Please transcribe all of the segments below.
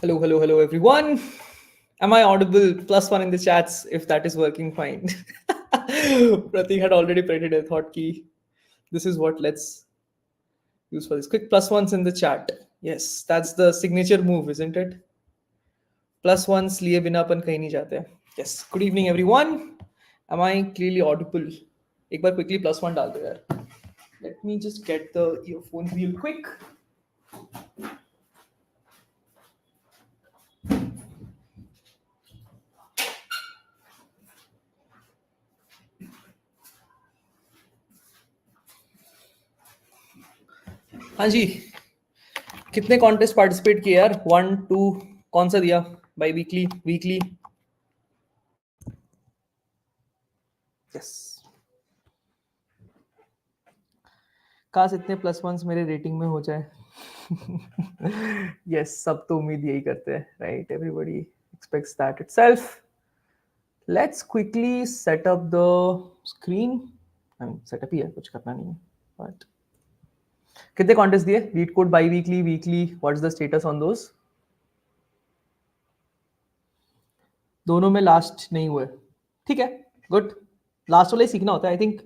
Hello, everyone. Am I audible? +1 in the chats if that is working fine. Pratik had already printed a thought key. This is what let's use for this. Quick +1s in the chat. Yes, that's the signature move, isn't it? +1s लिए बिना अपन कहीं नहीं जाते. Yes. Good evening, everyone. Am I clearly audible? एक बार quickly +1 डाल दो यार. Let me just get the earphone real quick. हाँ जी, कितने कॉन्टेस्ट पार्टिसिपेट किए यार? 1 2 कौन सा दिया? By weekly, weekly? यस, काश इतने +1s मेरे रेटिंग में हो जाए. यस, सब तो उम्मीद यही करते हैं, right? Everybody expects that itself. Let's quickly set up the screen. I mean setup ही है, कुछ करना नहीं है. बट कितने कॉन्टेस्ट दिए? LeetCode, biweekly, weekly, what's the status on those? दोनों में लास्ट नहीं हुए. ठीक है, गुड. लास्ट वाला ही सीखना होता है. I think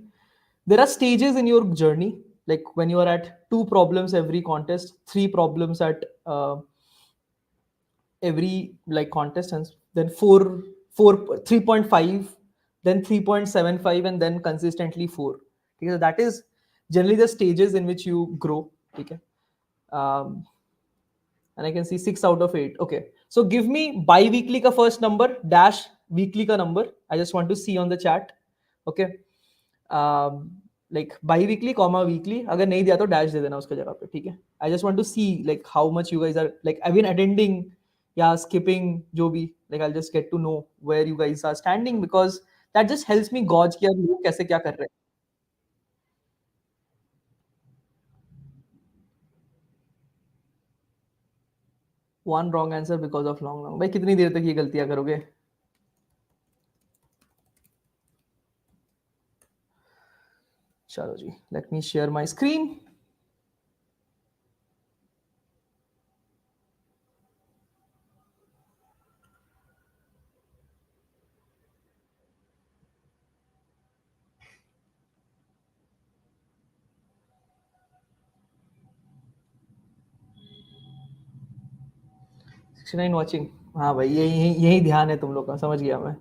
there are stages in your journey, like when you are at 2 problems every contest, 3 problems at every like contest, and then 3.5, then 3.75, and then consistently 4. Okay, so that is generally the stages in which you grow. Okay. And I can see 6 out of 8. Okay, so give me bi-weekly ka first number dash weekly ka number. I just want to see on the chat. Okay. Like bi-weekly comma weekly. अगर नहीं दिया तो dash दे देना उसके जगह पे. ठीक है. I just want to see like how much you guys are like I've been attending या skipping जो भी. Like I'll just get to know where you guys are standing, because that just helps me gauge कि यार लोग कैसे क्या कर रहे हैं. One wrong answer because of long. भाई कितनी देर तक ये गलतियां करोगे? चलो जी, let me share my screen. Watching. हाँ भाई, यही ध्यान है तुम लोग का. समझ गया मैं.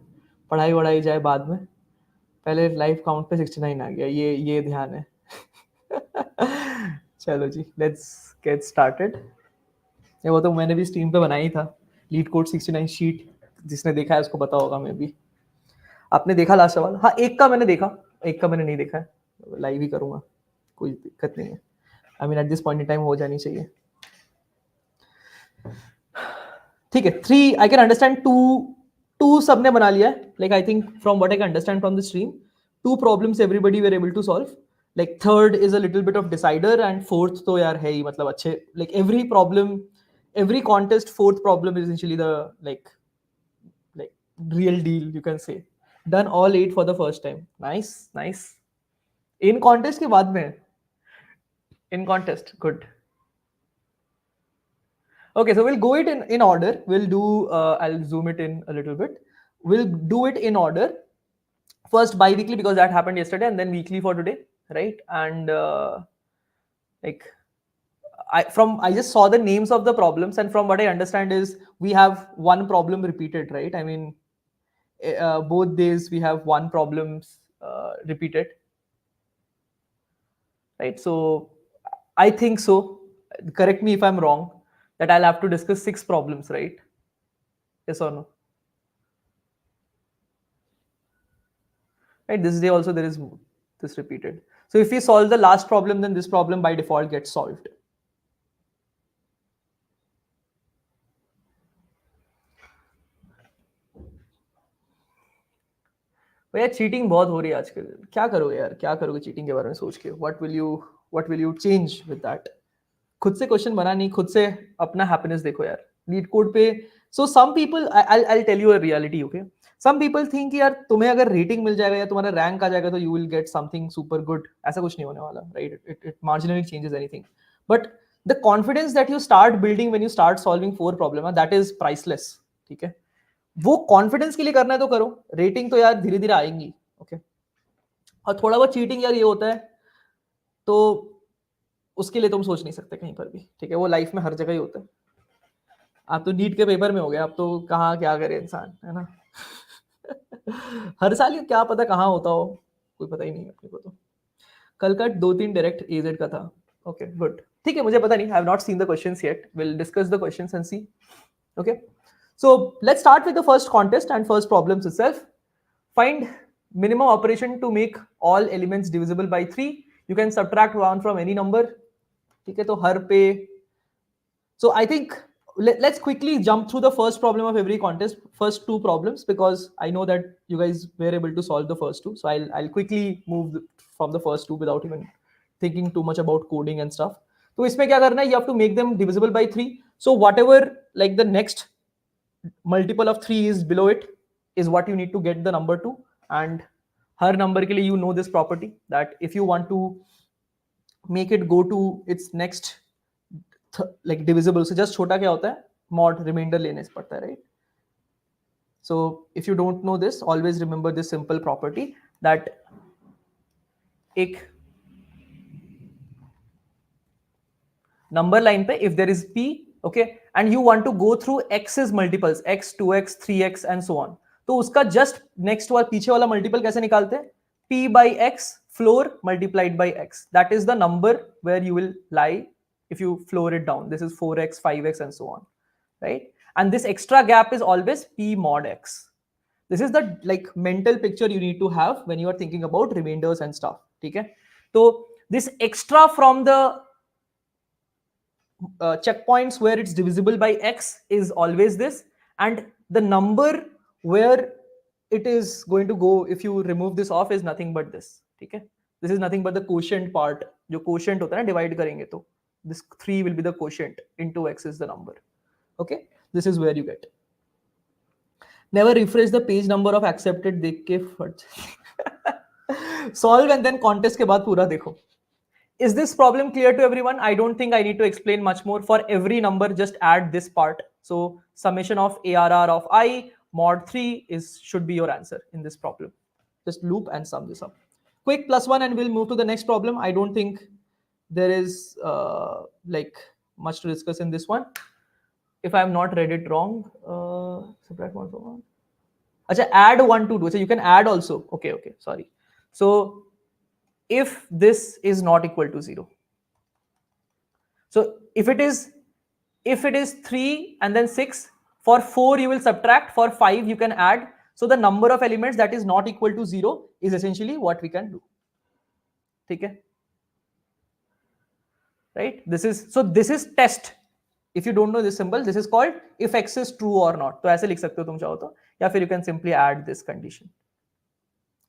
पढ़ाई वढ़ाई जाए बाद में, पहले लाइव काउंट पे 69 आ गया. ये ध्यान है. चलो जी, लेट्स गेट स्टार्टेड. ये वो तो मैंने भी स्ट्रीम पे बनाई था, लीड कोड 69 शीट. जिसने देखा है उसको पता होगा. मैं भी, आपने देखा लास्ट सवाल? हाँ, एक का मैंने देखा, एक का मैंने नहीं देखा है. लाइव ही करूंगा, कोई दिक्कत नहीं है. I mean at this point in time हो जानी चाहिए. ठीक है. 3 आई कैन अंडरस्टैंड. 2 सबने बना लिया है. Like I think from what I can understand from the stream, 2 problems everybody were able to solve. Like third is a little bit of decider, and fourth तो यार है ही, मतलब अच्छे. Like every problem, every contest, fourth problem is essentially the like real deal, you can say. Done all 8 for the first time. Nice. In contest के बाद में, in contest, good. Okay, so we'll go it in order. We'll do I'll zoom it in a little bit. We'll do it in order. First bi-weekly because that happened yesterday, and then weekly for today, right? And like I just saw the names of the problems, and from what I understand is we have one problem repeated, right? I mean, both days we have one problems repeated, right? So I think so. Correct me if I'm wrong. That I'll have to discuss 6 problems, right? Yes or no? Right. This day also there is this repeated. So if we solve the last problem, then this problem by default gets solved. भैया cheating बहुत हो रही है आजकल. क्या करोगे यार, क्या करोगे चीटिंग के बारे में सोच के? What will you change with that? खुद से क्वेश्चन बना नहीं, खुद से अपना हैप्पीनेस देखो यार. लीड कोड पे so some people, I tell you a reality. Okay, some people think यार तुम्हें अगर रेटिंग मिल जाएगा या तुम्हारा रैंक आ जाएगा तो you will get something super good. ऐसा कुछ नहीं होने वाला, right? It marginally changes anything. But the confidence that you start building when you start solving 4 problem, that is priceless. ठीक है, वो कॉन्फिडेंस के लिए करना है तो करो, रेटिंग तो यार धीरे धीरे आएंगी. ओके, और थोड़ा बहुत चीटिंग यार ये होता है, तो उसके लिए तुम सोच नहीं सकते कहीं पर भी. ठीक है, वो लाइफ में हर जगह ही होता है. आप तो नीट के पेपर में हो गए, आप तो कहाँ क्या करे इंसान, है ना. हर साल ये क्या पता कहाँ होता हो, कोई पता ही नहीं अपने को. तो कल का 2-3 डायरेक्ट एजेड का था. ओके गुड, ठीक है, मुझे पता नहीं, I have not seen the questions yet, will discuss the questions and see. Okay, so let's start with the first contest and first problems itself. Find minimum operation to make all elements divisible by 3. You can subtract 1 from any number. ठीक है, तो हर पे, so I think let's quickly jump through the first problem of every contest, first 2 problems, because I know that you guys were able to solve the first 2, so I'll quickly move from the first 2 without even thinking too much about coding and stuff. तो इसमें क्या करना है, you have to make them divisible by 3. So whatever like the next multiple of 3 is below it is what you need to get the number to. And her number के लिए you know this property that if you want to make it go to its next like divisible, so just छोटा क्या होता है, mod remainder लेने से पड़ता है, right? So if you don't know this, always remember this simple property that एक number line पे if there is p, okay, and you want to go through x's multiples, x, 2x, 3x and so on, तो उसका just next वाला पीछे वाला multiple कैसे निकालते हैं, p by x floor multiplied by x, that is the number where you will lie if you floor it down. This is 4x, 5x and so on, right? And this extra gap is always p mod x. This is the like mental picture you need to have when you are thinking about remainders and stuff. ठीक है, तो this extra from the checkpoints where it's divisible by x is always this, and the number where it is going to go if you remove this off is nothing but this. ठीक है, this is nothing but the quotient part. जो quotient होता है ना, divide करेंगे तो this 3 will be the quotient, into x is the number. Okay, this is where you get. Never refresh the page number of accepted देख के फट. Solve and then contest के बाद पूरा देखो. Is this problem clear to everyone? I don't think I need to explain much more. For every number, just add this part. So summation of ARR of I mod 3 should be your answer in this problem. Just loop and sum this up. Quick +1 and we'll move to the next problem. I don't think there is like much to discuss in this one. If I have not read it wrong, subtract 1 from 1. Achha, add 1 to 2. So you can add also. Okay, sorry. So if this is not equal to 0, so if it is 3 and then 6, for 4 you will subtract, for 5 you can add. So the number of elements that is not equal to 0 is essentially what we can do. ठीक है, right? This is test. If you don't know this symbol, this is called if x is true or not. तो ऐसे लिख सकते हो तुम चाहो तो, या फिर you can simply add this condition.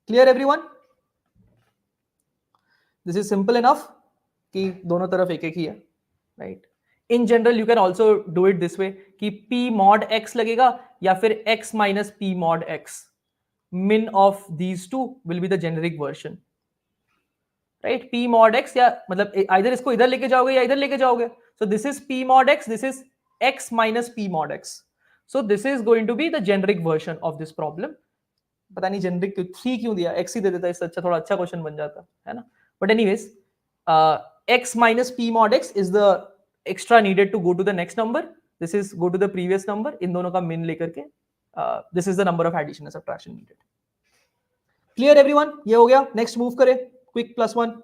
Clear everyone? This is simple enough कि दोनों तरफ एक एक ही है, right? In general, you can also do it this way कि p mod x लगेगा या फिर x minus p mod x. Min of these two will be the generic version, right? P mod x, या मतलब either इसको इधर लेके जाओगे या इधर लेके जाओगे. So this is p mod x, this is x minus p mod x. So this is going to be the generic version of this problem. पता नहीं generic क्यों 3 क्यों दिया, x ही दे देता, इससे अच्छा थोड़ा अच्छा क्वेश्चन बन जाता है ना. But anyways, x minus p mod x is the extra needed to go to the next number. This is go to the previous number. इन दोनों का min लेकर के this is the number of addition and subtraction needed. Clear everyone? ये हो गया. Next move करें. Quick +1.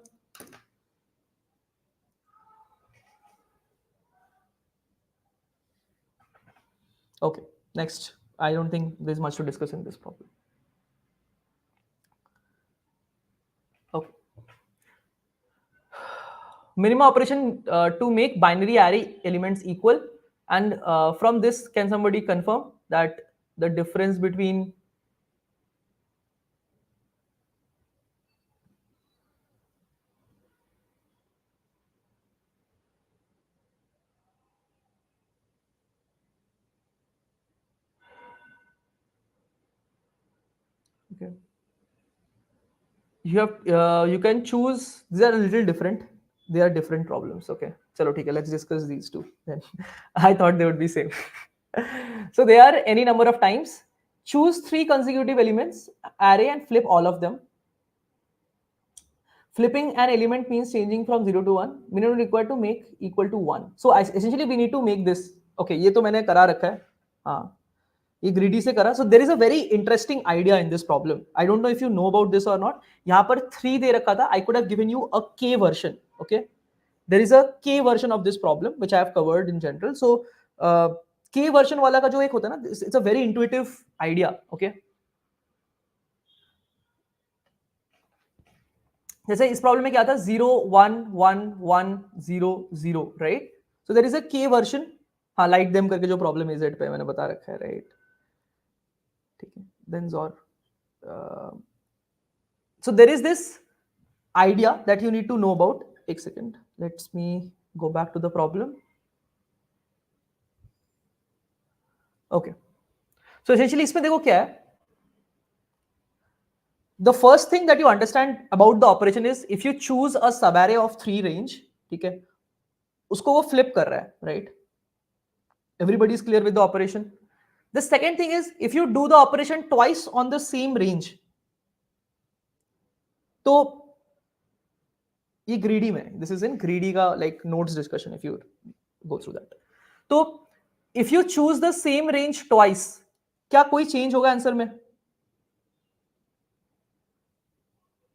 Okay. Next. I don't think there's much to discuss in this problem. Okay. Minimum operation to make binary array elements equal, and from this, can somebody confirm that the difference between you have you can choose, these are a little different. they are different problems. Okay, chalo theek hai, let's discuss these two then. I thought they would be same. So they are any number of times. Choose 3 consecutive elements array and flip all of them. Flipping an element means changing from 0 to 1. Minimum required to make equal to 1. So essentially we need to make this. Okay, ये तो मैंने करा रखा है. हाँ, ये greedy से करा. So there is a very interesting idea in this problem. I don't know if you know about this or not. यहाँ पर 3 दे रखा था. I could have given you a K version. Okay, there is a K version of this problem which I have covered in general. So K version वाला का जो एक होता है ना, it's a very intuitive idea. Okay. जैसे इस problem में क्या था 0 1 1 1 0 0 right. So there is a K version. हाँ, लाइट देम करके जो प्रॉब्लम है जेड पे मैंने बता रखा है राइट. ठीक है, देन और so there is this idea that you need to know about. एक second, let's me go back to the problem. Okay, so essentially इसमें देखो क्या है. The first thing that you understand about the operation is if you choose a subarray of 3 range, ठीक है, उसको वो flip कर रहा है, right? Everybody is clear with the operation. The second thing is if you do the operation twice on the same range, तो ये greedy में, this is in greedy का like notes discussion if you go through that. तो if you choose the same range twice, क्या कोई change होगा answer में?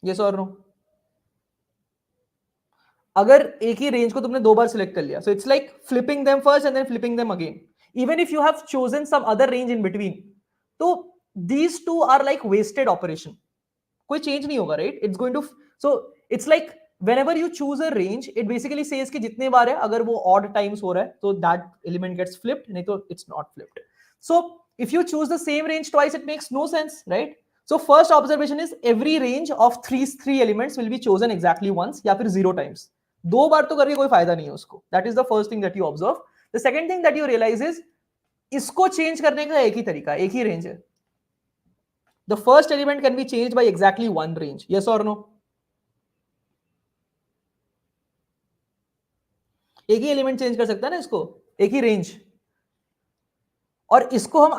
Yes or no? अगर एक ही रेंज को तुमने 2 बार सिलेक्ट कर लिया, so it's like flipping them first and then flipping them again. Even if you have chosen some other range in between, तो these two are like wasted operation. कोई change नहीं होगा, right? It's going to, so it's like whenever you choose a range, it basically says कि जितने बार है, अगर वो odd times हो रहा है, तो that element gets flipped, नहीं तो it's not flipped. So if you choose the same range twice, it makes no sense, right? So first observation is every range of three elements will be chosen exactly once या फिर 0 times. 2 बार तो करके कोई फायदा नहीं है उसको. That is the first thing that you observe. The second thing that you realize is इसको change करने का एक ही तरीका, एक ही range है. The first element can be changed by exactly one range. Yes or no? एक ही element change कर सकता है ना इसको, एक ही range. और इसको हम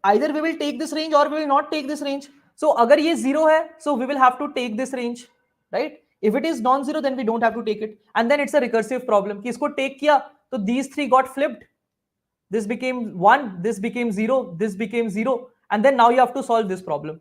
either we will take this range or we will not take this range. So अगर ये 0 है, so we will have to take this range, right? If it is non-zero, then we don't have to take it. And then it's a recursive problem कि इसको take किया, तो these 3 got flipped. This became 1, this became 0, this became 0, and then now you have to solve this problem.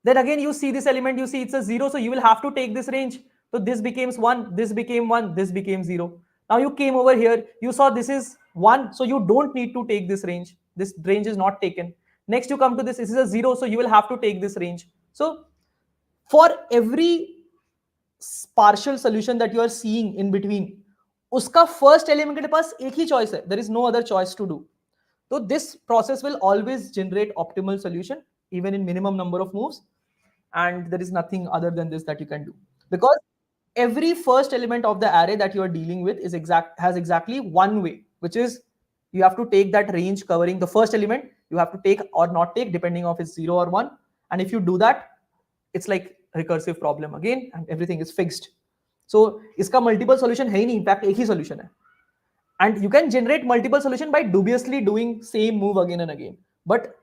Then again you see this element, you see it's a 0, so you will have to take this range. So this becomes 1, this became 1, this became 0. Now you came over here, you saw this is 1, so you don't need to take this range. This range is not taken. Next you come to this is a 0, so you will have to take this range. So for every partial solution that you are seeing in between, उसका first element के पास एक ही choice है. There is no other choice to do. So this process will always generate optimal solution even in minimum number of moves, and there is nothing other than this that you can do, because every first element of the array that you are dealing with is has exactly one way, which is you have to take that range covering the first element. You have to take or not take depending on if it's 0 or 1, and if you do that, it's like recursive problem again and everything is fixed. So iska multiple solution hai hi nahi, in fact ek hi solution hai, and you can generate multiple solution by dubiously doing same move again and again, but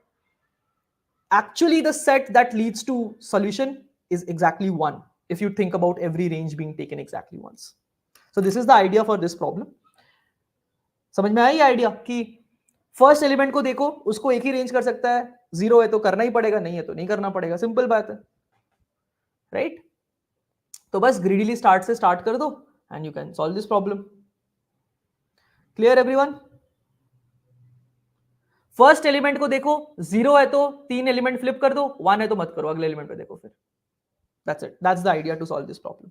actually the set that leads to solution is exactly one if you think about every range being taken exactly once. So this is the idea for this problem. समझ में आई idea कि first element को देखो, उसको एक ही range कर सकता है, 0 है तो करना ही पड़ेगा, नहीं है तो नहीं करना पड़ेगा, सिंपल बात है, राइट? तो बस ग्रीडीली स्टार्ट से स्टार्ट कर दो and you can solve this problem. Clear everyone? First element को देखो, 0 है तो 3 एलिमेंट फ्लिप कर दो, 1 है तो मत करो, अगले एलिमेंट पे देखो फिर. That's it. That's the idea to solve this problem.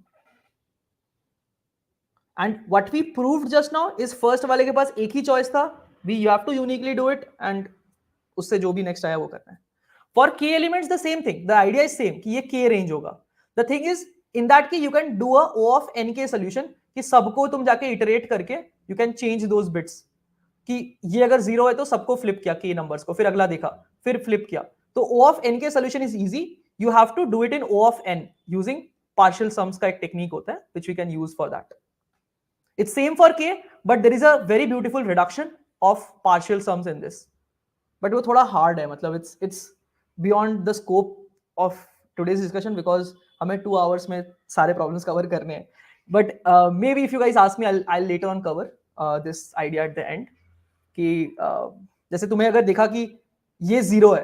And what we proved just now is first वाले के पास एक ही choice था, you have to uniquely do it, and उससे जो भी next आया वो करना है. For k elements the same thing. The idea is same कि ये k range होगा. The thing is in that case you can do a O of nk solution कि सबको तुम जाके iterate करके you can change those bits. कि ये अगर 0 है तो सबको flip किया k numbers को, फिर अगला देखा, फिर flip किया. तो O of nk solution is easy. You have to do it in O of n using partial sums का एक technique होता है which we can use for that. It's same for k, but there is a very beautiful reduction of partial sums in this. But वो थोड़ा hard है, मतलब it's beyond the scope of today's discussion because हमें 2 hours में सारे problems cover करने हैं. But maybe if you guys ask me, I'll later on cover this idea at the end. कि जैसे तुम्हें अगर देखा कि ये 0 है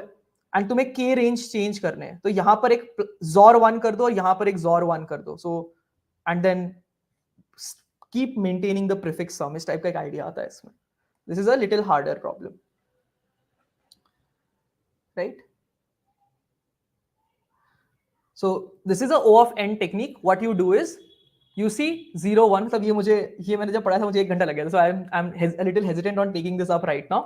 एंड तुम्हें k रेंज चेंज करने हैं, तो यहाँ पर एक XOR 1 कर दो और यहाँ पर एक XOR 1 कर दो. So and then keep maintaining the prefix sum. इस टाइप का एक आइडिया आता है इसमें. This is a little harder problem, right? So this is a O of n technique. What you do is you see 0 1, मतलब ये मैंने जब पढ़ा था मुझे 1 घंटा लग गया था. So I'm a little hesitant on taking this up right now.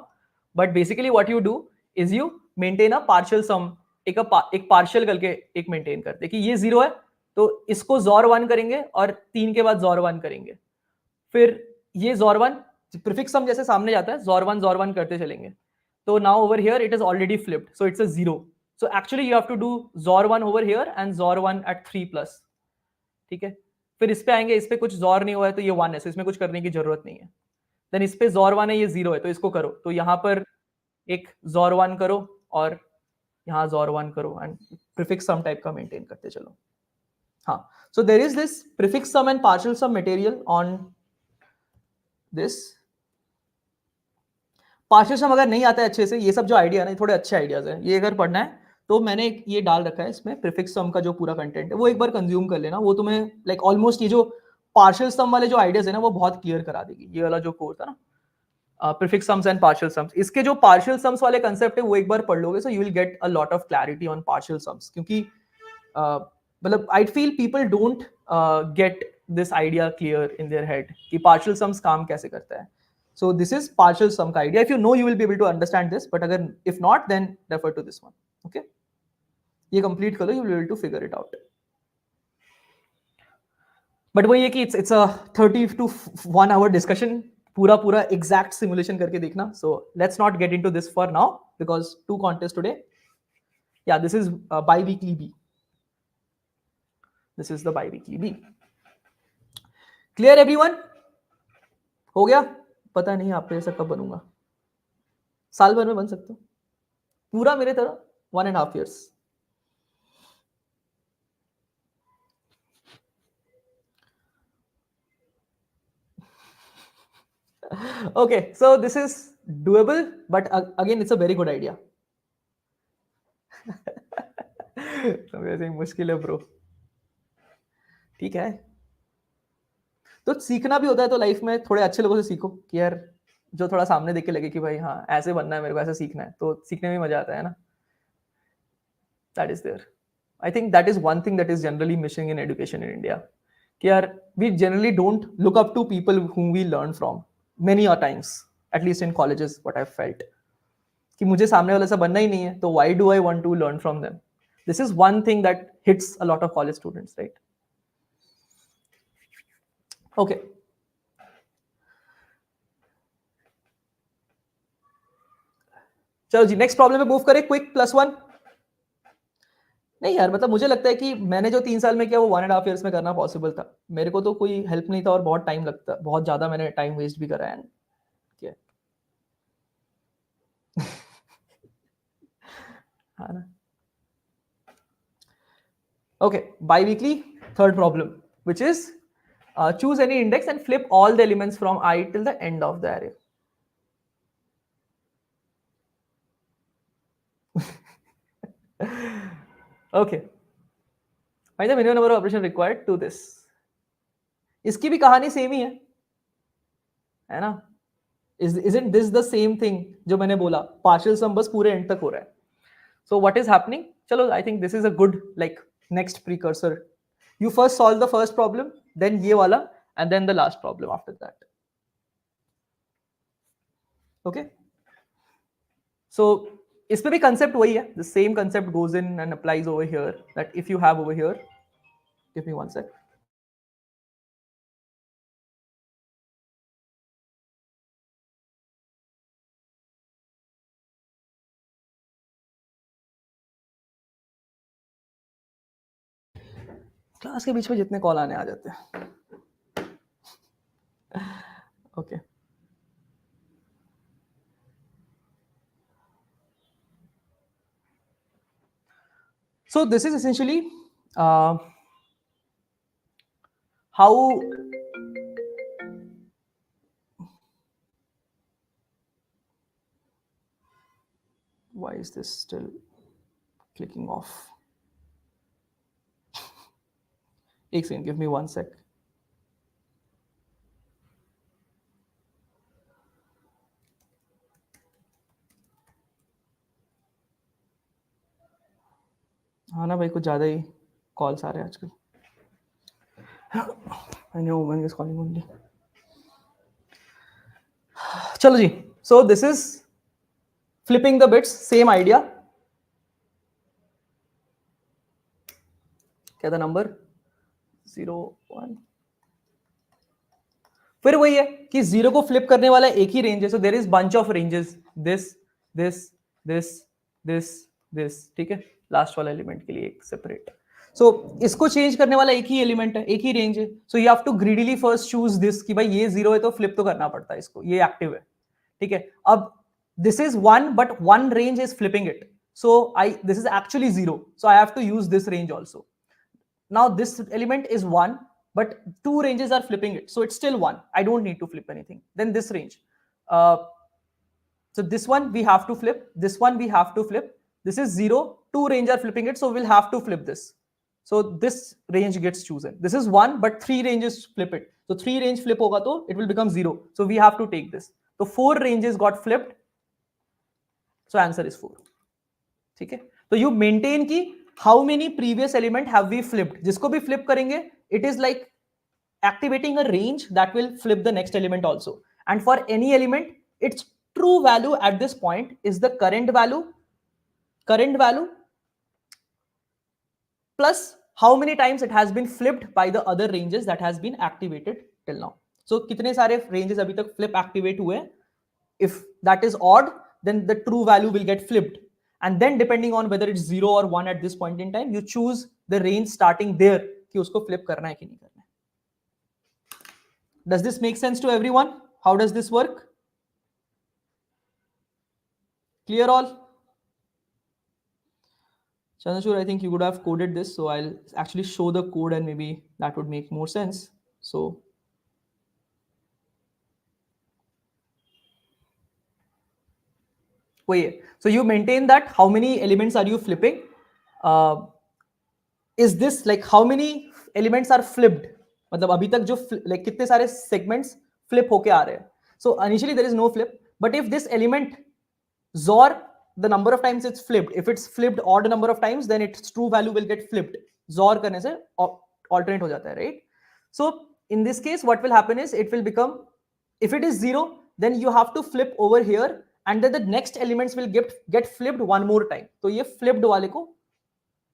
But basically what you do is you maintain a partial sum. एक partial करके एक maintain करते कि ये 0 है तो इसको XOR 1 करेंगे और 3 के बाद XOR 1 करेंगे. फिर ये XOR 1 prefix sum जैसे सामने जाता है, XOR 1 करते चलेंगे. तो now over here it is already flipped, so it's a 0. So actually you have to do XOR 1 over here and XOR 1 at 3 plus. ठीक है. फिर इस पे आएंगे, इस पे कुछ XOR नहीं हुआ है तो ये 1 है, so इसमें कुछ करने की जरूरत नहीं है. देन इस पे XOR 1 है, ये 0 है, तो इसको करो. तो यहाँ पर एक XOR 1 करो और यहाँ XOR 1 करो एंड प्रीफिक्स सम टाइप का मेंटेन करते चलो. हाँ, so there is this prefix sum and partial sum material on this. Partial sum अगर नहीं आता है अच्छे से, ये सब जो आइडिया है ना, थोड़े अच्छे आइडियाज हैं, ये अगर पढ़ना है तो मैंने ये डाल रखा है इसमें. प्रीफिक्स सम का जो पूरा कंटेंट है वो एक बार कंज्यूम कर लेना, वो तुम्हें लाइक ऑलमोस्ट ये जो पार्शियल सम वाले जो आइडियाज है ना वो बहुत क्लियर करा देगी. ये वाला जो कोर्स था ना, prefix sums and partial sums, इसके जो पार्शियल सम्स वाले कंसेप्ट है वो एक बार पढ़ लोगे, सो you will get a lot of clarity on partial sums. क्योंकि मतलब I feel people don't get this idea clear in their head कि पार्शियल सम्स काम कैसे करता है. So this is partial sum का idea. If you know, you will be able to understand this. But अगर if not, then refer to this one. Okay? ये complete करो, you will be able to figure it out. But वही है कि it's a 30 to 1 hour discussion. पूरा exact simulation करके देखना. So let's not get into this for now because 2 contests today. Yeah, this is Biweekly B. This is the Biweekly B. Clear everyone? हो गया? पता नहीं आप पे ऐसा कब बनूंगा. साल भर में बन सकता हूं पूरा मेरे तरह 1.5 years. Okay, so this is doable, but again it's a very good idea. वैसे मुश्किल है ब्रो. ठीक है, तो सीखना भी होता है तो लाइफ में थोड़े अच्छे लोगों से सीखो कि यार जो थोड़ा सामने देख के लगे कि भाई हाँ ऐसे बनना है, मेरे को ऐसे सीखना है, तो सीखने में मजा आता है ना. That is there. I think that is one thing that is generally missing in education in India कि यार we generally don't look up to people whom we learn from many a times, at least in colleges what I've felt कि मुझे सामने वाले से बनना ही नहीं है, तो why do I want to learn from them? This is one thing that hits a lot of college students, right? Okay. चलो जी, नेक्स्ट प्रॉब्लम पे मूव करें. क्विक +1. नहीं यार, मतलब मुझे लगता है कि मैंने जो 3 साल में किया वो 1.5 years में करना पॉसिबल था. मेरे को तो कोई हेल्प नहीं था और बहुत टाइम लगता, बहुत ज्यादा मैंने टाइम वेस्ट भी करा है. क्या हाँ ना. Okay, biweekly, third problem, which is choose any index and flip all the elements from I till the end of the array. Okay. Find the minimum number of operations required to this. इसकी भी कहानी same ही है ना. Isn't this the same thing जो मैंने बोला, partial sum बस पूरे end तक हो रहा है. So what is happening? चलो, I think this is a good like next precursor. You first solve the first problem, then ये वाला, and then the last problem after that. Okay. So इस पे भी concept वही है. The same concept goes in and applies over here. That if you have over here, give me one sec. Class के बीच में जितने कॉल आने आ जाते हैं. Okay. So this is essentially how why is this still clicking off? एक second, give me 1 sec. हाँ ना भाई, कुछ ज़्यादा ही कॉल्स आ रहे हैं आजकल. I know woman is calling only. चलो जी. So this is flipping the bits, same idea. क्या था नंबर 0 1. फिर वही है कि 0 को फ्लिप करने वाला एक ही रेंज है. So there is bunch of ranges, this this this this this. ठीक है, लास्ट वाला एलिमेंट के लिए एक सेपरेट. सो इसको चेंज करने वाला एक ही एलिमेंट है, एक ही रेंज है. So you have to greedily first choose this कि भाई ये 0 है तो फ्लिप तो करना पड़ता है इसको, ये एक्टिव है. ठीक है, अब this is 1 but 1 range is flipping it. So this is actually 0, so I have to use this range also. Now this element is 1, but 2 ranges are flipping it, so it's still 1. I don't need to flip anything. Then this range, so this one we have to flip, this one we have to flip. This is 0, 2 range are flipping it, so we'll have to flip this. So this range gets chosen. This is 1, but 3 ranges flip it, so 3 range flip hoga to it will become 0, so we have to take this. So 4 ranges got flipped, so answer is 4. ठीक है, तो you maintain की how many previous element have we flipped. जिसको भी flip करेंगे, it is like activating a range that will flip the next element also. And for any element, its true value at this point is the current value plus how many times it has been flipped by the other ranges that has been activated till now. So कितने सारे ranges अभी तक flip activate हुए. If that is odd, then the true value will get flipped. And then depending on whether it's 0 or 1 at this point in time, you choose the range starting there कि उसको flip करना है कि नहीं करना है. Does this make sense to everyone? How does this work? Clear all? Chandrachur, I think you would have coded this, so I'll actually show the code and maybe that would make more sense. So wait, so you maintain that how many elements are you flipping? Is this like how many elements are flipped? मतलब अभी तक जो like कितने सारे segments flip होके आ रहे हैं. So initially there is no flip, but if this element XOR the number of times it's flipped, if it's flipped odd number of times, then its true value will get flipped. XOR करने से alternate हो जाता है, right? So in this case what will happen is it will become, if it is 0, then you have to flip over here and then the next elements will get flipped one more time. तो ये flipped वाले को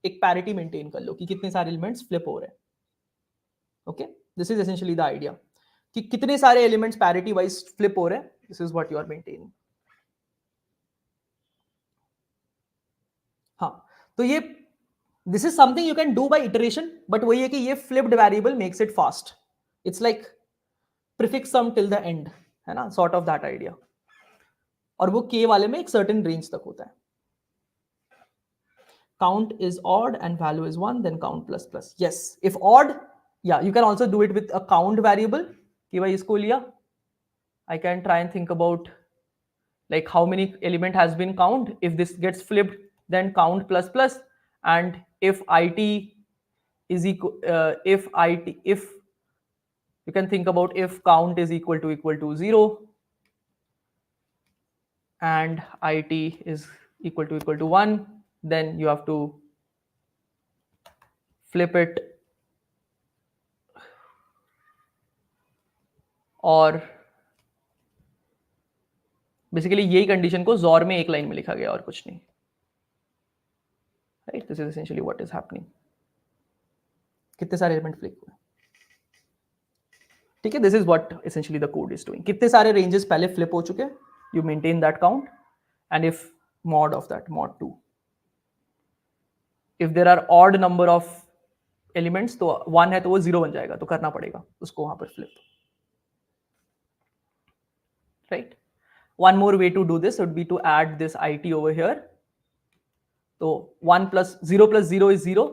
एक parity maintain कर लो कि कितने सारे elements flip हो रहे हैं. Okay, this is essentially the idea कि कितने सारे elements parity wise flip हो रहे हैं. This is what you are maintaining. हाँ, तो ये this is something you can do by iteration, but वही है कि ये flipped variable makes it fast. It's like prefix sum till the end, है ना, sort of that idea. और वो k वाले में एक certain range तक होता है. Count is odd and value is 1, then count plus plus. Yes, if odd, yeah, you can also do it with a count variable कि भाई इसको लिया. I can try and think about like how many element has been count. If this gets flipped, then count plus plus. And if it is equal, if you can think about if count is equal to 0 and it is equal to 1, then you have to flip it. और basically यही condition को XOR में एक line में लिखा गया और कुछ नहीं. Right, this is essentially what is happening. कितने सारे एलिमेंट फ्लिप हुए. ठीक है, this is what essentially the code is doing. कितने सारे रेंजेस पहले फ्लिप हो चुके, you maintain that count, and if mod of that mod 2, if there are odd number of elements, तो 1 है तो वो 0 बन जाएगा, तो करना पड़ेगा उसको वहां पर flip, right. One more way to do this would be to add this it over here. So 1 plus 0 is 0.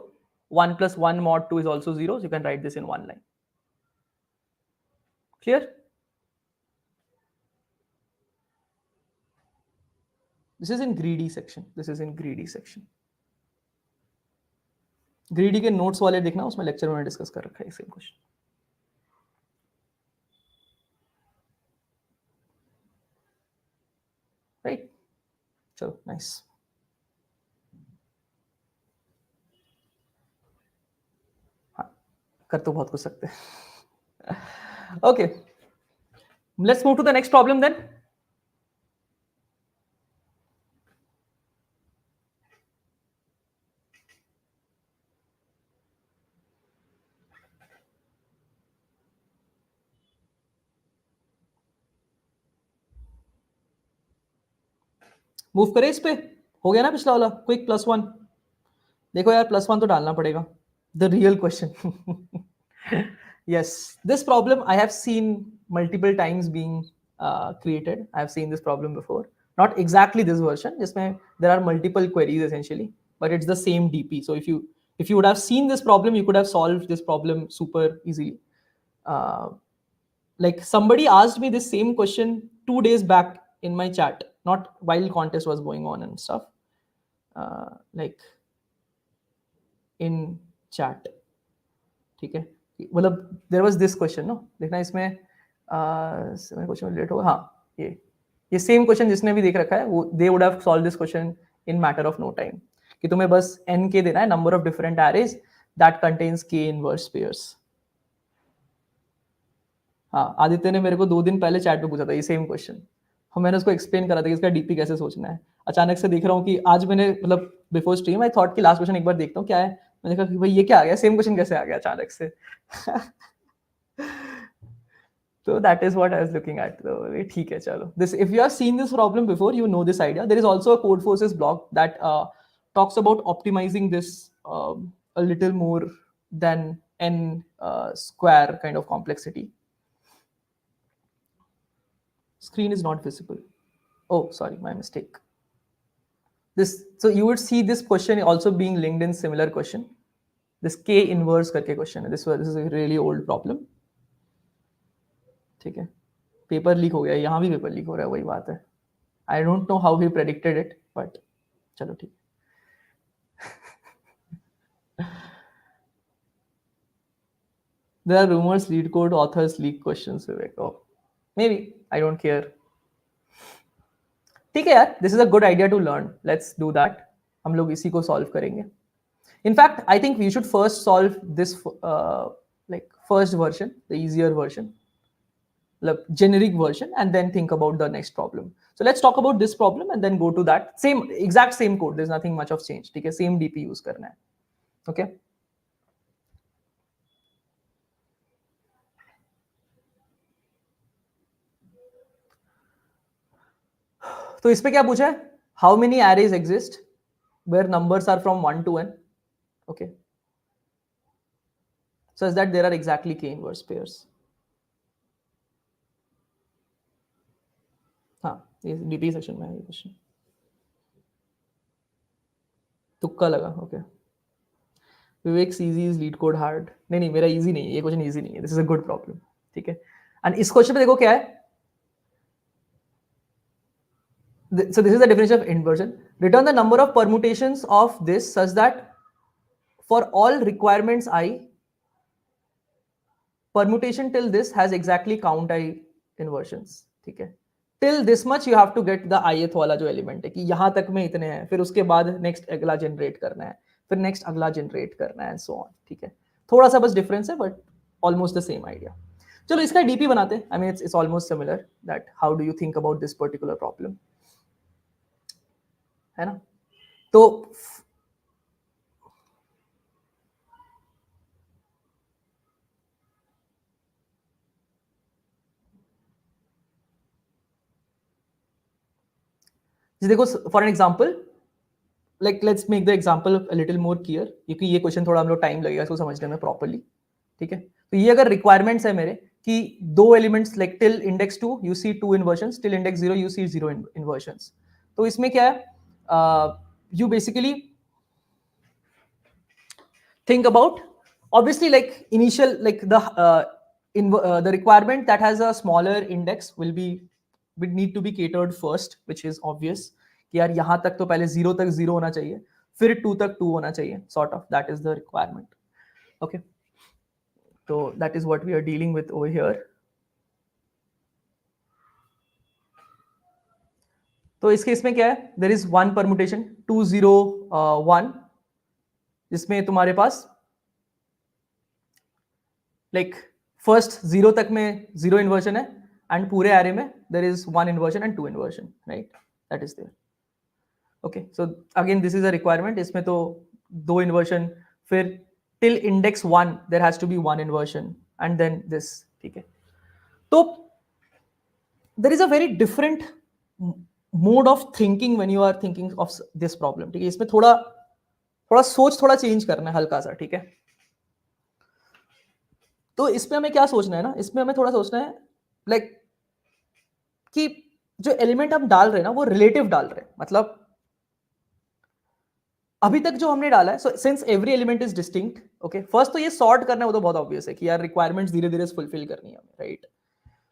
1 plus 1 mod 2 is also 0. So you can write this in one line. Clear? This is in greedy section. This is in greedy section. Greedy के notes वाले देखना, उसमें lecture में discuss कर रखा है same question. Right? चलो, nice. हाँ, कर तो बहुत कुछ सकते हैं. Okay. Let's move to the next problem then. Move करें इस पे, हो गया ना पिछला वाला, क्विक +1. देखो यार, +1 तो डालना पड़ेगा. The real question. Yes, this problem I have seen multiple times being created. I have seen this problem before. Not exactly this version, जिसमें there are multiple queries essentially, but it's the same DP. So if you would have seen this problem, you could have solved this problem super easily. Like somebody asked me this same question 2 days back in my chat, not while contest was going on and stuff. Like in chat, ठीक है, मतलब there was this question, no देखना इसमें question relate होगा. हाँ, ये same question जिसने भी देख रखा है वो they would have solve this question in matter of no time, कि तुम्हें बस n के देना है, number of different arrays that contains k inverse pairs. हाँ, आदित्य ने मेरे को 2 दिन पहले चैट पे पूछा था ये सेम क्वेश्चन. हम मैंने उसको एक्सप्लेन करा था कि इसका डीपी कैसे सोचना है. अचानक से देख रहा हूँ कि आज मैंने मतलब बिफोर स्ट्रीम आई थॉट कि लास्ट क्वेश्चन एक बार देखता हूँ क्या है. मैंने कहा कि भाई ये क्या आ गया, सेम क्वेश्चन कैसे आ गया अचानक से. So that is what I was looking at. So ठीक है, चलो. This, if you have seen this problem before, you know this idea. There is also a code forces block that talks about optimizing this a little more than n square kind of complexity. Screen is not visible. Oh, sorry, my mistake. This, so you would see this question also being linked in similar question. This k inverse करके question है. This is a really old problem. ठीक है, paper leak हो गया, यहाँ भी paper leak हो रहा है, वही बात है. I don't know how he predicted it, but चलो ठीक. There are rumors Leetcode authors leak questions. Oh, maybe, I don't care. ठीक है यार, this is a good idea to learn. Let's do that. हम लोग इसी को solve करेंगे. In fact, I think we should first solve this like first version, the easier version, the generic version, and then think about the next problem. So let's talk about this problem and then go to that. Exact same code. There's nothing much of change. ठीक है, same DP use करना है. Okay. तो इस पे क्या पूछा है? How many arrays exist where numbers are from 1 to n? Okay. Such that there are exactly k inverse pairs. हाँ, ये DP सेक्शन में है ये क्वेश्चन. तुक्का लगा. Okay. Vivek easy is leet code hard. नहीं, मेरा इजी नहीं है ये क्वेश्चन, इजी नहीं है. This is a good problem. ठीक है. एंड इस क्वेश्चन पे देखो क्या है. So this is the definition of inversion. Return the number of permutations of this such that for all requirements I, permutation till this has exactly count I inversions. ठीक है. Till this much you have to get the ith वाला जो element है, कि यहाँ तक में इतने हैं, फिर उसके बाद नेक्स्ट अगला जनरेट करना है, फिर नेक्स्ट अगला जनरेट करना है, एंड सो ऑन. ठीक है. थोड़ा सा बस डिफरेंस है, but almost the same idea. चलो इसका डीपी बनाते हैं. I mean it's almost similar. That how do you think about this particular problem, है ना. तो देखो, for an example, like let's make the example a little more clear, क्योंकि ये क्वेश्चन थोड़ा हम लोग टाइम लगेगा इसको समझने में प्रॉपर्ली, ठीक है? तो ये अगर रिक्वायरमेंट्स है मेरे कि दो elements like till index 2 you see 2 inversions, till index 0 you see 0 inversions. तो इसमें क्या है, you basically think about, obviously, like initial, like the requirement that has a smaller index will need to be catered first, which is obvious कि यार यहाँ तक तो पहले 0 तक 0 होना चाहिए, फिर 2 तक 2 होना चाहिए, sort of. That is the requirement. Okay, so that is what we are dealing with over here. तो इस केस में क्या है, there is one permutation 2 0 1, जिसमें तुम्हारे पास like first 0 तक में 0 inversion है, and पूरे array में there is 1 inversion and 2 inversion, right? That is there. Okay, so again this is a requirement. इसमें तो 2 inversion, फिर till index 1 there has to be 1 inversion, and then this, ठीक है? तो there is a very different mode of thinking when you are thinking of this problem, ठीक है? इसमें थोड़ा सोच थोड़ा चेंज करना है हल्का सा, ठीक है? तो इसमें हमें क्या सोचना है ना, इसमें हमें थोड़ा सोचना है लाइक कि जो एलिमेंट हम डाल रहे हैं ना वो रिलेटिव डाल रहे हैं. मतलब अभी तक जो हमने डाला है, so since every element is distinct, okay, first तो ये सॉर्ट करना है, वो तो बहुत ऑब्वियस है कि यार रिक्वायरमेंट्स धीरे धीरे फुलफिल करनी है हमें, right?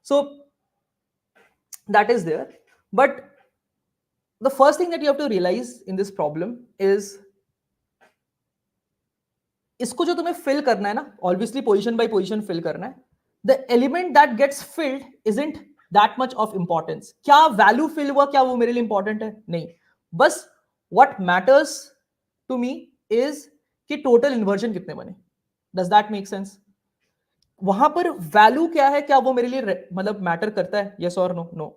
So that is there, but the first thing that you have to realise in this problem is, इसको जो तुम्हें फिल करना है ना, obviously position by position fill करना है. The element that gets filled isn't that much of importance. क्या value fill हुआ, क्या वो मेरे लिए इंपॉर्टेंट है? नहीं. बस what matters to me is कि टोटल इन्वर्जन कितने बने. Does that make sense? वहां पर वैल्यू क्या है, क्या वो मेरे लिए मतलब मैटर करता है? यस और no? No.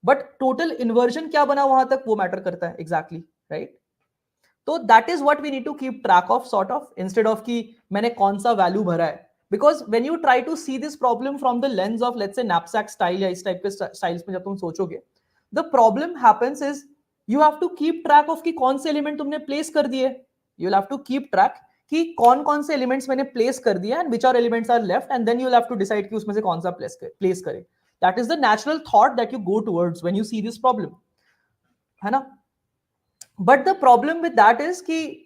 But total inversion क्या बना वहां तक, वो मैटर करता है. Exactly, right? तो that is what we need to keep track of, sort of, instead of कि मैंने कौन सा वैल्यू भरा है. Because when you try to see this problem from the lens of let's say knapsack style या इस type के styles में जब तुम सोचोगे, the problem happens is you have to keep track of कि कौन से एलिमेंट तुमने प्लेस कर दिए. You will have to keep track कि कौन कौन से एलिमेंट्स मैंने प्लेस कर दिया and which are elements are left, and then you will have to decide कि उसमें से कौन सा प्लेस करे. That is the natural thought that you go towards when you see this problem, है ना? But the problem with that is कि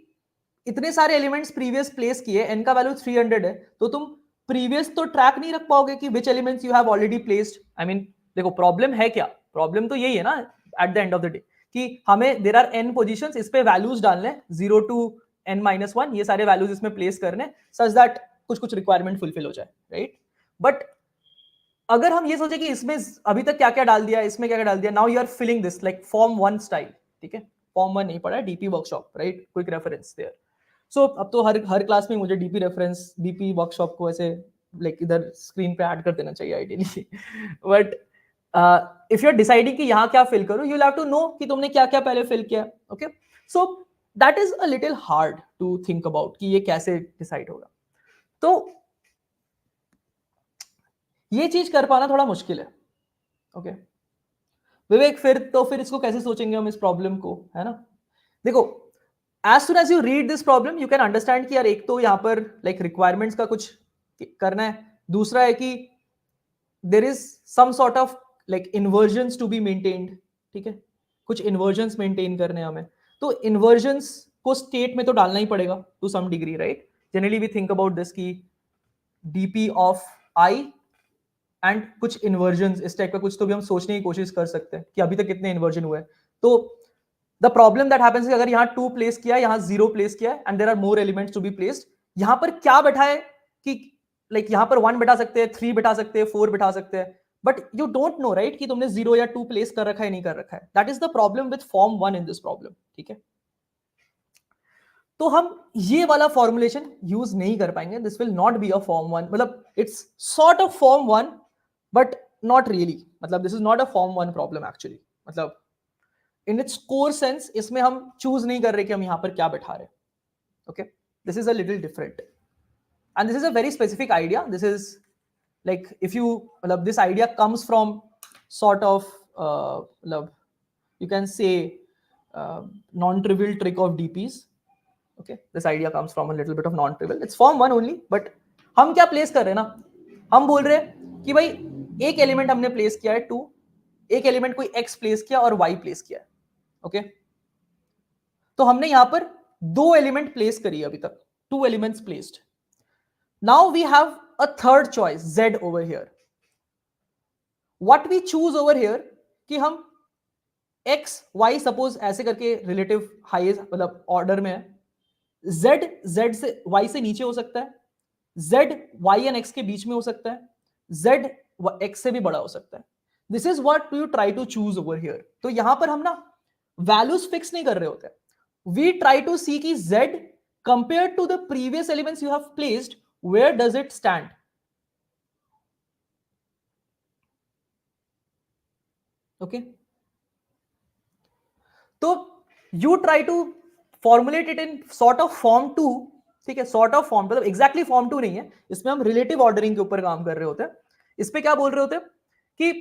इतने सारे एलिमेंट्स प्रीवियस प्लेस किए, n का वैल्यू 300 है, तो तुम प्रीवियस तो ट्रैक नहीं रख पाओगे कि विच elements you have already placed. I mean देखो प्रॉब्लम है क्या, प्रॉब्लम तो यही है ना at the end of the day कि हमें देयर आर n पोजीशंस, इस पे वैल्यूज डालने 0 to n-1, ये सारे वैल्यूज इसमें प्लेस करने सच दैट कुछ रिक्वायरमेंट फुलफिल हो जाए, राइट? बट अगर हम ये सोचे कि इसमें अभी तक क्या क्या डाल दिया, इसमें क्या क्या डाल दिया, now you are filling this like form 1 style, ठीक है? फॉर्म 1 नहीं पढ़ा, DP workshop, right? Quick reference there. So अब तो हर क्लास में मुझे डीपी रेफरेंस, डीपी वर्कशॉप को ऐसे लाइक इधर स्क्रीन पे ऐड कर देना चाहिए ideally. But if you are deciding कि यहाँ क्या फिल करो, you will have to know कि तुमने क्या क्या पहले फिल किया. Okay, so that is a little hard to think about कि ये कैसे डिसाइड होगा. तो ये चीज कर पाना थोड़ा मुश्किल है. ओके विवेक, फिर इसको कैसे सोचेंगे हम इस प्रॉब्लम को, है ना? देखो, as soon as you read this problem you can understand कि यार एक तो यहाँ पर like requirements का कुछ करना है, दूसरा है कि there is some sort of like inversions to be maintained, ठीक है? कुछ inversions maintain करने हैं हमें, तो inversions को state में तो डालना ही पड़ेगा to some degree, right? Generally we think about this कि dp of I and कुछ inversions इस टाइप का कुछ तो भी हम सोचने की कोशिश कर सकते हैं कि अभी तक कितने inversion हुए. तो the problem that happens is अगर यहाँ 2 प्लेस किया, यहाँ 0 प्लेस किया and there are more elements to be placed, यहाँ पर क्या बैठा है कि like यहाँ पर 1 बैठा सकते हैं, 3 बैठा सकते हैं, 4 बैठा सकते हैं, but you don't know, right, कि तुमने 0 या 2 प्लेस कर रखा है, नहीं कर रखा है. That is the problem with form 1 in this problem, ठीक है? तो हम ये वाला फॉर्मुलेशन यूज नहीं कर पाएंगे. This will not be a form 1, मतलब it's sort of form 1 but not really. मतलब this is not a form 1 problem actually. मतलब in its core sense इसमें हम चूज नहीं कर रहे कि हम यहाँ पर क्या बैठा रहे. Okay, this is a little different and this is a very specific idea. This is like if you this idea comes from sort of you can say non-trivial trick of DPs. Okay, this idea comes from a little bit of non-trivial. It's form 1 only, but हम क्या place कर रहे हैं ना, हम बोल रहे हैं कि भाई एक एलिमेंट हमने प्लेस किया है 2, एक एलिमेंट कोई x प्लेस किया और y प्लेस किया है. ओके, तो हमने यहां पर 2 एलिमेंट प्लेस करी अभी तक, 2 elements placed. Now we have a third choice z over here. What we choose over here कि हम x y सपोज ऐसे करके रिलेटिव हाईएस्ट मतलब ऑर्डर में है. z से y से नीचे हो सकता है, z y एंड x के बीच में हो सकता है, z x से भी बड़ा हो सकता है. This is what you try to choose over here. तो यहां पर हम ना वैल्यूज फिक्स नहीं कर रहे होते. वी ट्राई टू सी कि z compare to the previous elements you have placed, where does it stand. Okay, तो you try to formulate it in sort of form 2. ठीक है, सॉर्ट ऑफ फॉर्म मतलब exactly form 2 नहीं है, इसमें हम relative ordering के ऊपर काम कर रहे होते हैं. इस पे क्या बोल रहे होते हैं कि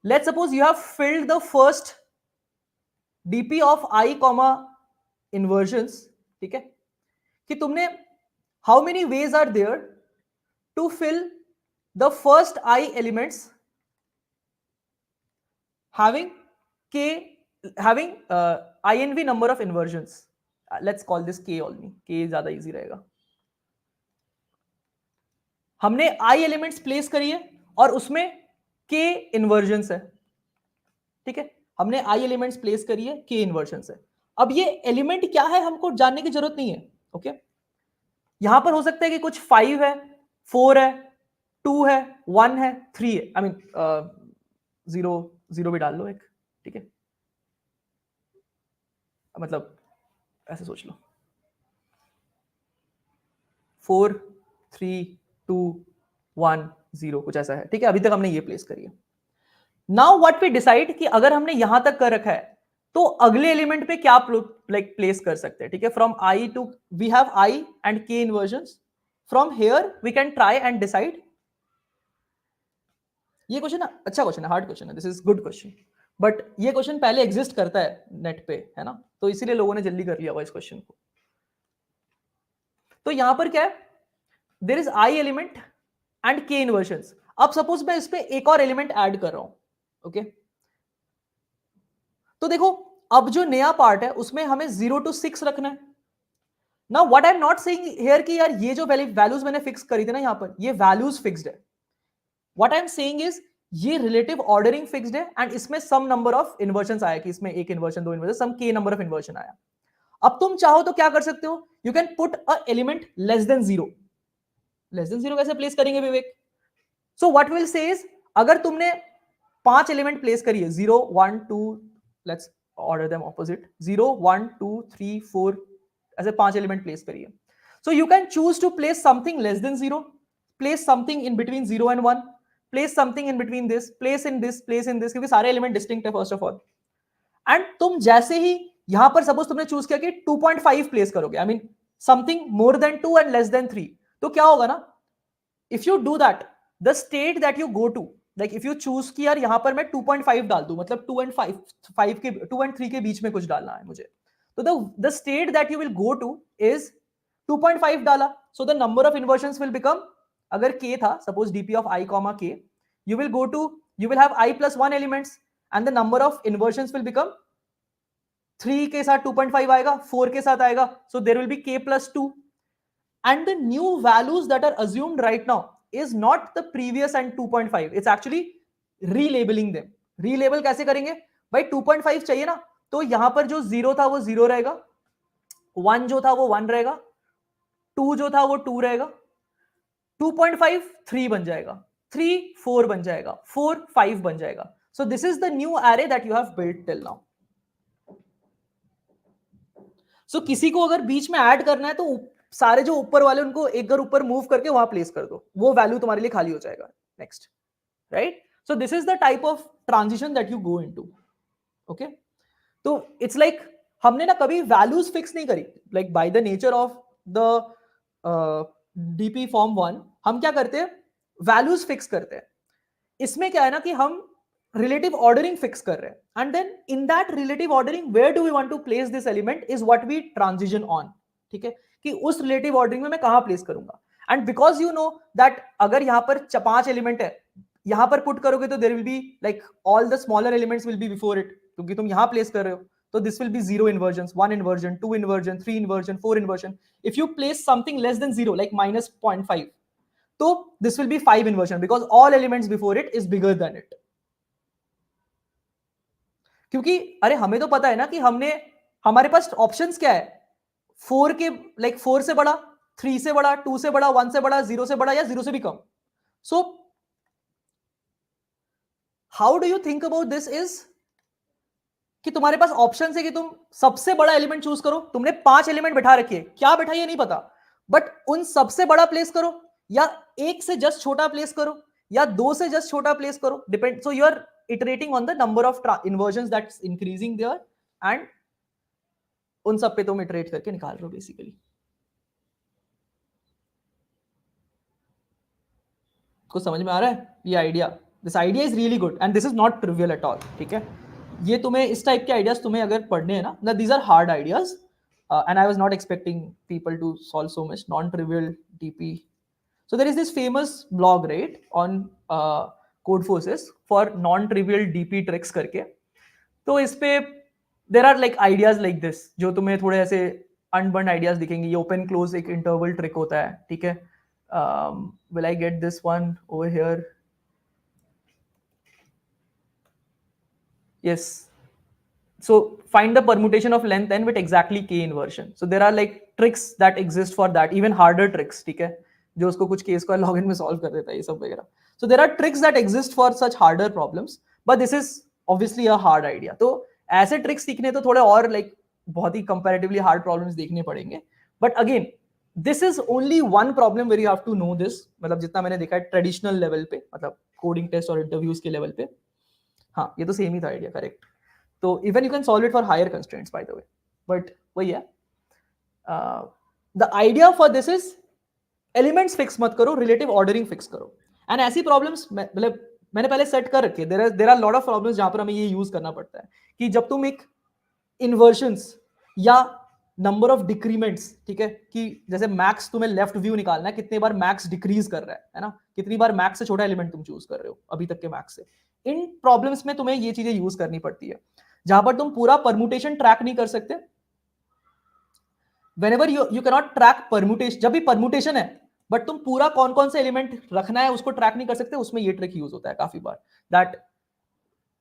let's suppose you have filled the first DP of I comma inversions. ठीक है, कि तुमने how many ways are there to fill the first I elements having k having inv number of inversions. Let's call this k only, k ज्यादा easy रहेगा. हमने i elements place करी है और उसमें k इन्वर्जन्स है. ठीक है, हमने i एलिमेंट्स प्लेस करी है, k इन्वर्जन्स है. अब ये एलिमेंट क्या है हमको जानने की जरूरत नहीं है. ओके, यहां पर हो सकता है कि कुछ 5 है, 4 है, 2 है, 1 है, 3 है. आई मीन 0 भी डाल लो एक. ठीक है, मतलब ऐसे सोच लो 4 3 2 1 0 कुछ ऐसा है. ठीक है, अभी तक हमने ये प्लेस करी है. नाउ व्हाट वी डिसाइड कि अगर हमने यहां तक कर रखा है तो अगले एलिमेंट पे क्या लाइक प्लेस कर सकते हैं. ठीक है, from I to we have I and K inversions. From here we can try and decide. ये क्वेश्चन अच्छा क्वेश्चन है, हार्ड क्वेश्चन है, this is good question, but ये क्वेश्चन पहले एग्जिस्ट करता है नेट पे, है ना, तो इसीलिए लोगों ने जल्दी कर लिया हुआ इस क्वेश्चन को. तो यहां पर क्या है, there is I element and K inversions. अब सपोज मैं इस पे एक और एलिमेंट ऐड कर रहा हूं. ओके, तो देखो अब जो नया पार्ट है उसमें हमें 0 to 6 रखना है. Now what I am not saying here कि यार ये जो वैल्यूज मैंने फिक्स करी थी ना यहां पर, ये वैल्यूज फिक्स्ड है. What I am saying is ये रिलेटिव ऑर्डरिंग फिक्स्ड है एंड इसमें सम नंबर ऑफ इन्वर्जन्स आया कि इसमें एक इन्वर्जन, 2 इन्वर्जन, सम के नंबर ऑफ इन्वर्जन आया. अब तुम चाहो तो क्या कर सकते हो, you can put a element less than 0. Less than 0 कैसे प्लेस करेंगे Vivek? So what will say is अगर तुमने 5 एलिमेंट प्लेस करिए 0 1 2, लेट्स ऑर्डर देम ऑपोजिट, 0 1 2 3 4, ऐसे 5 एलिमेंट प्लेस करिए. So you can choose to place something less than 0, place something in between 0 and 1, place something in between this, place in this, place in this, क्योंकि सारे element distinct है first of all. And तुम जैसे ही यहां पर suppose तुमने choose किया कि 2.5 प्लेस करोगे, I mean something more than 2 and less than 3, तो क्या होगा ना, if you do that the state that you go to, like if you choose कि यार यहां पर मैं 2.5 डाल दूं, मतलब 2 and 5 के 2 and 3 के बीच में कुछ डालना है मुझे, तो the state that you will go two is 2.5 डाला. So the number of इन्वर्जन्स will become, अगर k था suppose dp of i comma k, you will have i plus 1 elements and the number of inversions will become 3 के साथ 2.5 आएगा, 4 के साथ आएगा, so there will be k plus 2 and the new values that are assumed right now is not the previous and 2.5, it's actually relabeling them. relabel कैसे करेंगे भाई, 2.5 चाहिए ना, तो यहां पर जो 0 था वो 0 रहेगा, 1 जो था वो 1 रहेगा, 2 जो था वो 2 रहेगा, 2.5 3 बन जाएगा, 3 4 बन जाएगा, 4 5 बन जाएगा. So this is the new array that you have built till now. So किसी को अगर बीच में ऐड करना है तो सारे जो ऊपर वाले उनको एक घर ऊपर मूव करके वहां प्लेस कर दो, वो वैल्यू तुम्हारे लिए खाली हो जाएगा. Next, right? So this is the type of transition that you go into. Okay, तो इट्स लाइक हमने ना कभी वैल्यूज फिक्स नहीं करी, like by the nature of the DP form 1 हम क्या करते हैं, वैल्यूज फिक्स करते हैं. इसमें क्या है ना कि हम रिलेटिव ऑर्डरिंग फिक्स कर रहे हैं and then in that relative ordering where do we want to place this element is what we transition on. ठीक है, कि उस रिलेटिव ऑर्डरिंग में मैं कहां प्लेस करूंगा. And because you know that अगर यहां पर 5 एलिमेंट है, यहां पर पुट करोगे तो there will be like all the smaller elements will be before it, क्योंकि तुम यहां प्लेस कर रहे हो. तो this will be 0 inversions, 1 inversion, 2 inversion, 3 inversion, 4 inversion. If you place something less than 0 like minus 0.5, so this will be 5 inversion because all elements before it is bigger than it. क्योंकि अरे हमें तो पता है ना कि हमारे पास ऑप्शंस क्या है, 4 के लाइक 4 से बड़ा, 3 से बड़ा, 2 से बड़ा, 1 से बड़ा, 0 से बड़ा या 0 से भी कम. So how do you think about this is कि तुम्हारे पास ऑप्शन है कि तुम सबसे बड़ा एलिमेंट चूज करो. तुमने 5 एलिमेंट बैठा रखिए, क्या बैठा ये नहीं पता, बट उन सबसे बड़ा प्लेस करो या एक से जस्ट छोटा प्लेस करो या 2 से जस्ट छोटा प्लेस करो, depend. So you are iterating on the number of inversions that's increasing there and उन सब पे तुम iterate करके निकाल रहे हो बेसिकली. कुछ समझ में आ रहा है ये idea? This idea is really good and this is not trivial at all. ठीक है, ये तुम्हें इस टाइप के आइडियाज तुम्हें अगर पढ़ने हैं ना, these are hard ideas and I was not expecting people to solve so much non-trivial DP. So there is this famous blog, right, on code forces for non-trivial DP tricks करके. तो इस पे there are like ideas like this जो तुम्हें थोड़े ऐसे unburn ideas दिखेंगे. ये ओपन क्लोज एक इंटरवल ट्रिक होता है. ठीक है, will I get this one over here? Yes. So find the permutation of length n with exactly k inversion. So there are like tricks that exist for that, even harder tricks. ठीक है, जो उसको कुछ k square log n में solve कर देता है ये सब वगैरह. So there are tricks that exist for such harder problems, but this is obviously a hard idea. तो ऐसे ट्रिक्स सीखने तो थोड़े और लाइक बहुत ही कंपैरेटिवली हार्ड प्रॉब्लम्स देखने पड़ेंगे. But again this is only one problem where you have to know this. मतलब जितना मैंने देखा है ट्रेडिशनल लेवल पे, मतलब कोडिंग टेस्ट और इंटरव्यूज के लेवल पे, हाँ ये तो सेम ही था आइडिया, करेक्ट. तो even you can solve it for higher constraints by the way. बट वही है, the idea for this is elements fix मत करो, रिलेटिव ऑर्डरिंग फिक्स करो. एंड ऐसी प्रॉब्लम्स मतलब मैंने पहले सेट कर रखे. There are lot of problems जहां पर हमें ये यूज करना पड़ता है कि जब तुम एक इन्वर्शंस या नंबर ऑफ डिक्रीमेंट्स, ठीक है, कि जैसे मैक्स तुम्हें लेफ्ट व्यू निकालना है, कितने बार मैक्स डिक्रीज कर रहा है ना, कितनी बार मैक्स से छोटा एलिमेंट तुम चूज कर रहे हो अभी तक के मैक्स से. इन प्रॉब्लम्स में तुम्हें ये चीजें यूज करनी पड़ती है जहां पर तुम पूरा परमुटेशन ट्रैक नहीं कर सकते. whenever you cannot track permutation, जब भी परमुटेशन है बट तुम पूरा कौन कौन से एलिमेंट रखना है उसको ट्रैक नहीं कर सकते, उसमें ये ट्रिक यूज होता है काफी बार. दैट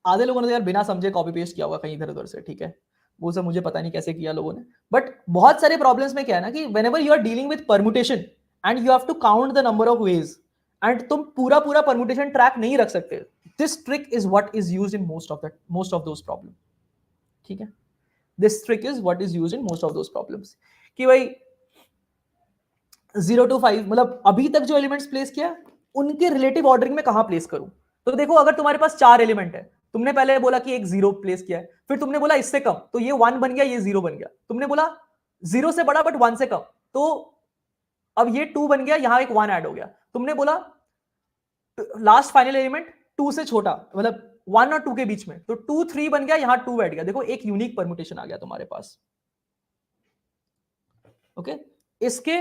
आधे लोगों ने यार बिना समझे कॉपी पेस्ट किया होगा कहीं इधर उधर से. ठीक है, वो सब मुझे पता नहीं कैसे किया लोगों ने. बट बहुत सारे प्रॉब्लम्स में क्या है ना कि whenever you are dealing with permutation and you have to count the number of ways and तुम पूरा पूरा परमुटेशन ट्रैक नहीं रख सकते, this trick is what is used in most of those problems. ठीक है, this trick is what is used in most of those problems कि भाई 0 to 5 मतलब अभी तक जो एलिमेंट्स प्लेस किया उनके रिलेटिव ऑर्डरिंग में कहां प्लेस करूं. तो देखो अगर तुम्हारे पास 4 एलिमेंट है, तुमने पहले बोला कि एक 0 प्लेस किया है, फिर तुमने बोला इससे कम, तो ये 1 बन गया, ये 0 बन गया. तुमने बोला 0 से बड़ा बट 1 से कम, तो अब ये 2 बन गया, यहां एक 1 ऐड हो गया. तुमने बोला लास्ट फाइनल एलिमेंट 2 से छोटा, मतलब 1 और 2 के बीच में, तो 2 3 बन गया, यहां 2 बैठ गया. देखो एक यूनिक परमुटेशन आ गया तुम्हारे पास. ओके, इसके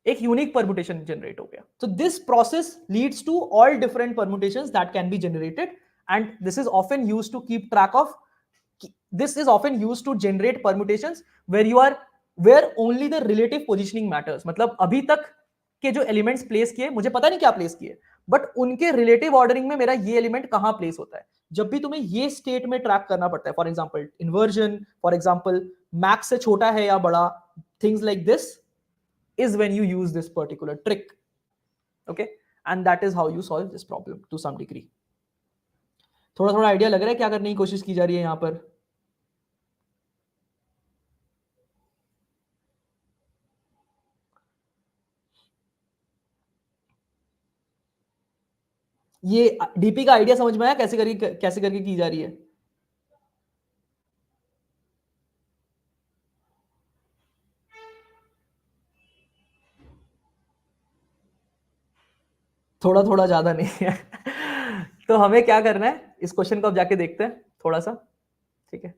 एक यूनिक परमुटेशन जनरेट हो गया. So this process leads to all different permutations that can be generated and this is often used to keep track of, this is often used to generate permutations where only the relative positioning matters. मतलब अभी तक के जो elements place किए मुझे पता नहीं क्या प्लेस किए, बट उनके रिलेटिव ऑर्डरिंग में मेरा ये एलिमेंट कहां प्लेस होता है. जब भी तुम्हें ये स्टेट में ट्रैक करना पड़ता है, for example inversion, for example max से छोटा है या बड़ा, things like this is when you use this particular trick. Okay, and that is how you solve this problem to some degree. थोड़ा थोड़ा आइडिया लग रहा है क्या करने की कोशिश की जा रही है यहां पर. ये डीपी का आइडिया समझ में आया कैसे करके की जा रही है. थोड़ा थोड़ा ज्यादा नहीं है. तो हमें क्या करना है, इस क्वेश्चन को अब जाके देखते हैं थोड़ा सा, ठीक है।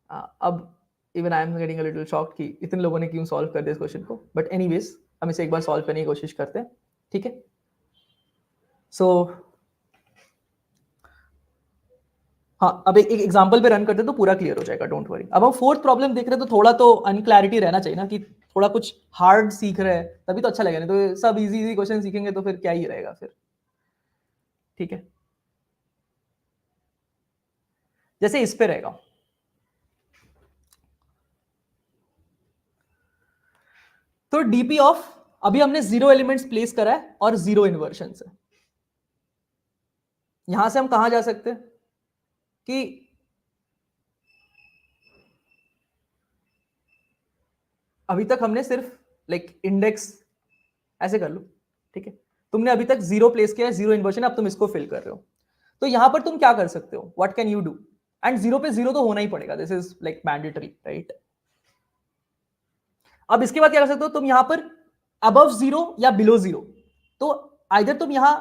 अब even I am getting a little shocked कि इतने लोगों ने क्यों सॉल्व कर दिया इस क्वेश्चन को, बट एनीवेज हम इसे एक बार सॉल्व करने की कोशिश करते हैं, ठीक है। सो हाँ, अब एक एग्जांपल पे रन करते हैं तो पूरा क्लियर हो जाएगा, डोंट वरी। अब हम फोर्थ प्रॉब्लम देख रहे हैं तो थोड़ा तो अनक्लैरिटी रहना चाहिए ना, कि थोड़ा कुछ हार्ड सीख रहे हैं तभी तो अच्छा लगेगा, नहीं तो सब इजी इजी क्वेश्चन सीखेंगे तो फिर क्या ही रहेगा फिर, ठीक है। जैसे इस पे रहेगा, तो डीपी ऑफ, अभी हमने 0 एलिमेंट्स प्लेस करा है और 0 इन्वर्शन है। यहां से हम कहां जा सकते हैं कि अभी तक हमने सिर्फ लाइक इंडेक्स ऐसे कर लो, ठीक है। तुमने अभी तक 0 प्लेस किया है, 0 इन्वर्शन, अब तुम इसको फिल कर रहे हो, तो यहां पर तुम क्या कर सकते हो, what can you do, and 0 पे 0 तो होना ही पड़ेगा, this is like mandatory, right. अब इसके बाद क्या कर सकते हो तुम, यहां पर अबव 0 या बिलो 0, तो आइदर तुम यहां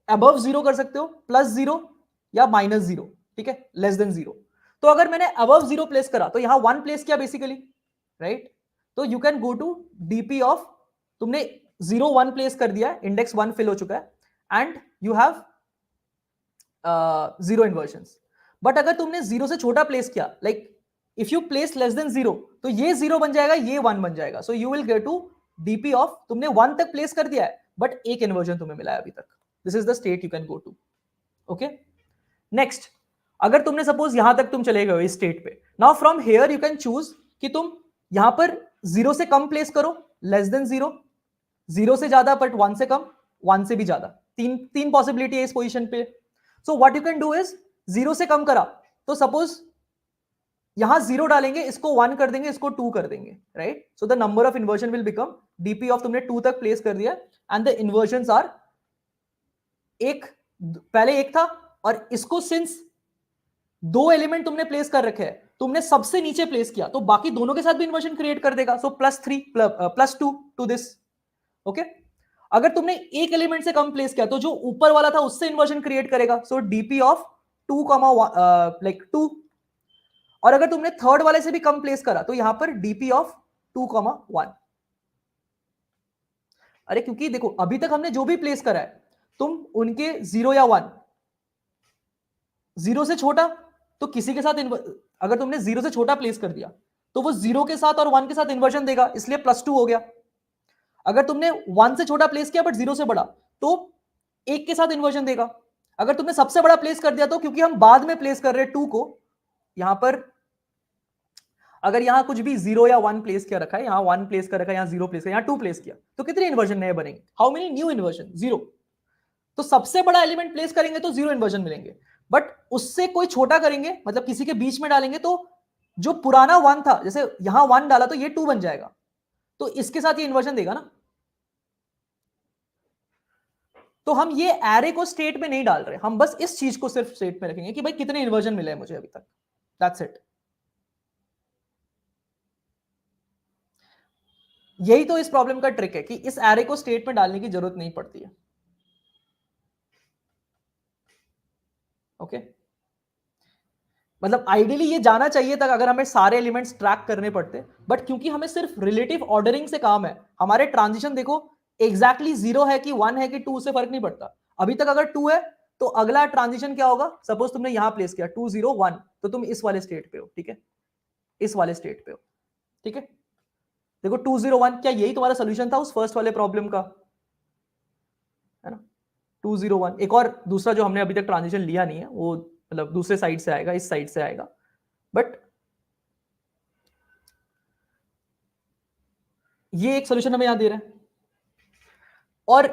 अबव 0 कर सकते हो, +0 या -0, ठीक है, लेस देन 0। तो अगर मैंने अबव 0 प्लेस करा तो यहां 1 प्लेस किया बेसिकली, राइट। तो you can go to DP of, तुमने 0 1 प्लेस कर दिया है, इंडेक्स 1 फिल हो चुका है, एंड यू हैव 0 इन्वर्शंस। बट अगर तुमने 0 से छोटा प्लेस किया, like if you place less than 0, तो ये 0 बन जाएगा, ये 1 बन जाएगा। So you will get to DP of, तुमने 1 तक प्लेस कर दिया है बट एक इन्वर्जन तुम्हें मिला है अभी तक, this is the state you can go to, okay. Next, अगर तुमने सपोज यहां तक तुम चले गए इस स्टेट पे, now from here you can choose कि तुम यहां पर 0 से कम प्लेस करो, लेस देन 0, 0 से ज्यादा बट 1 से कम, 1 से भी ज्यादा, तीन पॉसिबिलिटी है इस पोजीशन पे। So what you can do is, 0 से कम करा तो सपोज यहां 0 डालेंगे, इसको 1 कर देंगे, इसको 2 कर देंगे, right. So the number of inversion will become, DP of तुमने 2 तक प्लेस कर दिया, एंड द इन्वर्जन्स आर, एक पहले एक था, और इसको सिंस 2 एलिमेंट तुमने प्लेस कर रखे हैं, तुमने सबसे नीचे प्लेस किया तो बाकी दोनों के साथ भी इन्वर्जन क्रिएट कर देगा, सो +3 +2 टू दिस, ओके। अगर तुमने एक एलिमेंट से कम प्लेस किया तो जो ऊपर वाला था उससे इन्वर्जन क्रिएट करेगा, सो डीपी ऑफ 2, लाइक 2। और अगर तुमने थर्ड वाले से भी कम प्लेस करा तो यहां पर डीपी ऑफ 2, 1। अरे क्योंकि देखो अभी तक हमने जो भी प्लेस करा है, तुम उनके 0 या 1, 0 से छोटा तो किसी के साथ अगर तुमने 0 से छोटा प्लेस कर दिया तो वो 0 के साथ और 1 के साथ इन्वर्जन देगा, इसलिए +2 हो गया। अगर तुमने 1 से छोटा प्लेस किया बट 0 से बड़ा, तो 1 के साथ इन्वर्जन देगा। अगर तुमने सबसे बड़ा प्लेस कर दिया तो, क्योंकि हम बाद में प्लेस कर रहे हैं 2 को, यहां पर अगर यहां कुछ भी 0 या 1 प्लेस किया रखा है, यहां 1 प्लेस कर रखा है, यहां 0 प्लेस किया, यहां 2 प्लेस किया, तो कितने इन्वर्जन नए बनेंगे, हाउ मेनी न्यू इन्वर्जन, 0। तो सबसे बड़ा एलिमेंट प्लेस करेंगे तो 0 इन्वर्जन मिलेंगे, बट उससे कोई छोटा करेंगे, मतलब किसी के बीच में डालेंगे, तो जो पुराना 1 था, जैसे यहां 1 डाला तो ये 2 बन जाएगा, तो इसके साथ ये इन्वर्जन देगा ना। तो हम ये एरे को स्टेट में नहीं डाल रहे, हम बस इस चीज को सिर्फ स्टेट में रखेंगे कि भाई कितने इन्वर्जन मिले हैं मुझे अभी तक, दैट्स इट। यही तो इस प्रॉब्लम का ट्रिक है कि इस एरे को स्टेट में डालने की जरूरत नहीं पड़ती है, ओके। मतलब आइडियली ये जाना चाहिए तक अगर हमें सारे एलिमेंट्स ट्रैक करने पड़ते, बट क्योंकि हमें सिर्फ रिलेटिव ऑर्डरिंग से काम है, हमारे ट्रांजिशन देखो एग्जैक्टली 0 है कि 1 है कि 2 से फर्क नहीं पड़ता। अभी तक अगर 2 है तो अगला ट्रांजिशन क्या होगा, सपोज तुमने यहां प्लेस किया 2 0 1, तो तुम इस वाले स्टेट पे हो, ठीक है, इस वाले स्टेट पे हो, ठीक है। देखो 2 0 1, क्या यही तुम्हारा सोल्यूशन था उस फर्स्ट वाले प्रॉब्लम का, है ना। 2 0 1, एक और दूसरा जो हमने अभी तक ट्रांजिशन लिया नहीं है वो मतलब दूसरे साइड से आएगा, इस साइड से आएगा, बट ये एक सोल्यूशन हमें यहां दे रहा है। और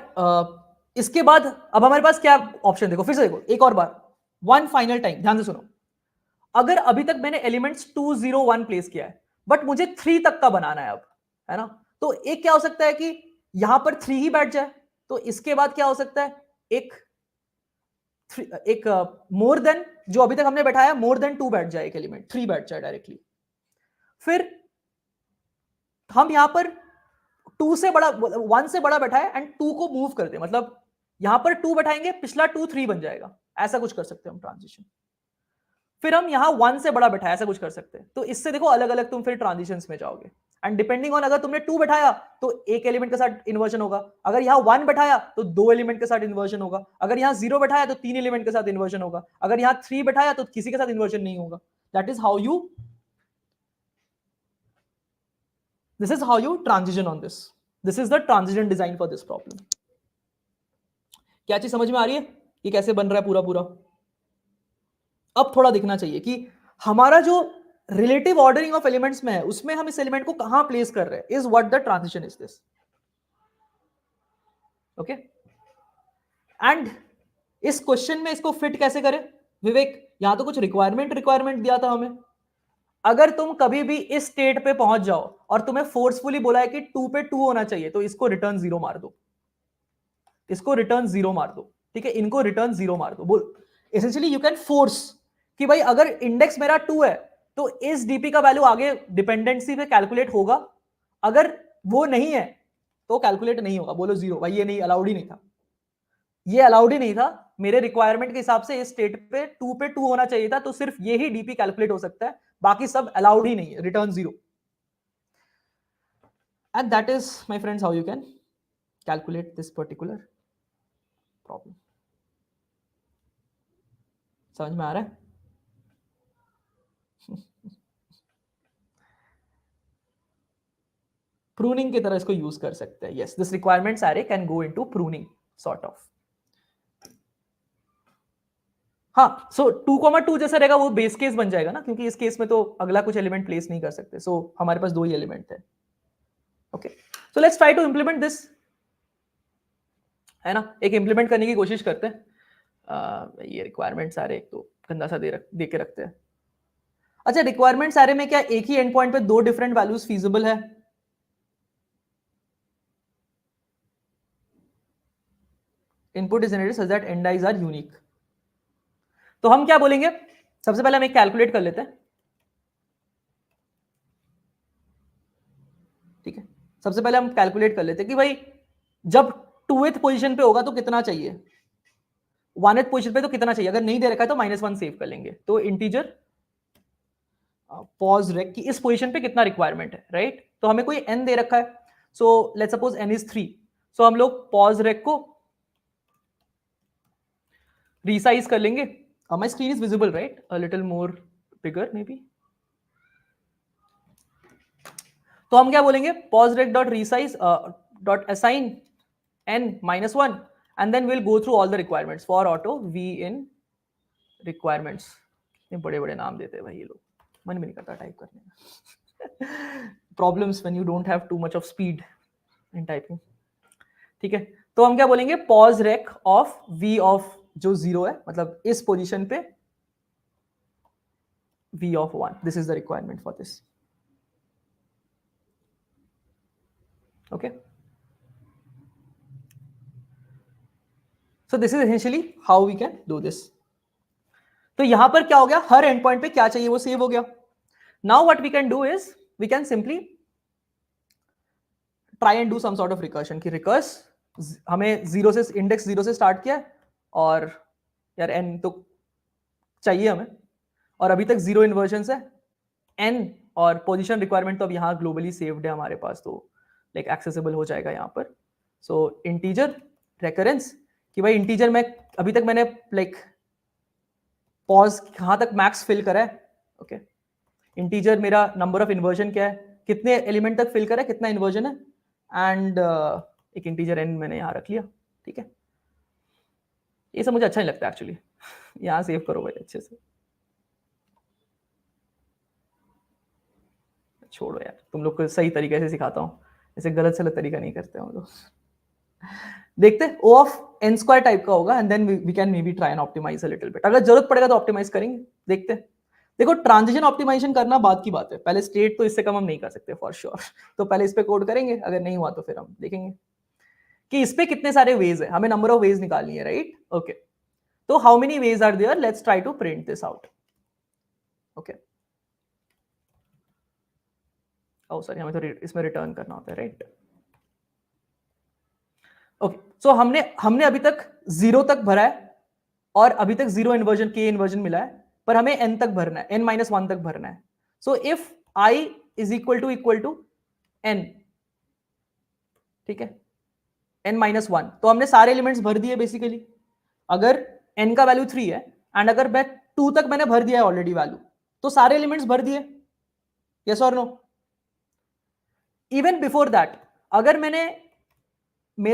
इसके बाद अब हमारे पास क्या ऑप्शन, देखो फिर से देखो एक और बार, वन फाइनल टाइम, ध्यान से सुनो। अगर अभी तक मैंने एलिमेंट्स 2 0 1 प्लेस किया है, बट मुझे 3 तक का बनाना है अब, है ना। तो एक क्या हो सकता है कि यहां पर 3 ही बैठ जाए, तो इसके बाद क्या हो सकता है, एक मोर देन, जो अभी तक हमने बैठाया मोर देन 2 बैठ जाए, एक एलिमेंट 3 बैठ जाए डायरेक्टली। फिर हम यहां पर 2 से बड़ा 1 से बड़ा बैठा है एंड 2 को मूव कर दे, मतलब यहां पर 2 बैठाएंगे, पिछला 2 3 बन जाएगा, ऐसा कुछ कर सकते हैं हम ट्रांजिशन। फिर हम यहां 1 से बड़ा बैठाया, ऐसा कुछ कर सकते हैं। तो इससे देखो अलग अलग तुम फिर ट्रांजिशंस में जाओगे, एंड डिपेंडिंग ऑन, अगर तुमने 2 बैठाया तो एक एलिमेंट के साथ इन्वर्जन होगा, अगर यहां 1 बैठाया तो 2 एलिमेंट के साथ इन्वर्जन होगा, अगर यहां 0 बैठाया तो 3 एलिमेंट के साथ इन्वर्जन होगा, अगर यहां 3 बैठाया तो किसी के साथ इन्वर्जन नहीं होगा। That is how you, this is how you transition on this. This is the transition design for this problem. क्या चीज समझ में आ रही है, ये कैसे बन रहा है पूरा पूरा? अब थोड़ा दिखना चाहिए कि हमारा जो रिलेटिव ऑर्डरिंग ऑफ एलिमेंट्स में है, उसमें हम इस एलिमेंट को कहां प्लेस कर रहे हैं, is what the transition is this. Okay, and इस क्वेश्चन में इसको फिट कैसे करें विवेक? यहां तो कुछ रिक्वायरमेंट दिया था हमें। अगर तुम कभी भी इस स्टेट पे पहुंच जाओ और तुम्हें फोर्सफुली बोला है कि 2 पे 2 होना चाहिए, तो इसको रिटर्न 0 मार दो, इसको रिटर्न 0 मार दो, ठीक है, इनको रिटर्न 0 मार दो। बोल एसेंशियली यू कैन फोर्स कि भाई अगर इंडेक्स मेरा 2 है तो इस डीपी का वैल्यू आगे डिपेंडेंसी पे कैलकुलेट होगा, अगर वो नहीं है तो कैलकुलेट नहीं होगा। बोलो 0, भाई ये नहीं, अलाउड ही नहीं था, ये अलाउड ही नहीं था। मेरे रिक्वायरमेंट के हिसाब से इस स्टेट पे 2 होना चाहिए था, तो सिर्फ ये ही डीपी कैलकुलेट हो सकता है, बाकी सब अलाउड ही नहीं है, return 0। And that is my friends how you can calculate this particular problem. समझ में आ रहा है? प्रूनिंग की तरह इसको यूज कर सकते हैं। Yes, this requirements array can go into pruning sort of. हाँ, सो 2,2 जैसा रहेगा, वो बेस केस बन जाएगा ना, क्योंकि इस केस में तो अगला कुछ एलिमेंट प्लेस नहीं कर सकते, सो हमारे पास 2 ही एलिमेंट है। Okay, so let's try to implement this, है ना, एक इंप्लीमेंट करने की कोशिश करते हैं। ये रिक्वायरमेंट्स सारे एक तो गंदा सा दे के रखते हैं। अच्छा, रिक्वायरमेंट सारे में क्या एक ही एंड पॉइंट पे 2 डिफरेंट वैल्यूज फीजिबल है? Input is generated such that end I's are unique. तो हम क्या बोलेंगे, सबसे पहले हम एक कैलकुलेट कर लेते हैं, ठीक है। सबसे पहले हम कैलकुलेट कर लेते हैं कि भाई जब 2th पोजीशन पे होगा तो कितना चाहिए, 1th पोजीशन पे तो कितना चाहिए, अगर नहीं दे रखा है तो -1 सेव कर लेंगे। तो इंटीजर पॉज रेक की इस पोजीशन पे कितना रिक्वायरमेंट है, राइट? तो हमें कोई n दे रखा है, so let's suppose n is 3। सो हम लोग पॉज रेक को रीसाइज कर लेंगे। My screen is visible right, a little more bigger may be. तो हम क्या बोलेंगे, pause rec dot resize dot assign n -1 and then we'll go through all the requirements for auto v in requirements। ये बड़े बड़े नाम देते हैं भाई ये लोग, मन भी नहीं करता टाइप करने में। Problems when you don't have too much of speed in typing, ठीक है। तो हम क्या बोलेंगे, pause rec of v of जो 0 है, मतलब इस पोजीशन पे v of 1, this is the requirement for this। okay, so this is essentially how we can do this। तो यहां पर क्या हो गया, हर एंड पॉइंट पे क्या चाहिए वो सेव हो गया। Now what we can do is we can simply try and do some sort of recursion की रिकर्स, हमें 0 से इंडेक्स 0 से स्टार्ट किया और यार n तो चाहिए हमें, और अभी तक 0 इन्वर्जन है n, और पोजीशन रिक्वायरमेंट तो अब यहाँ ग्लोबली सेव्ड है हमारे पास, तो लाइक एक्सेसिबल हो जाएगा यहाँ पर। सो इंटीजर रेकरेंस कि भाई इंटीजर में अभी तक मैंने लाइक पॉज कहां तक मैक्स फिल करा है। ओके, इंटीजर मेरा नंबर ऑफ इन्वर्जन क्या है, कितने एलिमेंट तक फिल करा है, कितना इन्वर्जन है, एंड एक इंटीजर n मैंने यहां रख लिया, ठीक है। ये सब मुझे अच्छा नहीं लगता एक्चुअली। यहां सेव करो भाई अच्छे से, छोड़ो यार, तुम लोग को सही तरीके से सिखाता हूँ, ऐसे गलत सलत तरीका नहीं करते हम लोग। देखते O of n square type का होगा, and then we can maybe try and optimise a little bit, अगर जरूरत पड़ेगा तो ऑप्टिमाइज करेंगे। देखते हैं, देखो ट्रांजिशन ऑप्टिमाइजेशन करना बात की बात है, पहले स्टेट तो इससे कम हम नहीं कर सकते फॉर श्योर। तो पहले इस पे कोड करेंगे, अगर नहीं हुआ तो फिर हम देखेंगे कि इस पे कितने सारे वेज है, हमें नंबर ऑफ वेज निकालनी है, राइट? ओके, तो how many ways are there, let's try to print this out. Okay, oh sorry, हमें तो इसमें रिटर्न करना होता है, राइट? ओके सो हमने अभी तक 0 तक भरा है और अभी तक 0 इन्वर्जन के इन्वर्जन मिला है, पर हमें n तक भरना है, n-1 तक भरना है. So if I is equal to n, ठीक है, n-1, तो हमने सारे एलिमेंट्स भर दिए बेसिकली. अगर n का वैल्यू 3 है एंड अगर मैं 2 तक मैंने भर दिया है ऑलरेडी वैल्यू, तो सारे एलिमेंट्स भर दिए. यस और नो? इवन बिफोर दैट अगर मैंने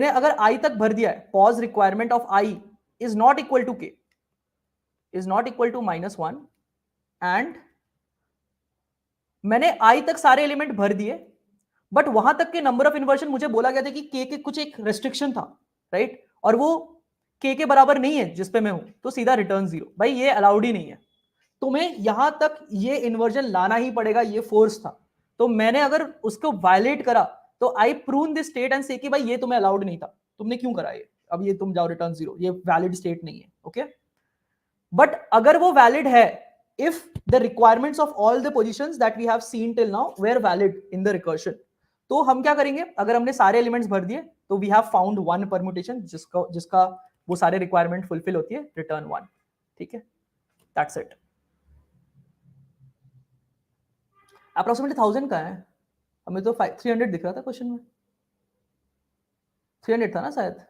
अगर I तक भर दिया है, pause requirement of I is not equal to k, is not equal to -1, and मैंने I तक सारे एलिमेंट भर दिए, बट वहां तक के नंबर ऑफ इन्वर्जन मुझे बोला गया था कि k के कुछ एक रेस्ट्रिक्शन था, राइट? और वो k के बराबर नहीं है जिस पे मैं हूं, तो सीधा रिटर्न 0. भाई ये अलाउड ही नहीं है, तुम्हें यहां तक ये इन्वर्जन लाना ही पड़ेगा, ये फोर्स था. तो मैंने अगर उसको वायलेट करा तो I prove this state and से कि भाई ये तुम्हें अलाउड नहीं था, तुमने क्यों करा ये, अब ये तुम जाओ रिटर्न 0, ये वैलिड स्टेट नहीं है. ओके, बट अगर वो वैलिड है if the requirements of all the positions that we have seen till now were valid in the recursion, तो हम क्या करेंगे, अगर हमने सारे एलिमेंट्स भर दिए तो we have found one permutation जिसका वो सारे रिक्वायरमेंट फुलफिल होती है, रिटर्न 1. ठीक है, दैट्स इट. अप्रोक्सीमेटली 1000 का है, हमें तो 300 दिख रहा था क्वेश्चन में, 300 था ना शायद.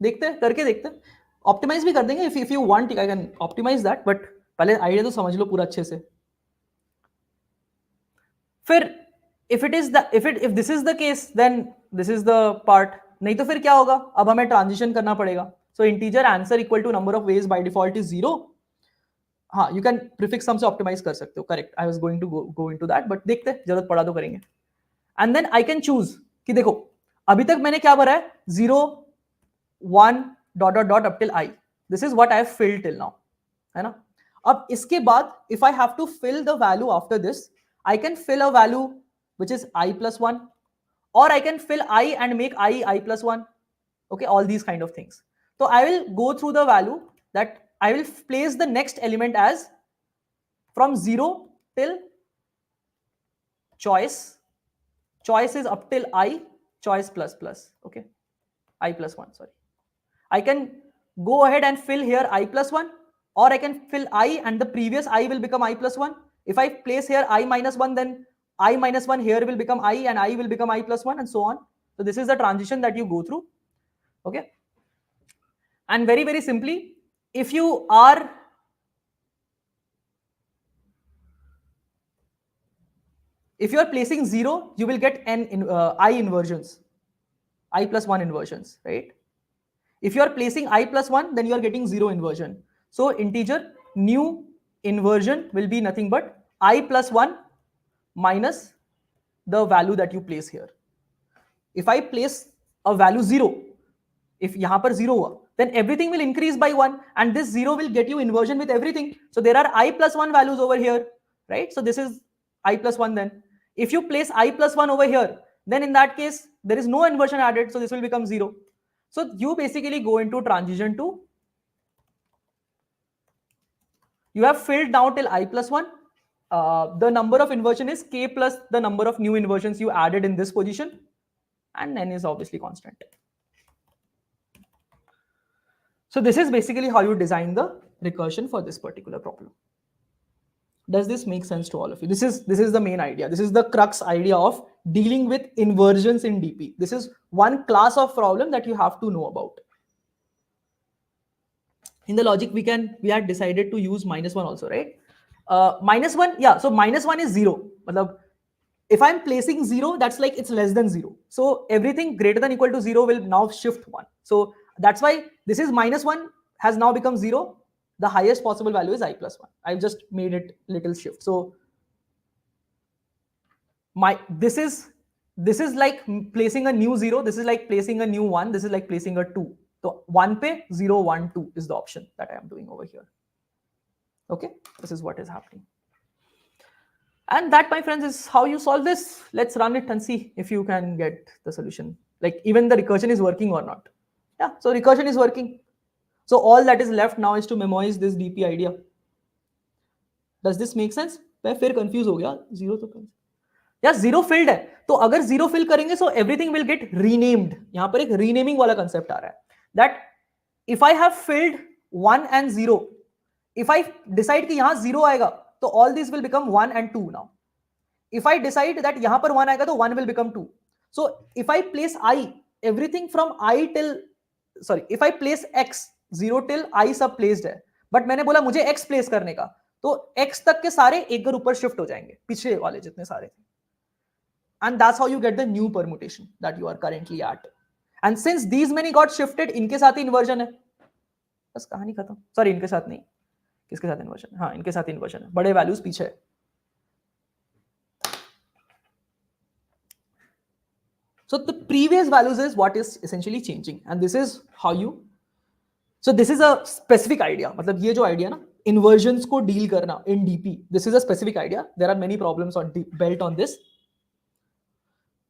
देखते हैं, करके देखते हैं, ऑप्टिमाइज भी कर देंगे if you want, I can optimise that, but पहले आइडिया तो समझ लो पूरा अच्छे से. फिर if this is the case then this is the part. नहीं तो फिर क्या होगा, अब हमें ट्रांजिशन करना पड़ेगा. So integer answer equal to number of ways by default is 0. हाँ, यू कैन प्रीफिक्स सम से ऑप्टिमाइज कर सकते हो, correct. I was going to go into that, but देखते हैं, जरूरत पड़ा तो करेंगे. And then I can choose कि देखो अभी तक मैंने क्या भरा है, 0 1 dot dot dot up till I. This is what I have filled till now, है ना. अब इसके बाद if I have to fill the value after this, I can fill a value which is I+1, or I can fill I and make I+1. Okay, all these kind of things. So I will go through the value that I will place the next element as from 0 till choice. Choice is up till I, choice plus plus. Okay, I+1, sorry. I can go ahead and fill here I+1, or I can fill I and the previous I will become I+1. If I place here I-1, then I-1 here will become I and I will become I+1, and so on. So this is the transition that you go through. Okay, and very very simply, if you are placing 0, you will get I inversions, I+1 inversions, right? If you are placing I+1, then you are getting 0 inversion. So integer new inversion will be nothing but I+1 minus the value that you place here. If I place a value 0, if yahan par 0 hua, then everything will increase by 1, and this 0 will get you inversion with everything. So there are I+1 values over here, right? So this is I+1. Then if you place I+1 over here, then in that case there is no inversion added, so this will become 0. So you basically go into transition 2. You have filled now till I+1. The number of inversion is k plus the number of new inversions you added in this position, and n is obviously constant. So this is basically how you design the recursion for this particular problem. Does this make sense to all of you? This is the main idea. This is the crux idea of dealing with inversions in DP. This is one class of problem that you have to know about. In the logic, we had decided to use -1 also, right? -1, yeah. So -1 is 0. If I'm placing 0, that's like it's less than 0. So everything greater than equal to 0 will now shift 1. So that's why this is -1 has now become 0. The highest possible value is I+1. I've just made it little shift. So this is like placing a new 0. This is like placing a new 1. This is like placing a 2. So 1 pe 0, 1, 2 is the option that I am doing over here. Okay, this is what is happening. And that, my friends, is how you solve this. Let's run it and see if you can get the solution. Like even the recursion is working or not. Yeah, so recursion is working. So all that is left now is to memorize this DP idea. Does this make sense? मैं फिर confused हो गया, 0 तो या zero field है, तो अगर zero fill करेंगे so everything will get renamed. यहां पर एक रीनेमिंग वाला कंसेप्ट आ रहा है, that if I have field 1 and 0, if I decide कि यहां 0 आएगा तो all these will become 1 and 2 now. If I decide that यहां पर 1 आएगा तो 1 will become 2. So if I place I, everything from I till, sorry, if I place x 0 till I सब placed है, but मैंने बोला मुझे x place करने का, तो x तक के सारे एक घर ऊपर शिफ्ट हो जाएंगे, पिछले वाले जितने सारे थे. And that's how you get the new permutation that you are currently at. And since these many got shifted, इनके साथ ही inversion है. बस कहानी खत्म. सॉरी, इनके साथ नहीं, किसके साथ इन्वर्जन? हाँ, इनके साथ इन्वर्जन है, बड़े वैल्यूज पीछे है. So the previous values is what is essentially changing, and this is how you. So this is a specific idea. मतलब ये जो idea ना, inversions को deal करना in DP. This is a specific idea. There are many problems on built on this,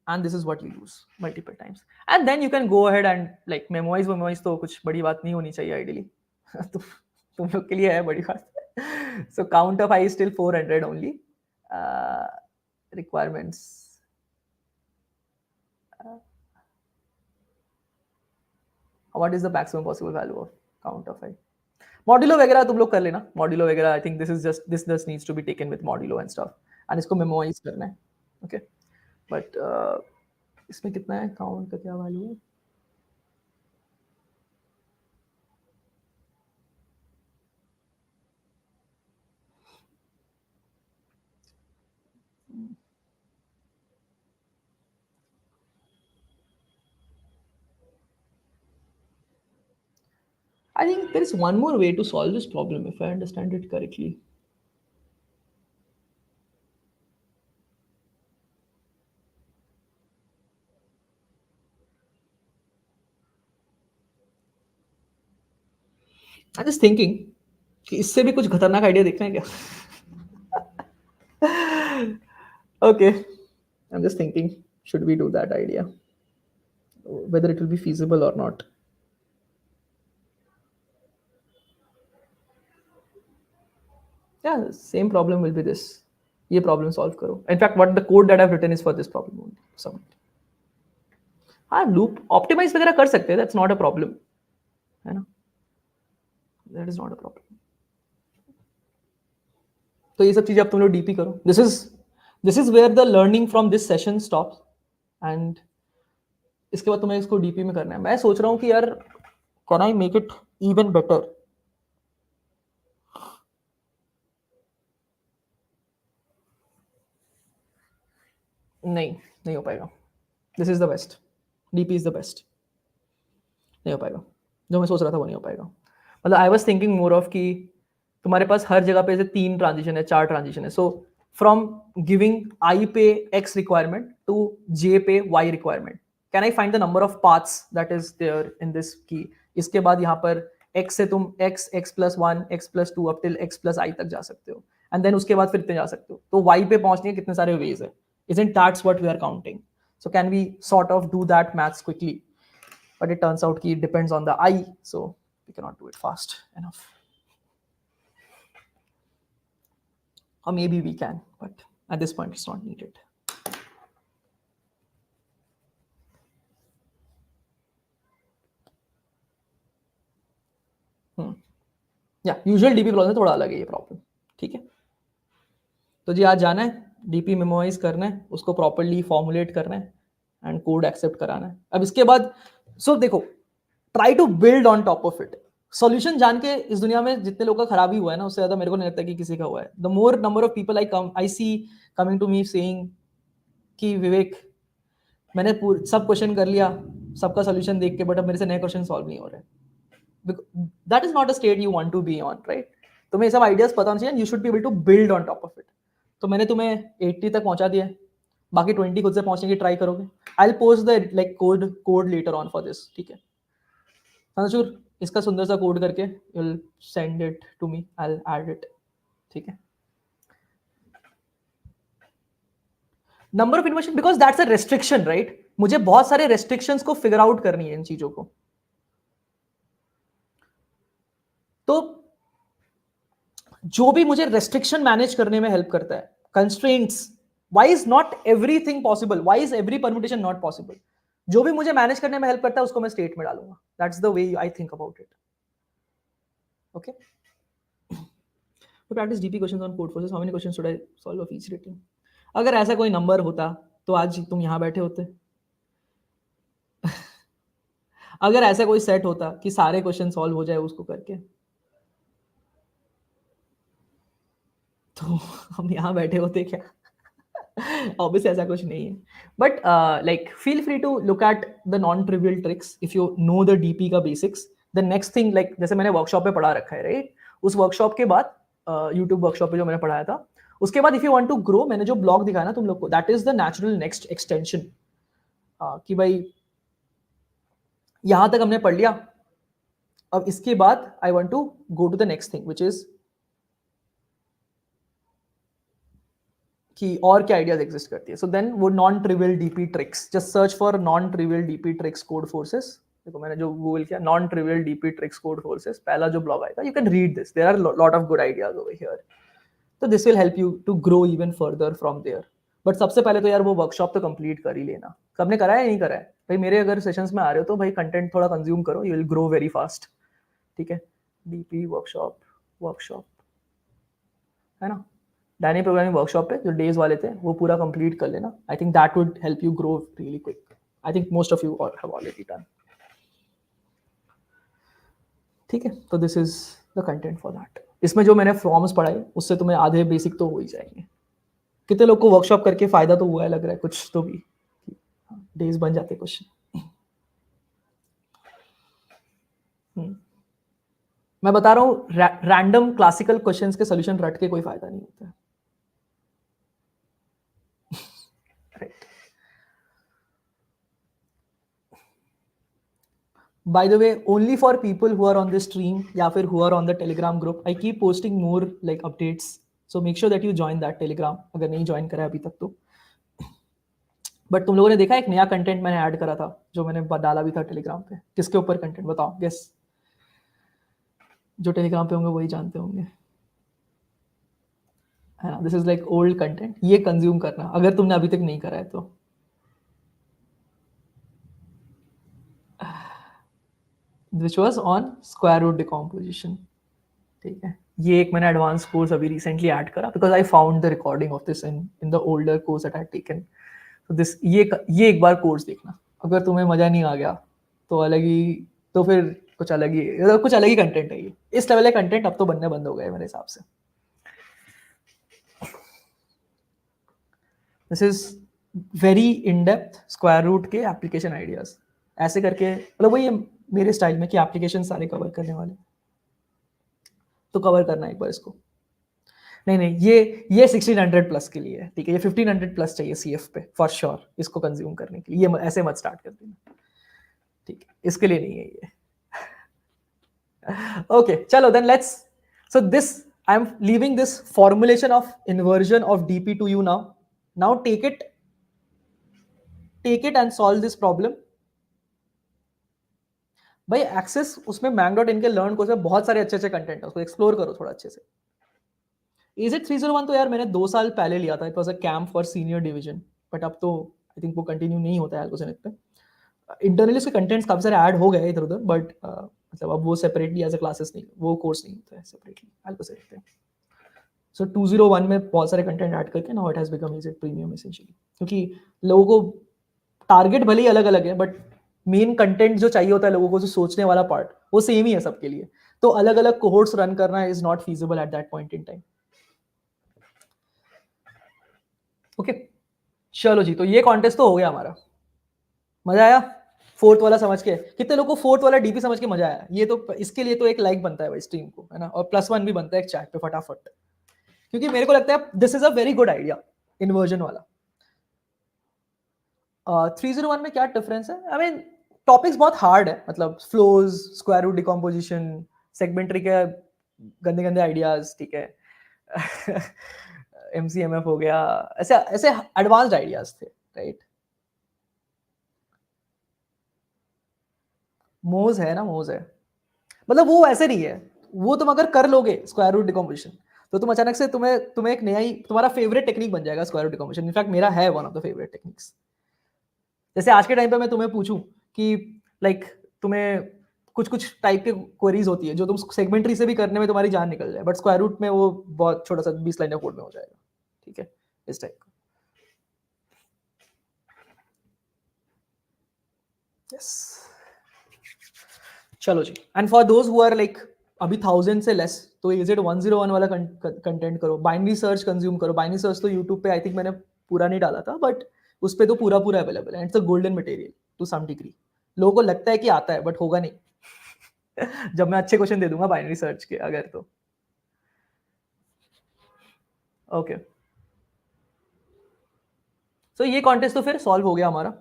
and this is what you use multiple times. And then you can go ahead and like memorize तो कुछ बड़ी बात नहीं होनी चाहिए ideally. तुम लोग के लिए है बड़ी बात. So count of I is still 400 only. Requirements. What is the maximum possible value of count of I? Modulo वगैरह तुम लोग कर लेना. Modulo वगैरह, I think this just needs to be taken with modulo and stuff. And इसको memorize करना है. Okay. But इसमें कितना है? Count का क्या value है? I think there is one more way to solve this problem if I understand it correctly. I'm just thinking कि इससे भी कुछ खतरनाक आइडिया देखना है क्या? Okay, I'm just thinking, should we do that idea? Whether it will be feasible or not. Yeah, same problem will be this. ये problem solve करो. In fact, what the code that I've written is for this problem only. Submit. हाँ, loop optimize वगैरह कर सकते हैं. That's not a problem. है ना? That is not a problem. तो ये सब चीजें अब तुम लोग डीपी करो. This is where the learning from this session stops. And इसके बाद तुम्हें इसको डीपी में करना है. मैं सोच रहा हूँ कि यार can I make it even better? नहीं हो पाएगा. This is the best. DP is the best. नहीं हो पाएगा. जो मैं सोच रहा था वो नहीं हो पाएगा. मतलब I was thinking more of कि तुम्हारे पास हर जगह पे ऐसे 3 ट्रांजिशन है, 4 ट्रांजिशन है. So from giving I पे X requirement to J पे Y requirement, can I find the number of paths that is there in this key? इसके बाद यहाँ पर X से तुम X plus 1, X plus 2 up till X plus I तक जा सकते हो. And then उसके बाद फिर इतने जा सकते हो. तो Y पे पहुंचने के कितने सारे ways है. Isn't that what we are counting? So can we sort of do that maths quickly? But it turns out it depends on the I, so we cannot do it fast enough. Or maybe we can, but at this point it's not needed. Yeah, usual DP problem से थोड़ा अलग है ये problem. ठीक है, तो जी आज जाना है, डीपी मेमोराइज करना है, उसको प्रॉपर्ली फॉर्मुलेट करना है एंड कोड एक्सेप्ट कराना है. अब इसके बाद सो देखो, try to build on top of it. Solution जान के इस दुनिया में जितने लोगों का खराबी हुआ है ना, उससे ज्यादा मेरे को नहीं लगता कि किसी का हुआ है. The more number of people I see coming to me saying कि विवेक मैंने सब क्वेश्चन कर लिया, सबका सॉल्यूशन देख के, बट अब मेरे से नए क्वेश्चन सॉल्व नहीं हो रहे. That is not a state you want to be on, right? तुम्हें सब आइडियाज पता होना चाहिए, you should be able to build on top of it. तो मैंने तुम्हें 80 तक पहुंचा दिया, बाकी 20 खुद से पहुंचने की ट्राई करोगे. I will post the like code later on for this. ठीक है संजूर, इसका सुंदर सा कोड करके you will send it to me, I will add it. ठीक है, number of inversion, because that's a restriction, right? मुझे बहुत सारे रेस्ट्रिक्शंस को फिगर आउट करनी है इन चीजों को. तो जो भी मुझे रेस्ट्रिक्शन मैनेज करने में हेल्प करता है, constraints Why is not everything possible? Why is every permutation not possible? जो भी मुझे मैनेज करने में हेल्प करता है उसको मैं स्टेट में डालूंगा. That's the way I think about it. Okay. To practice DP questions on code forces, how many questions should I solve of each rating? अगर ऐसा कोई नंबर होता तो आज तुम यहाँ बैठे होते. अगर ऐसा कोई सेट होता कि सारे क्वेश्चन सॉल्व हो जाए उसको करके, तो हम यहाँ बैठे होते क्या? Obviously ऐसा कुछ नहीं है. But like feel free to look at the non-trivial tricks if you know the DP का basics. The next thing, like जैसे मैंने वर्कशॉप पे पढ़ा रखा है, right? उस वर्कशॉप के बाद YouTube वर्कशॉप पे जो मैंने पढ़ाया था, उसके बाद if you want to grow, मैंने जो ब्लॉग दिखाया ना तुम लोग को, that is the natural next extension. कि भाई यहाँ तक हमने पढ़ लिया, अब इसके बाद I want to go to the next thing, which is कि और क्या आइडियाज एग्जिस्ट करती है. सो देन वो non trivial DP tricks, just search for non trivial DP tricks Codeforces. देखो मैंने जो गूगल किया non trivial DP tricks Codeforces, पहला जो ब्लॉग आएगा, you can read this. There are lot of good ideas over here. तो this will help you to grow even further from there. But सबसे पहले तो यार वो वर्कशॉप तो कंप्लीट कर ही लेना. सबने करा है नहीं करा है भाई? मेरे अगर सेशंस में आ रहे हो तो भाई कंटेंट थोड़ा कंज्यूम करो, you will grow very fast. ठीक है. डीपी वर्कशॉप है ना. डायनेमिक प्रोग्रामिंग वर्कशॉप पे जो डेज वाले थे वो पूरा कंप्लीट कर लेना. आई think that would help you grow really quick. I think most of you have already done. ठीक है. तो this is the content for that. इसमें जो मैंने फॉर्म्स पढ़ाए उससे तुम्हें आधे बेसिक तो हो ही जाएंगे. कितने लोग को वर्कशॉप करके फायदा तो हुआ है लग रहा है कुछ तो भी. डेज बन जाते क्वेश्चन. मैं बता रहा हूँ रैंडम क्लासिकल क्वेश्चंस के सॉल्यूशन रट के कोई फायदा नहीं होता है. By the way, only for people who are on this stream या फिर who are on the Telegram group, I keep posting more like updates. So make sure that you join that Telegram अगर नहीं join करा अभी तक तो. But तुम लोगों ने देखा एक नया कंटेंट मैंने ऐड करा था जो मैंने डाला भी था Telegram पे. किसके ऊपर कंटेंट बताओ, गेस. जो Telegram पे होंगे वही जानते होंगे, है ना. This is like old content. ये कंज्यूम करना अगर तुमने अभी तक नहीं करा है तो. Which was on square root decomposition. ठीक है. ये एक मैंने एडवांस कोर्स अभी रिसेंटली ऐड करा because I found the recording of this in the older course that I taken. तो दिस ये एक बार कोर्स देखना. अगर तुम्हें मजा नहीं आ गया तो अलग ही, तो फिर कुछ अलग ही कंटेंट है ये. इस लेवल के कंटेंट अब तो बनने बंद हो गए मेरे हिसाब से. This is very in depth square root के एप्लीकेशन आइडियाज. ऐसे करके मतलब वही मेरे स्टाइल में कि एप्लीकेशन सारे कवर करने वाले, तो कवर करना एक बार इसको. नहीं ये 1600 प्लस के लिए है. ठीक है. ये 1500 प्लस चाहिए सीएफ पे फॉर श्योर इसको कंज्यूम करने के लिए. ये ऐसे मत स्टार्ट कर देना. ठीक है. इसके लिए नहीं है ये. ओके चलो then let's. So this I am leaving this formulation of inversion of DP to you now. Now take it and solve this problem. भाई एक्सेस उसमें mang.in के लर्न कोर्स में बहुत सारे अच्छे कंटेंट है, उसको एक्सप्लोर करो थोड़ा अच्छे से. AZ 301 तो यार मैंने 2 साल पहले लिया था. It was a camp for senior division. But अब तो आई थिंक वो कंटिन्यू नहीं होता है एल्गोसेनेट पे. इंटरनली उसके कंटेंट्स काफी सारे ऐड हो गए इधर उधर, बट मतलब अब वो सेपरेटली एज अ क्लासेस नहीं, वो कोर्स नहीं होता है सेपरेटली एल्गोसेनेट पे. सो 201 में बहुत सारे कंटेंट ऐड करके now it has become AZ premium essentially. क्योंकि लोगों को टारगेट भले ही अलग अलग है बट मेन कंटेंट जो चाहिए होता है लोगों को, जो सोचने वाला पार्ट, वो सेम ही है सबके लिए. तो अलग अलग कोहोर्ट्स रन करना is not feasible at that point in time. Okay चलो जी. तो ये कॉन्टेस्ट तो हो गया हमारा. मजा आया फोर्थ वाला समझ के? कितने लोगों को फोर्थ वाला डीपी समझ के मजा आया? ये तो इसके लिए तो एक लाइक बनता है भाई स्ट्रीम को, है ना. और +1 भी बनता है एक चैट पे फटाफट, क्योंकि मेरे को लगता है this is a very good idea inversion वाला. 301 में क्या डिफरेंस है? आई मीन टॉपिक्स बहुत हार्ड है, मतलब फ्लोज, स्क्वायर रूट डिकम्पोजिशन, सेगमेंटरी के गंदे गंदे आइडियाज. ठीक है. MCMF हो गया, ऐसे ऐसे एडवांस्ड आइडियाज थे, राइट. मोज है ना, मोज है मतलब वो ऐसे नहीं है. वो तुम अगर कर लोगे स्क्वायर रूट डिकम्पोजिशन तो तुम अचानक से तुम्हें एक नया ही तुम्हारा फेवरेट टेक्निक बन जाएगा स्क्वायर रूट डिकम्पोजिशन। इनफैक्ट मेरा है one of the favourite techniques. जैसे आज के टाइम पे मैं तुम्हें पूछूं कि लाइक तुम्हें कुछ कुछ टाइप के क्वेरीज होती है जो तुम सेगमेंट्री से भी करने में तुम्हारी जान निकल जाए, बट स्क्वायर रूट में वो बहुत छोटा सा 20 लाइन कोड में हो जाएगा। ठीक है, इस टाइप का। यस, चलो जी। And for those who are like अभी 1000 से लेस, तो इज इट 101 वाला कंटेंट करो, बाइनरी सर्च कंज्यूम करो। बाइनरी सर्च तो यूट्यूब पे आई थिंक मैंने पूरा नहीं डाला था, बट उस पे तो पूरा पूरा अवेलेबल है। It's a golden material to some degree. लोगों को लगता है कि आता है, बट होगा नहीं जब मैं अच्छे क्वेश्चन दे दूंगा बाइनरी सर्च के अगर तो। ओके, सो ये कॉन्टेस्ट तो फिर सॉल्व हो गया हमारा।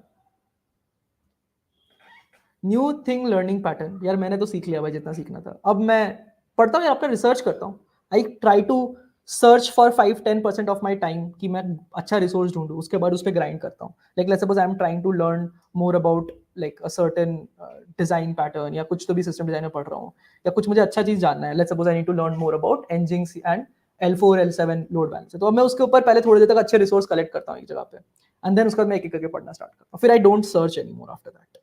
न्यू थिंग लर्निंग पैटर्न, यार मैंने तो सीख लिया भाई जितना सीखना था। अब मैं पढ़ता हूँ या अपना रिसर्च करता हूँ। I try to search for 5-10% of my time कि मैं अच्छा रिसोर्स ढूंढूं, उसके बाद उस पर ग्राइंड करता हूँ। Like let's suppose I am trying to learn more about like a certain design pattern, या कुछ तो भी सिस्टम डिजाइन में पढ़ रहा हूँ, या कुछ मुझे अच्छा चीज जानना है। Let's suppose I need to learn more about nginx and L4 L7 load balance. तो अब मैं उसके ऊपर पहले थोड़ी देर तक अच्छे रिसोर्स कलेक्ट करता हूँ एक जगह पे, एंड देन उसके बाद मैं एक एक करके पढ़ना स्टार्ट करता हूँ। फिर I don't search any more after that.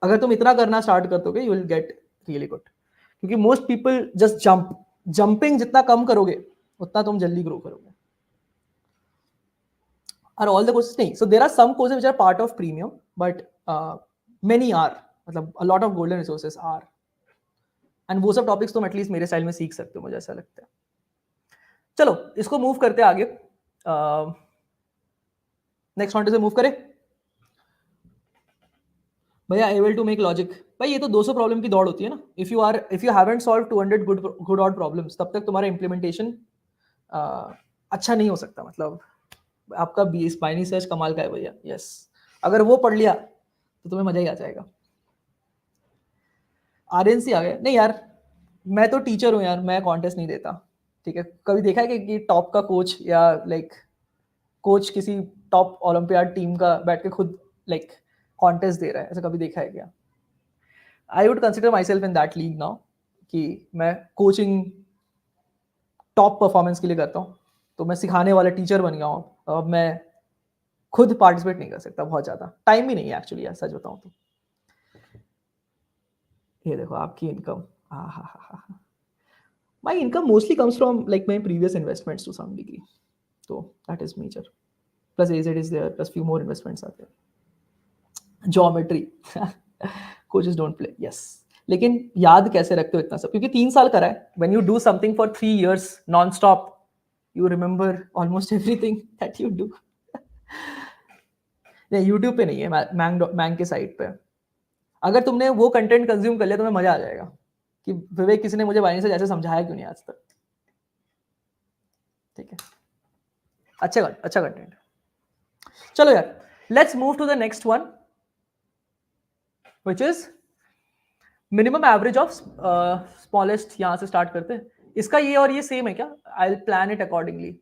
अगर तुम इतना करना स्टार्ट कर दोगे you will get really good, क्योंकि मोस्ट पीपल जस्ट जंपिंग जितना कम करोगे उतना तुम जल्दी ग्रो करोगे। आर ऑल द कोर्सेज नहीं, so there are some courses which are part of premium, but many are, मतलब a lot of golden resources are, and वो सब टॉपिक्स तुम एटलीस्ट मेरे स्टाइल में सीख सकते हो, मुझे ऐसा लगता है। चलो इसको मूव करते आगे, नेक्स्ट कॉन्टेस्ट से मूव करें भैया। एबल टू मेक लॉजिक, भाई ये तो 200 प्रॉब्लम की दौड़ होती है ना। If you haven't solve 200 good odd problems, तब तक तुम्हारा इंप्लीमेंटेशन अच्छा नहीं हो सकता। मतलब आपका बीएस बाइनरी सर्च कमाल का है भैया। यस, अगर वो पढ़ लिया तो तुम्हें मजा ही आ जाएगा। आरएनसी आ गया नहीं यार, मैं तो टीचर हूँ यार, मैं कॉन्टेस्ट नहीं देता। ठीक है, कभी देखा है कि टॉप का कोच या लाइक कोच किसी टॉप ओलंपियाड टीम का बैठ के खुद लाइक कॉन्टेस्ट दे रहा है, ऐसा कभी देखा है क्या? आई would consider my self in that league now, कि मैं कोचिंग टॉप परफॉर्मेंस के लिए करता हूँ, तो मैं सिखाने वाला टीचर बन गया हूँ। अब मैं खुद पार्टिसिपेट नहीं कर सकता, बहुत ज़्यादा टाइम ही नहीं है एक्चुअली, यार सच बताऊँ तो। ये देखो आपकी income, my income mostly comes from like my previous investments to some degree, तो दैट इज मेजर, प्लस एजेड is there, plus few more investments आते हैं। Geometry coaches don't play, yes. लेकिन याद कैसे रखते हो इतना सब, क्योंकि 3 साल करा है। When you do something for 3 years non stop, you remember almost everything that you do. नहीं, यूट्यूब पे नहीं है, मैंग के साइट पे। अगर तुमने वो कंटेंट कंज्यूम कर लिया तुम्हें मजा आ जाएगा कि विवेक किसी ने मुझे बाइनरी से जैसे समझाया क्यों नहीं आज तक। ठीक है, अच्छा कंटेंट। चलो यार, let's move to the next one, which is minimum average of smallest. यहां से स्टार्ट करते हैं। इसका ये और ये सेम है क्या? I will plan it accordingly.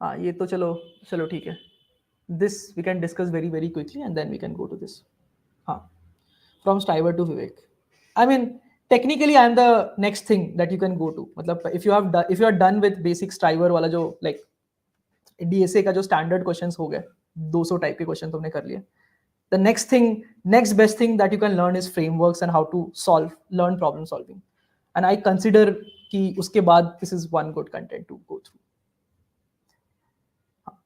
हाँ ये तो चलो ठीक है। This we can discuss very very quickly and then we can go to this. हाँ, from Striver to Vivek, I mean technically I am the next thing that you can go to. मतलब if you are done with basic Striver वाला जो like DSA का जो standard questions हो गए, 200 type के question तुमने कर लिए, the next best thing that you can learn is frameworks and how to learn problem solving, and I consider कि उसके बाद this is one good content to go through.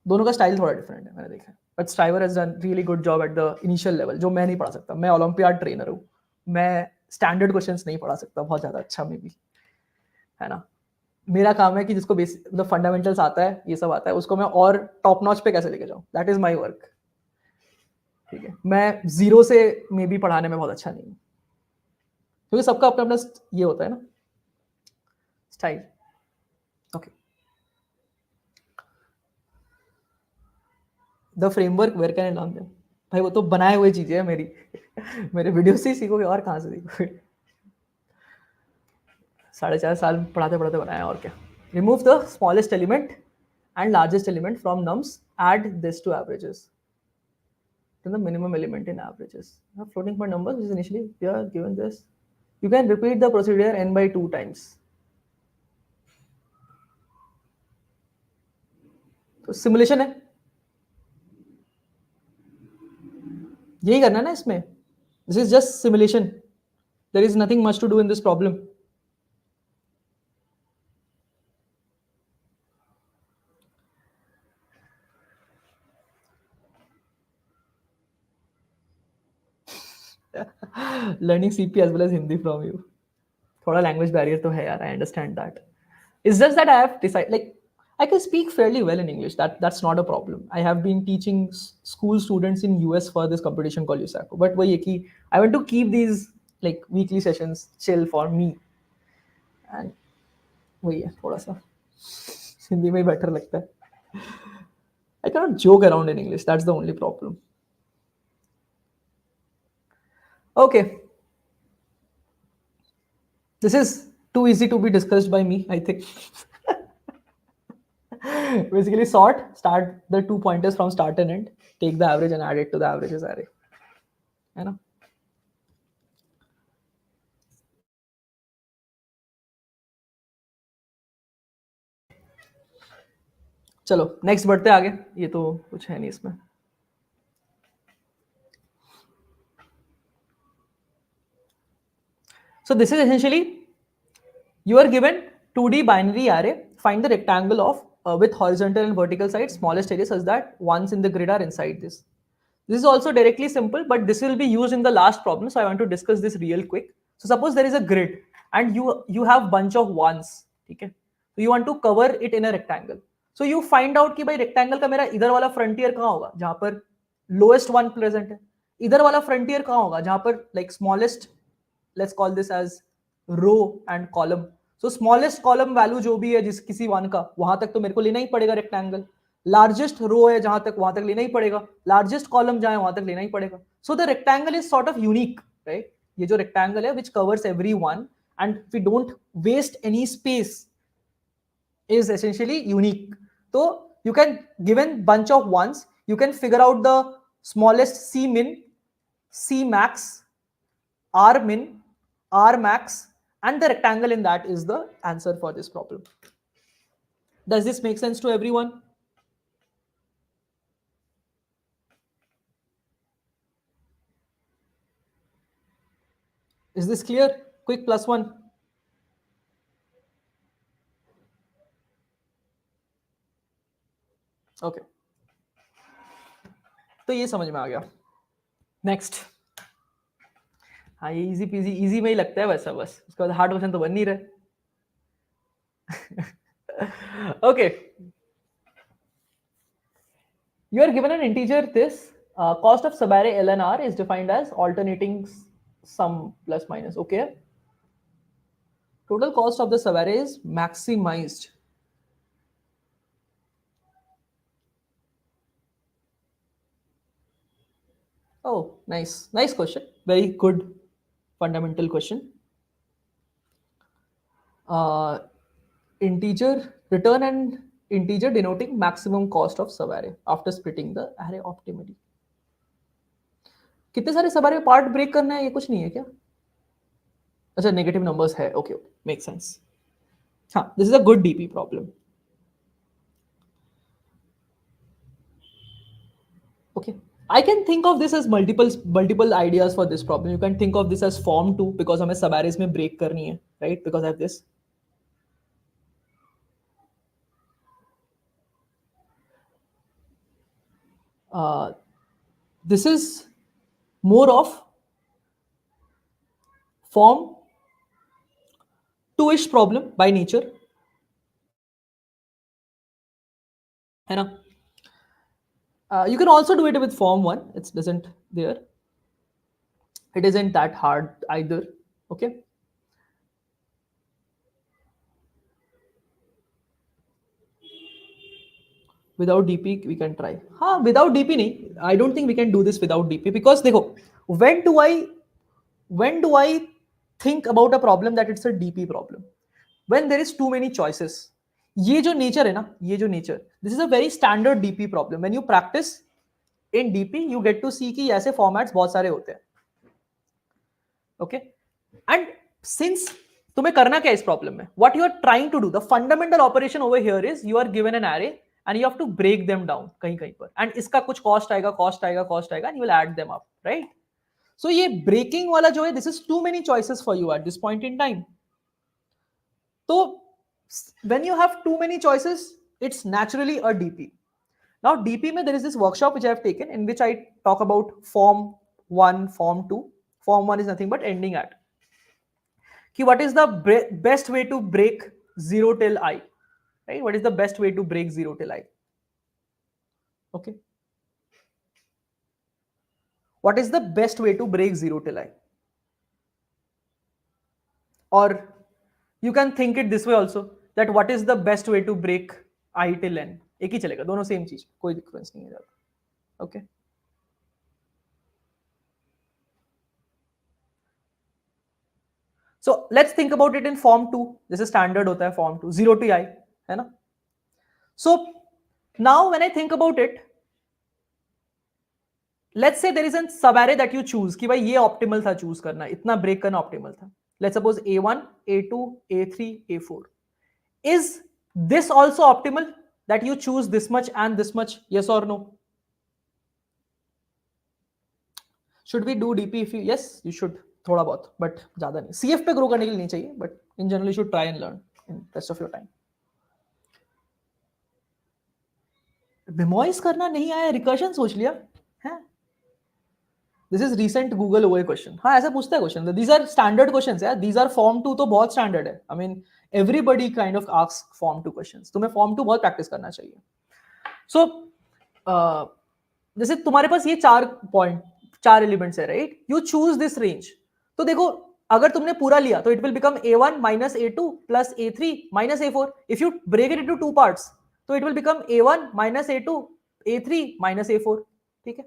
दोनों का स्टाइल थोड़ा डिफरेंट है मैंने देखा, but striver has done really good job at the initial level, जो मैं नहीं पढ़ा सकता। मैं ओलंपियाड ट्रेनर हूँ, मैं स्टैंडर्ड क्वेश्चंस नहीं पढ़ा सकता बहुत ज़्यादा अच्छा में भी, है ना। मेरा काम है कि जिसको बेसिक मतलब फंडामेंटल्स आता है, ये सब आता है, उसको मैं और टॉप नॉच पे कैसे लेके जाऊँ, दैट इज माई वर्क। ठीक है, मैं जीरो से मे भी पढ़ाने में बहुत अच्छा नहीं हूँ, क्योंकि सबका अपना अपना ये होता है ना style. Okay, the framework where can I learn them? भाई वो तो बनाए हुए चीजें हैं मेरी मेरे वीडियो से ही सीखोगे, और कहाँ से सीखोगे? 4.5 साल पढ़ाते पढ़ाते बनाया, और क्या। Remove the smallest element and largest element from nums, add this to averages, then the minimum element in averages. Now, floating point numbers is initially we are given this, you can repeat the procedure n by 2 times. तो simulation है, यही करना है ना इसमें. This is just simulation. There is nothing much to do in this problem. Learning CP as well as Hindi from you. थोड़ा language barrier तो है यार, I understand that. It's just that I have decided, like, I can speak fairly well in English. That's not a problem. I have been teaching school students in US for this competition called USACO. But वही है कि I want to keep these like weekly sessions chill for me. And वही है थोड़ा सा हिंदी में ही better लगता है. I cannot joke around in English. That's the only problem. Okay. This is too easy to be discussed by me, I think. Basically start the 2 pointers from start and end, take the average and add it to the averages array, है ना. चलो next बढ़ते आगे, ये तो कुछ है नहीं इसमें. So this is essentially, you are given 2D binary array, find the rectangle of with horizontal and vertical sides, smallest area such that ones in the grid are inside this. This is also directly simple, but this will be used in the last problem, so I want to discuss this real quick. So suppose there is a grid and you have bunch of ones, ठीक है, so you want to cover it in a rectangle. So you find out कि भाई rectangle का मेरा इधर वाला frontier कहाँ होगा जहाँ पर lowest one present है, इधर वाला frontier कहाँ होगा जहाँ पर like smallest, let's call this as row and column. So smallest column value जो भी है जिस किसी वन का, वहां तक तो मेरे को लेना ही पड़ेगा rectangle. लार्जेस्ट रो है जहां तक, वहां तक लेना ही पड़ेगा. लार्जेस्ट कॉलम जहां है वहां तक लेना ही पड़ेगा. So the rectangle is sort of unique, right. ये जो रेक्टेंगल है which covers every one and we don't waste any space is essentially unique. So you can, given bunch of ones, you can figure out the smallest C min, C max, R min, R max, and the rectangle in that is the answer for this problem. Does this make sense to everyone? Is this clear? Quick +1. Okay. तो ये समझ में आ गया. Next, हाँ ये easy PG, easy में ही लगता है वैसा, बस उसके बाद हार्ड क्वेश्चन तो बन नहीं रहे. Okay, you are given an integer this, cost of subarray L and R is defined as alternating sum plus minus. Okay, total cost of the subarray is maximized. Oh, nice question, very good fundamental question. Integer, return an integer denoting maximum cost of subarray after splitting the array optimally. कितने सारे subarray part break करना है, ये कुछ नहीं है क्या? अच्छा, नेगेटिव नंबर्स है. Okay, make sense. हाँ, this is a good DP problem. Okay, I can think of this as multiple ideas for this problem. You can think of this as form 2 because हमें subarrays में break करनी है, right? Because I have this. This is more of form 2-ish problem by nature, है ना? You can also do it with form 1. It doesn't there. It isn't that hard either. Okay. Without DP we can try. हाँ, without DP नहीं. I don't think we can do this without DP because देखो, when do I think about a problem that it's a DP problem? When there is too many choices. ये जो nature है ना, ये जो nature, this is a very standard DP problem. When you practice in DP, you get to see कि ऐसे formats बहुत सारे होते हैं. Okay, and since तुम्हें करना क्या इस problem में? What you are trying to do, the fundamental operation over here is you are given an array and you have to break them down कहीं कहीं पर, and इसका कुछ cost आएगा and you will add them up, right? So ये breaking वाला जो है, this is too many choices for you at this point in time. So when you have too many choices, it's naturally a DP. Now DP में there is this workshop which I have taken in which I talk about form 1, form 2. Form 1 is nothing but ending at. कि what is the best way to break 0 till I, right? What is the best way to break 0 till I? Okay. What is the best way to break 0 till I? Or you can think it this way also, that what is the best way to break I till n? एक ही चलेगा, दोनों same चीज, कोई difference नहीं है ज्यादा. Okay. So let's think about it in form 2. This is standard होता है form 2, 0 to I, है ना? So now when I think about it, let's say there is a subarray that you choose कि भाई ये optimal था choose करना, इतना break करना optimal था. Let's suppose A1, A2, A3, A4. Is this also optimal that you choose this much and this much? Yes or no? Should we do DP if you? Yes, you should. थोड़ा बहुत, but ज्यादा नहीं. CF पे grow करने के लिए नहीं चाहिए, but in general you should try and learn in rest of your time. Memoize करना नहीं आया, recursion सोच लिया है. This is recent Google OA question. हाँ ऐसा पूछता है question. These are standard questions यार. These are form 2 तो बहुत standard है. I mean everybody kind of asks form 2 questions. तुम्हें form 2 बहुत practice करना चाहिए. So जैसे तुम्हारे पास ये चार एलिमेंट्स है, right? You choose this range. तो देखो अगर तुमने पूरा लिया तो it will become A1 minus A2 plus A3 minus A4. If you break it into two parts तो it will become A1 minus A2 A3 minus A4. ठीक है.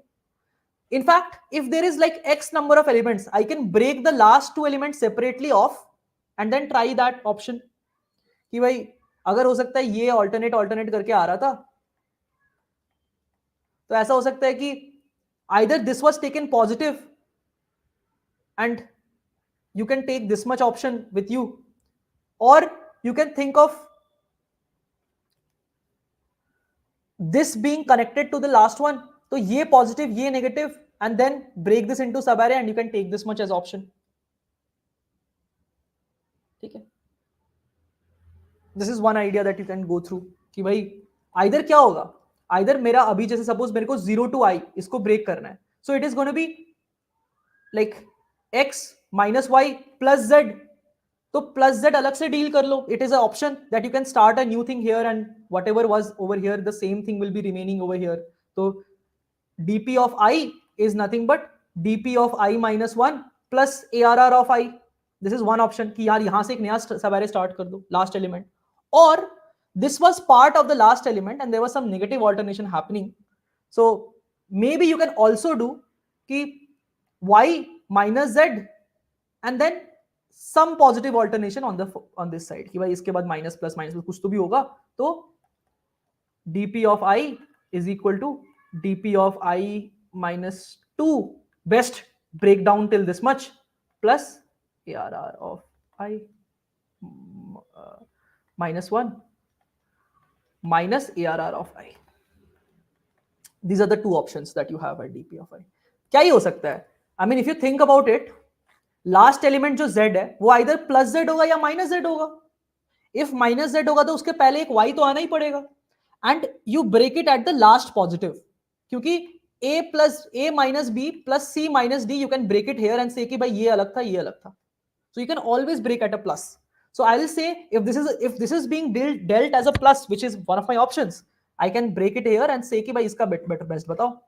In fact, if there is like X number of elements, I can break the last two elements separately off and then try that option. कि भाई अगर हो सकता है ये alternate करके आ रहा था, तो ऐसा हो सकता है कि either this was taken positive and you can take this much option with you, or you can think of this being connected to the last one. So ye positive, ye negative, and then break this into subarray and you can take this much as option. ठीक है. This is one idea that you can go through कि भाई either क्या होगा, either मेरा अभी जैसे suppose मेरे को 0 to I इसको break करना है, so it is going to be like x minus y plus z. तो plus z अलग से deal कर लो. It is an option that you can start a new thing here and whatever was over here, the same thing will be remaining over here. So dp of I is nothing but dp of I minus 1 plus arr of I. This is one option कि यार यहाँ से एक नया subarray start कर दो, last element. Or this was part of the last element and there was some negative alternation happening. So maybe you can also do कि y minus z and then some positive alternation on this side कि भाई इसके बाद minus plus कुछ तो भी होगा. तो dp of I is equal to dp of I minus 2 best breakdown till this much plus arr of I minus 1 minus arr of I. These are the two options that you have at dp of I. क्या ही हो सकता है? I mean if you think about it, last element जो z है वो either plus z होगा या minus z होगा. If minus z होगा तो उसके पहले एक y तो आना ही पड़ेगा. And you break it at the last positive क्योंकि a plus a minus b plus c minus d you can break it here and say कि भाई ये अलग था ये अलग था. So you can always break at a plus. So I will say if this is being dealt as a plus, which is one of my options, I can break it here and say कि भाई इसका better best बताओ.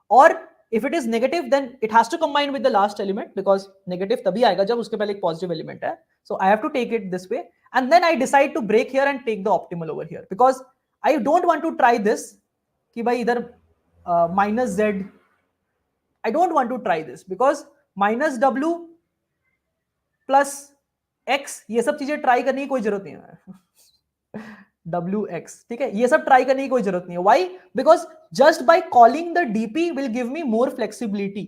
Or if it is negative, then it has to combine with the last element because negative तभी आएगा जब उसके पहले एक positive element है. So I have to take it this way and then I decide to break here and take the optimal over here because I don't want to try this कि भाई इधर minus z. I don't want to try this because minus w plus x ये सब चीजें try करने की कोई जरूरत नहीं है. wx ठीक है, ये सब ट्राई करने की कोई जरूरत नहीं है. Why? Because just by calling the dp will give me more flexibility.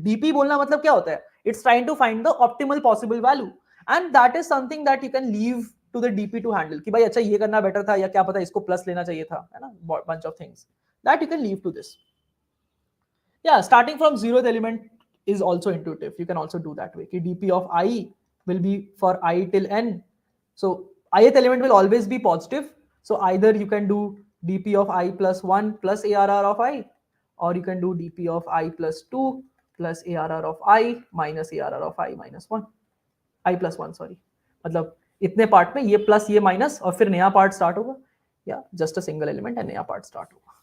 dp बोलना मतलब क्या होता है? It's trying to find the optimal possible value and that is something that you can leave to the DP to handle कि भाई अच्छा ये करना better था या क्या पता इसको plus लेना चाहिए था, है ना, bunch of things that you can leave to this. Yeah, starting from 0th element is also intuitive. You can also do that way. DP of I will be for I till n. So ith element will always be positive. So either you can do DP of I plus 1 plus ARR of I, or you can do DP of I plus 2 plus ARR of I minus ARR of I minus 1. I plus 1, sorry. मतलब इतने part में ये plus ये minus और फिर नया part start होगा, या just a single element and नया पार्ट स्टार्ट होगा.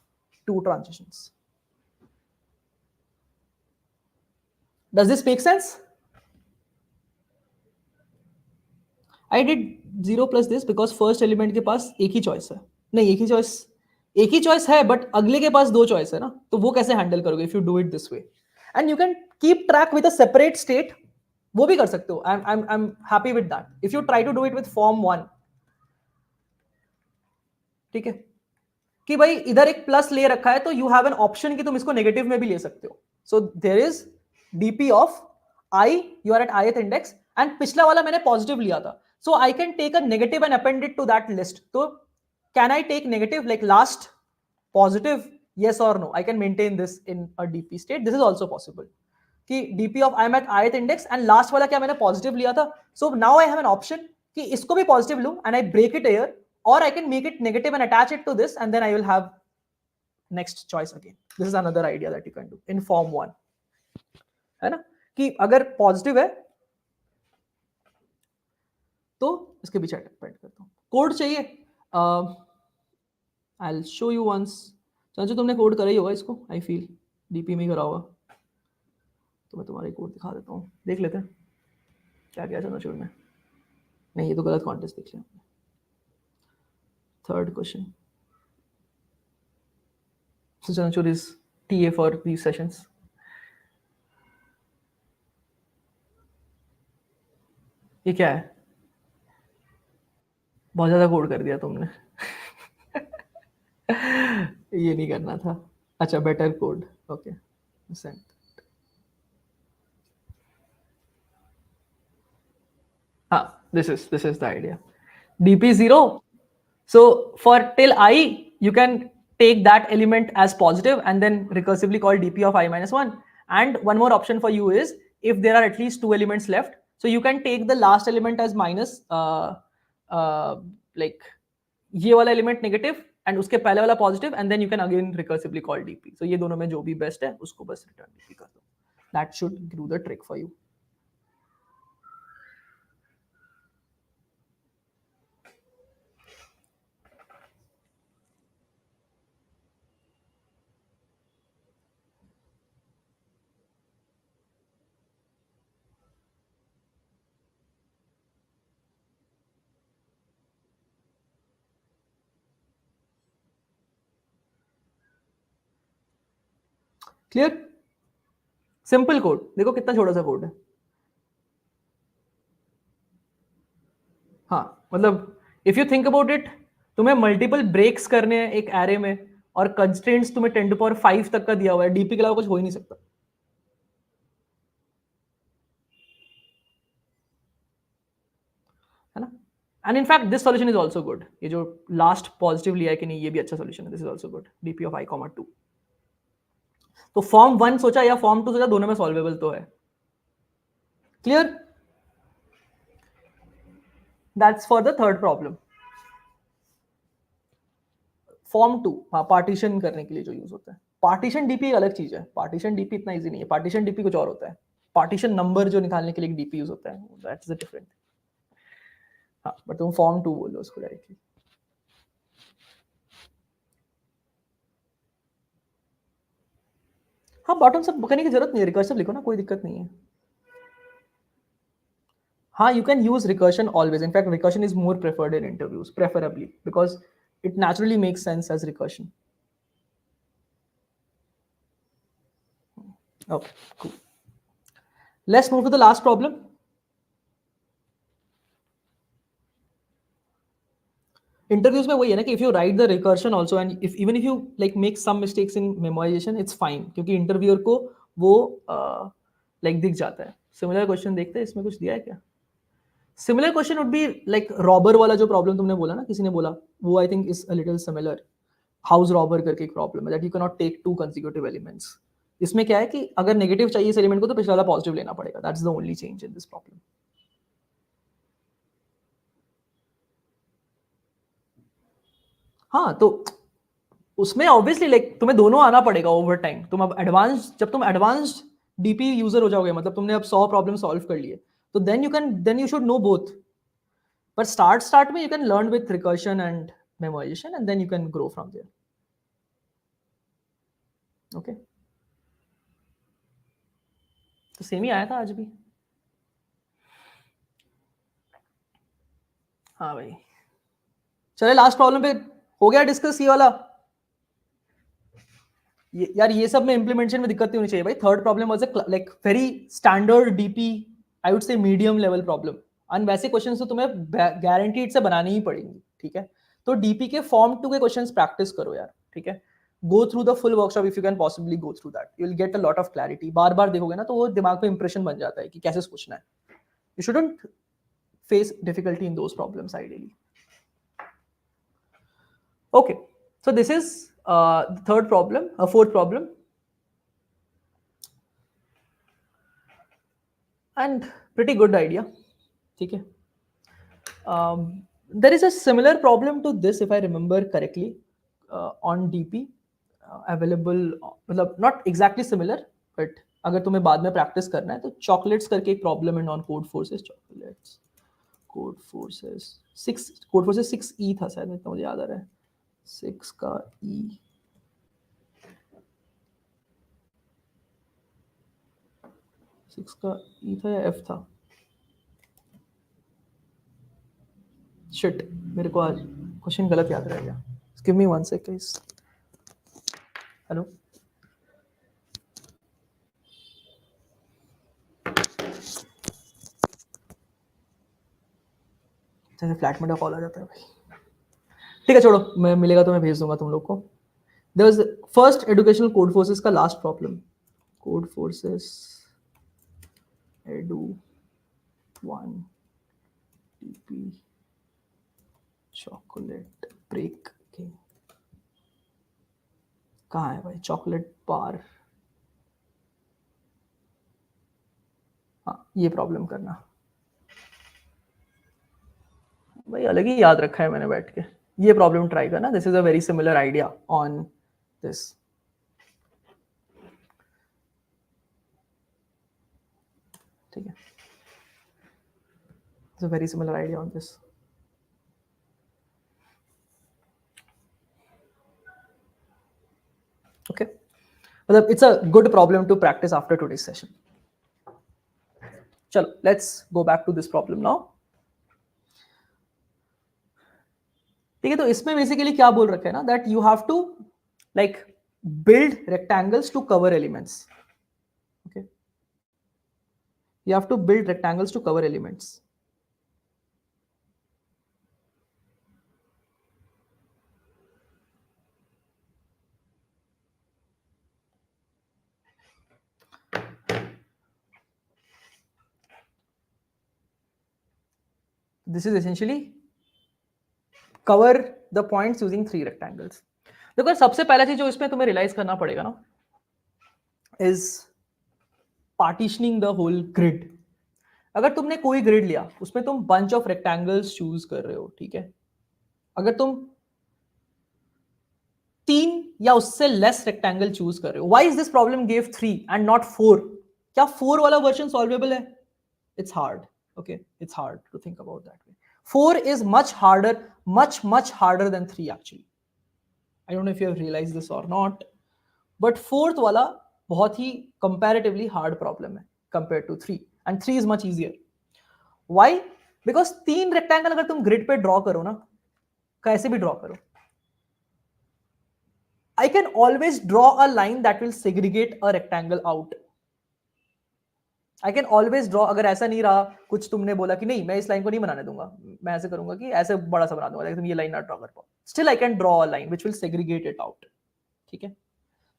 2 transitions. Does this make sense? I did 0 plus this because first element के पास एक ही choice है. नहीं, एक ही choice है, but अगले के पास 2 choice है ना, तो वो कैसे handle करोगे if you do it this way? And you can keep track with a separate state. वो भी कर सकते हो. I'm happy with that. If you try to do it with form 1, ठीक है, कि भाई इधर एक प्लस ले रखा है तो यू हैव एन ऑप्शन कि तुम इसको नेगेटिव में भी ले सकते हो. So there is DP of i, you are at ith index, and पिछला वाला मैंने पॉजिटिव लिया था, so I can take a negative and append it to that list. तो can I take negative like last positive, yes or no? I can maintain this in a DP state. This is also possible कि DP of I am at ith index and last वाला क्या मैंने positive लिया था, so now I have an option कि इसको भी positive लूं and I break it here, or I can make it negative and attach it to this, and then I will have next choice again. This is another idea that you can do in form 1, है ना, कि अगर positive है तो इसके पीछे attempt करता हूँ. कोड चाहिए? I'll show you once. चाचू तुमने कोड करा ही होगा इसको, आई फील डीपी में ही करा होगा, तो मैं तुम्हारी कोड दिखा देता हूँ. देख लेते हैं क्या क्या चनाचूर में. नहीं, ये तो गलत कॉन्टेस्ट देख लिया. Third question. So Chanachur is TA for these sessions. ये क्या है? बहुत ज्यादा कोड कर दिया तुमने. ये नहीं करना था. अच्छा, बेटर कोड. Okay, send. हाँ, this is the idea. DP 0. So for till I, you can take that element as positive and then recursively call DP of I minus 1. And one more option for you is if there are at least 2 elements left, so you can take the last element as minus, like ये वाला element negative and उसके पहले वाला positive, and then you can again recursively call DP. So ये दोनों में जो भी best है उसको बस return DP कर दो. That should do the trick for you. Clear? Simple code. देखो कितना छोटा सा कोड है. हाँ, मतलब if you think about it, तुम्हें मल्टीपल ब्रेक्स करने हैं एक एरे में और कंस्ट्रेंट्स तुम्हें 10 to the power 5 तक का दिया हुआ है. डीपी के अलावा कुछ हो ही नहीं सकता, है ना. And in fact this solution is also good. ये जो लास्ट पॉजिटिव लिया है कि नहीं, ये भी अच्छा सॉल्यूशन है. This is also good. DP of I, 2. तो फॉर्म 1 सोचा या फॉर्म 2 सोचा, दोनों में सॉल्वेबल तो है. Clear? That's for the third problem. Form 2, हाँ, पार्टीशन करने के लिए जो यूज होता है. पार्टीशन डीपी एक अलग चीज है. पार्टीशन डीपी इतना इजी नहीं है. पार्टीशन डीपी कुछ और होता है. पार्टीशन नंबर जो निकालने के लिए डीपी यूज होता है, दैट्स अ डिफरेंट. हाँ, बट तुम फॉर्म 2 बोलो उसको डायरेक्टली. हाँ, बॉटम सब करने की जरूरत नहीं है. रिकर्सिव लिखो ना, कोई दिक्कत नहीं है. हाँ, you can use recursion always. In fact, recursion is more preferred in interviews, preferably, because it naturally makes sense as recursion. Okay, cool. Let's move to the last problem. Interviews में वही है ना कि if you write the recursion also and even if you like make some mistakes in memorization, it's fine, क्योंकि interviewer को वो like दिख जाता है. Similar question देखते हैं, इसमें कुछ दिया है क्या? Similar question would be like robber वाला जो प्रॉब्लम तुमने बोला ना, किसी ने बोला, वो I think is a little similar. House robber करके एक प्रॉब्लम है that you can not take two consecutive elements. इसमें क्या है कि अगर नेगेटिव चाहिए इस एलिमेंट को तो पिछला वाला पॉजिटिव लेना पड़ेगा. That's the only change in this problem. हाँ, तो उसमें ऑब्वियसली लाइक तुम्हें दोनों आना पड़ेगा ओवर टाइम. तुम अब एडवांस, जब तुम एडवांस्ड डीपी यूजर हो जाओगे, मतलब तुमने अब 100 प्रॉब्लम सॉल्व कर लिए, तो then you should know both. पर स्टार्ट में you can learn with recursion and memoization and then you can grow from there. Okay, तो सेम ही आया था आज भी. हाँ भाई, चले लास्ट प्रॉब्लम पे हो गया डिस्कस ये वाला. यार ये सब में इंप्लीमेंटेशन में दिक्कत नहीं होनी चाहिए भाई. Third problem was like very standard DP, I would say medium level problem. And वैसे क्वेश्चंस तो तुम्हें गारंटीड से बनानी ही पड़ेंगी. ठीक है, तो डीपी के फॉर्म 2 के क्वेश्चंस प्रैक्टिस करो यार. ठीक है, go through the full workshop if you can possibly go through that. You will get a lot of clarity. बार बार देखोगे ना तो वो दिमाग में इंप्रेशन बन जाता है कि कैसे सोचना है. You shouldn't face difficulty in those problems ideally. Okay, so this is the third problem, fourth problem, and pretty good idea. ठीक है. There is a similar problem to this if I remember correctly on DP available, मतलब not exactly similar, but अगर तुम्हें बाद में practice करना है तो चॉकलेट्स करके एक प्रॉब्लम है on code forces. Chocolates code forces 6 था शायद, इतना मुझे याद आ रहा है. 6 का E, 6 का E था या F था. शिट, मेरे को आज क्वेश्चन गलत याद रह गया. Give me 1 second. हेलो, जैसे फ्लैट में कॉल आ जाता है भाई. ठीक है, छोड़ो, मैं मिलेगा तो मैं भेज दूंगा तुम लोग को. There was first educational Codeforces का last problem. Codeforces edu 1 टीपी चॉकलेट ब्रेक. कहाँ है भाई चॉकलेट बार. हाँ, ये प्रॉब्लम करना भाई, अलग ही याद रखा है मैंने बैठ के. ये प्रॉब्लम ट्राई करना. This is a very similar idea on this. ठीक है, it's a very similar idea on this. Okay, मतलब it's a good problem to practice after today's session. चलो, let's go back to this problem now. ठीक है, तो इसमें basically क्या बोल रखा है ना, that you have to like build rectangles to cover elements. Okay, you have to build rectangles to cover elements. This is essentially cover the points using 3 rectangles. देखो, सबसे पहला चीज जो इसमें तुम्हें रियलाइज करना पड़ेगा ना is partitioning the whole grid. अगर तुमने कोई ग्रिड लिया, उसमें तुम bunch of rectangles चूज कर रहे हो. ठीक है, अगर तुम 3 या उससे लेस रेक्टेंगल चूज कर रहे हो, why is this problem give 3 and not 4? क्या 4 वाला वर्जन सॉल्वेबल है? It's hard. Okay, it's hard to think about that way. 4 is much harder than 3 actually. I don't know if you have realized this or not, but 4th वाला बहुत ही comparatively hard problem है compared to 3, and 3 is much easier. Why? Because 3 rectangle अगर तुम grid पे draw करो ना, कैसे भी draw करो, I can always draw a line that will segregate a rectangle out. I can always draw. अगर ऐसा नहीं रहा, कुछ तुमने बोला कि नहीं मैं इस लाइन को नहीं बनाने दूंगा, मैं ऐसे करूंगा कि ऐसे बड़ा सा बना दूंगा, लेकिन तुम ये लाइन ना ड्रॉ कर पाओ, still I can draw a line which will segregate it out. ठीक है,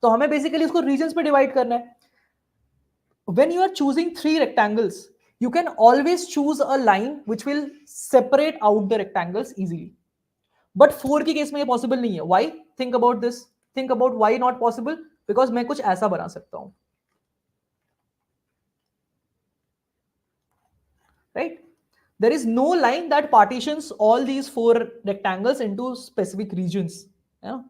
तो हमें बेसिकली इसको रीजन्स पे डिवाइड करना है. When you are choosing 3 rectangles, you can always choose a line which will separate out the rectangles easily. But 4 के case में ये पॉसिबल नहीं है. Why? Think about this. Think about why not possible. Because मैं कुछ ऐसा बना सकता हूं, right? There is no line that partitions all these 4 rectangles into specific regions. Yeah?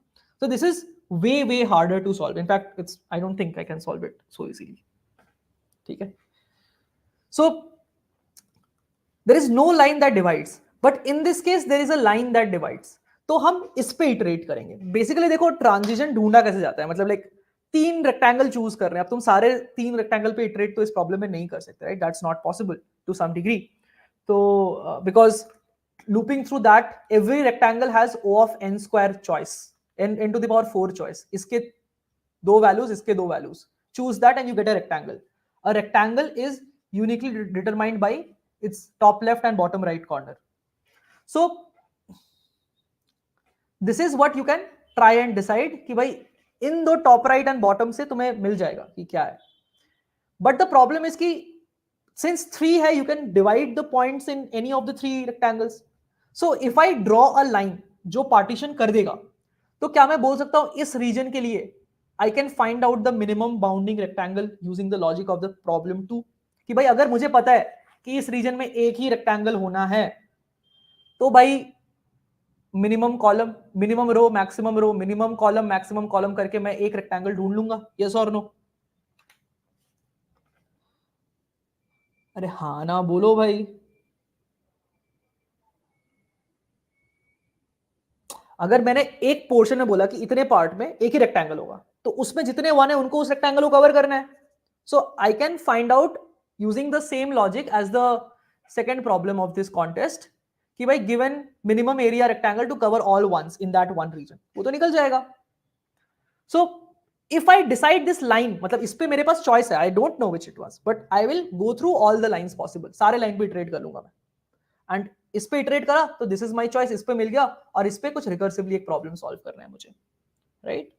So this is way harder to solve. In fact, I don't think I can solve it so easily. ठीक है? So there is no line that divides, but in this case there is a line that divides. तो हम इस पे iterate करेंगे. Basically देखो transition ढूंढा कैसे जाता है, मतलब लाइक 3 रेक्टेंगल चूज कर रहे हैं, अब तुम सारे 3 रेक्टेंगल पे इटरेट तो इस प्रॉब्लम में नहीं कर सकते, right? That's not possible to some degree. तो because looping through that, every rectangle has O of n square choice, n to the power 4 choice. इसके 2 values, इसके 2 values. Choose that and you get a rectangle. A rectangle is uniquely determined by its top left and bottom right corner. So this is what you can try and decide कि भाई इन दो top right and bottom से तुम्हें मिल जाएगा कि क्या है. But the problem is कि since 3 है, you can divide the points in any of the 3 rectangles. So if I draw a line जो partition कर देगा, तो क्या मैं बोल सकता हूं इस region के लिए I can find out the minimum bounding rectangle using the logic of the problem 2. कि भाई अगर मुझे पता है कि इस region में एक ही rectangle होना है, तो भाई मिनिमम कॉलम, मिनिमम रो, मैक्सिमम रो, मिनिमम कॉलम, मैक्सिमम कॉलम करके मैं एक रेक्टेंगल ढूंढ लूंगा. यस और नो? अरे हाँ ना बोलो भाई. अगर मैंने एक पोर्शन में बोला कि इतने पार्ट में एक ही रेक्टेंगल होगा, तो उसमें जितने वन है उनको उस रेक्टेंगल को कवर करना है. So I can find out using the same logic as the second problem of this contest कि भाई given minimum area rectangle to cover all ones in that one region, वो तो निकल जाएगा. So if I decide this line, मतलब इस पे मेरे पास चॉइस है, I don't know which it was, but I will go through all the lines possible. सारे लाइन पे इटरेट कर लूंगा मैं, एंड इस पे इटरेट करा तो दिस इज माय चॉइस, इस पे मिल गया, और इस पे कुछ रिकर्सिवली एक प्रॉब्लम सॉल्व करना है मुझे, राइट?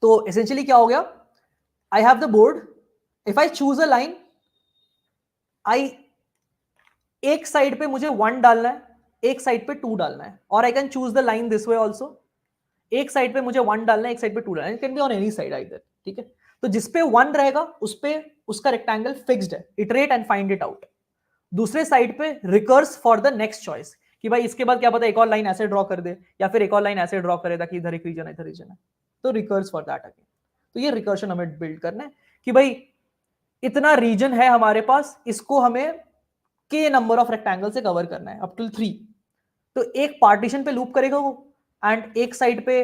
तो एसेंशियली क्या हो गया, I have the board, if I choose a line, I एक साइड पे मुझे 1 डालना है, एक साइड पे 2 डालना है, और आई can choose the line this way also. एक साइड पे मुझे 1 डालना है, एक साइड पे 2 डालना है, it can be on any side either. ठीक है, तो जिस पे 1 रहेगा उस पे उसका रेक्टेंगल फिक्स्ड है, iterate and find it out. दूसरे साइड पे recurs for the next choice कि भाई इसके बाद क्या पता एक और लाइन ऐसे ड्रॉ कर दे, या फिर एक और लाइन ऐसे ड्रॉ करे ताकि इधर एक रीजन है, इधर रीजन है, तो रिकर्स फॉर दैट अगेन. तो ये रिकर्शन हमें बिल्ड करना है कि भाई इतना रीजन है हमारे पास, इसको हमें के नंबर ऑफ रेक्टेंगल से कवर करना है अप टिल 3. तो एक पार्टीशन पे लूप करेगा वो, एंड एक साइड पे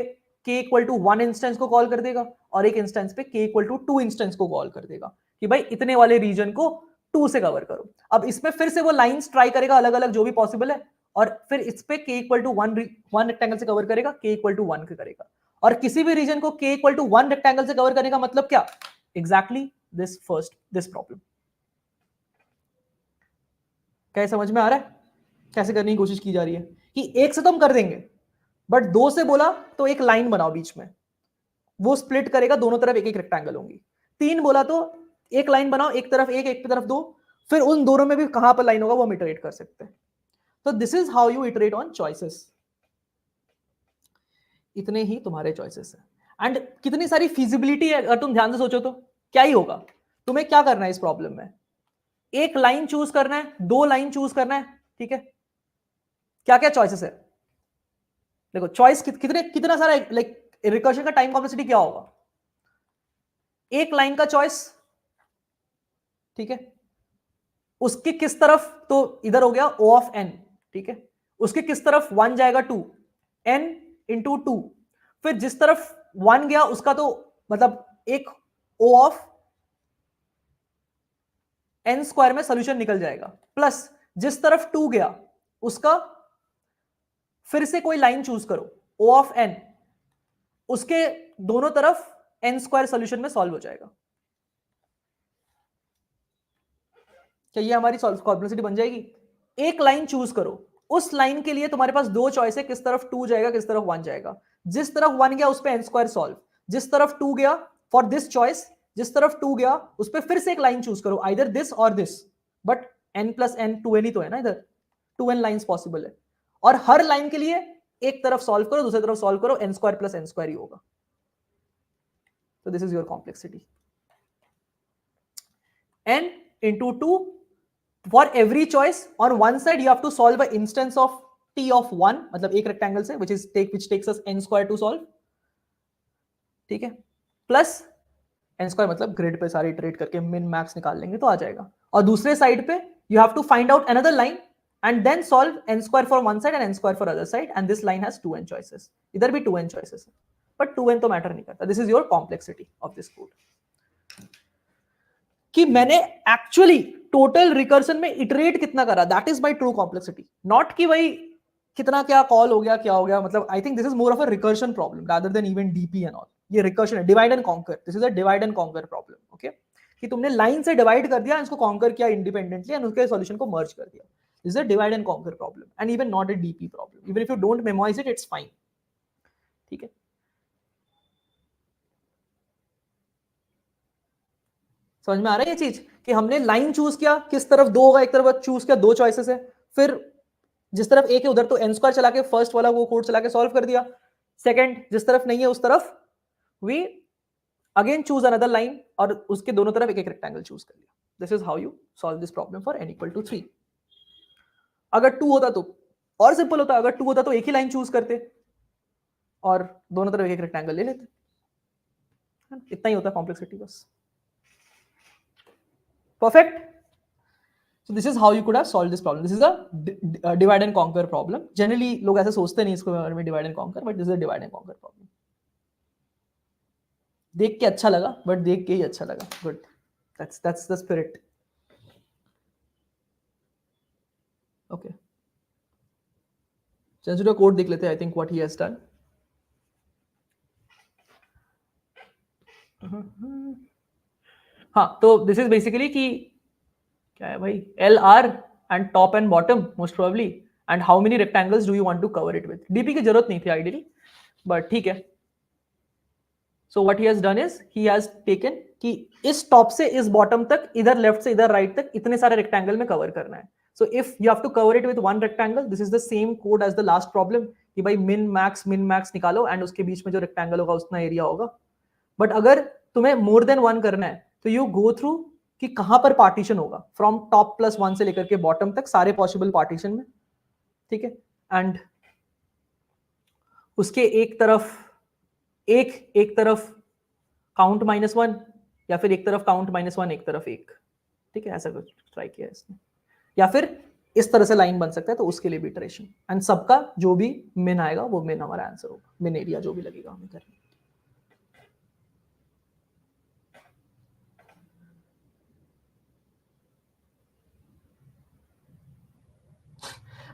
k इक्वल टू 1 इंस्टेंस को कॉल कर देगा, और एक इंस्टेंस पे k इक्वल टू 2 इंस्टेंस को कॉल कर देगा कि भाई इतने वाले रीजन को 2 से कवर करो. अब इसमें फिर से वो लाइंस ट्राई करेगा अलग अलग जो भी पॉसिबल है, और फिर इस पे k इक्वल टू 1 रेक्टेंगल से कवर करेगा, k इक्वल टू 1 करेगा, और किसी भी रीजन को k इक्वल टू 1 रेक्टेंगल से कवर करने का मतलब क्या, एग्जैक्टली दिस प्रॉब्लम. क्या समझ में आ रहा है कैसे करने की कोशिश की जा रही है? कि एक से तो हम कर देंगे, बट 2 से बोला तो एक लाइन बनाओ बीच में, वो स्प्लिट करेगा, दोनों तरफ एक एक रेक्टेंगल होंगी. 3 बोला तो एक लाइन बनाओ, एक तरफ एक तरफ 2, फिर उन दोनों में भी कहां पर लाइन होगा वो हम इटरेट कर सकते हैं. तो this is how you iterate on choices. इतने ही तुम्हारे चॉइसेस है, एंड कितनी सारी फिजिबिलिटी है अगर तुम ध्यान से सोचो तो. क्या ही होगा, तुम्हें क्या करना है इस प्रॉब्लम में, एक लाइन चूज करना है, 2 लाइन चूज करना है. ठीक है, क्या क्या चॉइसेस है देखो. चॉइस कितना सारा, लाइक रिकर्शन का टाइम कॉम्प्लेक्सिटी क्या होगा, एक लाइन का चॉइस. ठीक है, उसके किस तरफ, तो इधर हो गया O ऑफ n. ठीक है, उसके किस तरफ 1 जाएगा 2, n इंटू 2. फिर जिस तरफ 1 गया उसका तो मतलब एक O ऑफ n स्क्वायर में सोल्यूशन निकल जाएगा, प्लस जिस तरफ 2 गया उसका फिर से कोई लाइन चूज करो O ऑफ n, उसके दोनों तरफ n स्क्वायर सोल्यूशन में सॉल्व हो जाएगा. क्या ये हमारी कॉम्प्लेक्सिटी बन जाएगी? एक लाइन चूज करो, उस लाइन के लिए तुम्हारे पास 2 चॉइस है, किस तरफ 2 जाएगा किस तरफ 1 जाएगा. जिस तरफ 1 गया उस पे n स्क्वायर सॉल्व, जिस तरफ 2 गया फॉर दिस चॉइस, जिस तरफ 2 गया उस पर फिर से एक लाइन चूज करो, आइदर दिस और this, but n plus n 2n ही तो है ना, इधर 2n लाइंस पॉसिबल है, और हर लाइन के लिए एक तरफ सॉल्व करो, दूसरी तरफ सॉल्व करो, n square plus n square ही होगा. So this is your complexity. n into 2. For every choice on one side you have to solve an instance of t of 1, मतलब एक rectangle से, which takes us n square to solve. ठीक है, plus n square मतलब grid पे सारे iterate करके min max निकाल लेंगे तो आ जाएगा. और दूसरे साइड पे you have to find out another line and then solve n square for one side and n square for other side, and this line has 2n choices. इधर भी 2n choices है, but 2n तो matter नहीं करता. This is your complexity of this code. कि मैंने actually total recursion में iterate कितना करा, that is my true complexity. Not कि भाई कितना क्या कॉल हो गया, क्या हो गया, मतलब आई think this is more of a recursion problem rather than even DP and all. ये रिकर्शन है, divide and conquer. This is a divide and conquer problem. Okay, कि तुमने लाइन से डिवाइड कर दिया, इसको कॉन्कर किया इंडिपेंडेंटली एंड उसके सॉल्यूशन को मर्ज कर दिया. This is a divide and conquer problem and even not a DP problem. Even if you don't memorize it, it's fine. ठीक है, समझ में आ रहा है ये चीज कि हमने लाइन चूज किया, किस तरफ 2 होगा, एक तरफ चूज किया, 2 चॉइसेस है, फिर जिस तरफ एक है उधर तो n स्क्वायर चला के फर्स्ट वाला वो कोड चला के सॉल्व कर दिया. सेकंड जिस तरफ नहीं है उस तरफ we again choose another line और उसके दोनों तरफ एक एक रेक्टेंगल चूज कर लिया. This is how you solve this problem for n equal to 3. अगर 2 होता तो और सिंपल होता. अगर 2 होता तो एक ही लाइन चूज करते और दोनों तरफ एक एक रेक्टेंगल ले लेते. इतना ही होता कॉम्प्लेक्सिटी बस. Perfect. So this is how you could have solved this problem. This is a divide and conquer problem. Generally लोग ऐसे सोचते नहीं इसको बारे में divide and conquer, but this is a divide and conquer problem. देख के अच्छा लगा, but देख के ही अच्छा लगा. Good. That's the spirit. Okay. Sensitive code देख लेते हैं. I think what he has done. हाँ, तो दिस इज बेसिकली कि क्या है भाई, L R and top and bottom most probably, and how many rectangles do you want to cover it with. DP की जरूरत नहीं थी आइडियली, बट ठीक है. So what he has done is he has taken कि इस top से इस बॉटम तक, इधर लेफ्ट से इधर राइट तक इतने सारे रेक्टेंगल में कवर करना है. So if you have to cover it with one rectangle, this is the same code as the last problem कि भाई मिन मैक्स निकालो एंड उसके बीच में जो रेक्टेंगल होगा उतना एरिया होगा. बट अगर तुम्हें मोर देन वन करना है तो यू गो थ्रू कि कहां पर पार्टीशन होगा, फ्रॉम टॉप प्लस 1 से लेकर के बॉटम तक सारे पॉसिबल पार्टीशन में. ठीक है, एंड उसके एक तरफ काउंट -1 या फिर एक तरफ काउंट -1 एक तरफ 1. ठीक है, ऐसा कुछ ट्राई किया है इसने. या फिर इस तरह से लाइन बन सकता है, तो उसके लिए भी इटरेशन, एंड सबका जो भी मिन आएगा वो मिन हमारा आंसर होगा, मिन एरिया जो भी लगेगा हमें करने.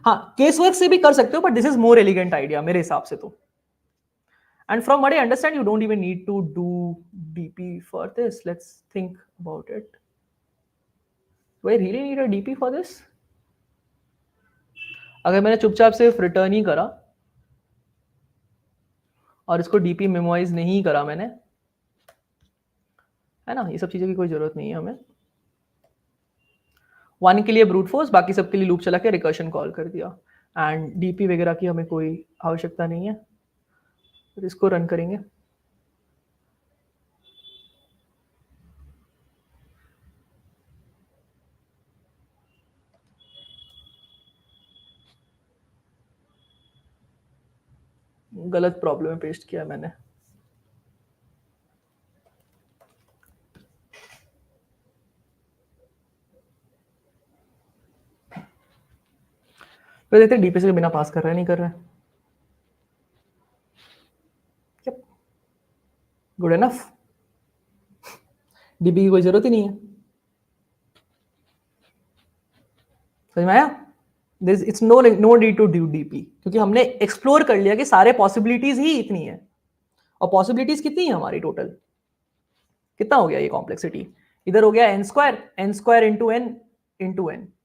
हाँ, केस वर्क से भी कर सकते हो, but this is more elegant idea मेरे हिसाब से तो. And from what I understand you don't even need to do DP for this. Let's think about it. Do I really need a DP for this? अगर मैंने चुपचाप सिर्फ return ही करा और इसको डीपी मेमोराइज नहीं करा मैंने, है ना, ये सब चीजों की कोई जरूरत नहीं है हमें. 1 के लिए ब्रूट फोर्स, बाकी सब के लिए लूप चला के रिकर्शन कॉल कर दिया, एंड डीपी वगैरह की हमें कोई आवश्यकता नहीं है. फिर इसको रन करेंगे. गलत प्रॉब्लम में पेस्ट किया मैंने. तो देखते डीपी से बिना पास कर रहा है, नहीं कर रहा है. Good enough. डीपी की कोई जरूरत ही नहीं है. समझ में आया? It's no need to do DP, क्योंकि हमने एक्सप्लोर कर लिया कि सारे पॉसिबिलिटीज ही इतनी है. और पॉसिबिलिटीज कितनी है हमारी टोटल? कितना हो गया ये कॉम्प्लेक्सिटी? इधर हो गया n स्क्वायर इंटू n,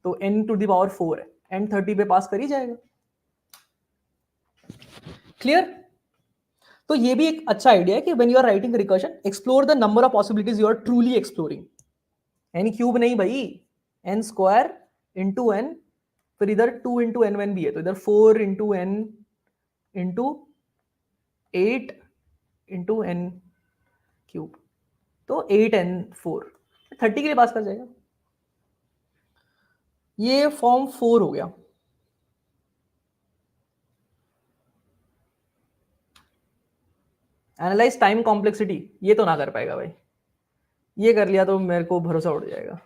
तो n टू द पावर 4 है. n 30 पे पास कर ही जाएगा. क्लियर? तो ये भी एक अच्छा आइडिया है कि when you are writing recursion, explore the number of possibilities you are truly exploring. N cube नहीं भाई, एन स्क्वायर इंटू एन, फिर इधर 2 इंटू एन वन भी है, तो इधर 4 into n into 8 into n cube, तो 8n4 30 के लिए पास कर जाएगा। ये फॉर्म 4 हो गया। एनालाइज टाइम कॉम्प्लेक्सिटी, ये तो ना कर पाएगा भाई, ये कर लिया तो मेरे को भरोसा उड़ जाएगा,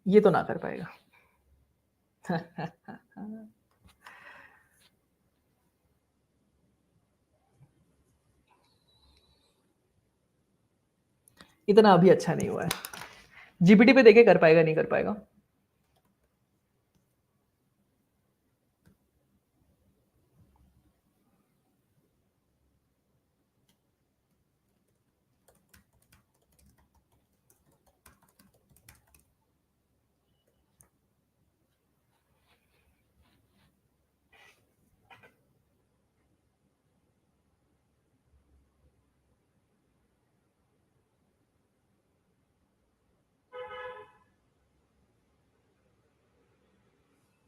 ये तो ना कर पाएगा। इतना अभी अच्छा नहीं हुआ है। जीपीटी पे देखे कर पाएगा नहीं कर पाएगा।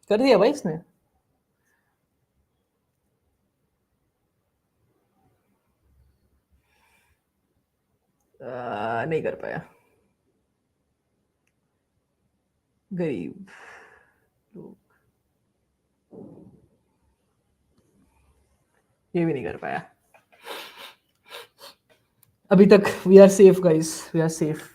कर दिया भाई इसने। नहीं कर पाया, गरीब लोग, ये भी नहीं कर पाया अभी तक। We are safe guys, we are safe.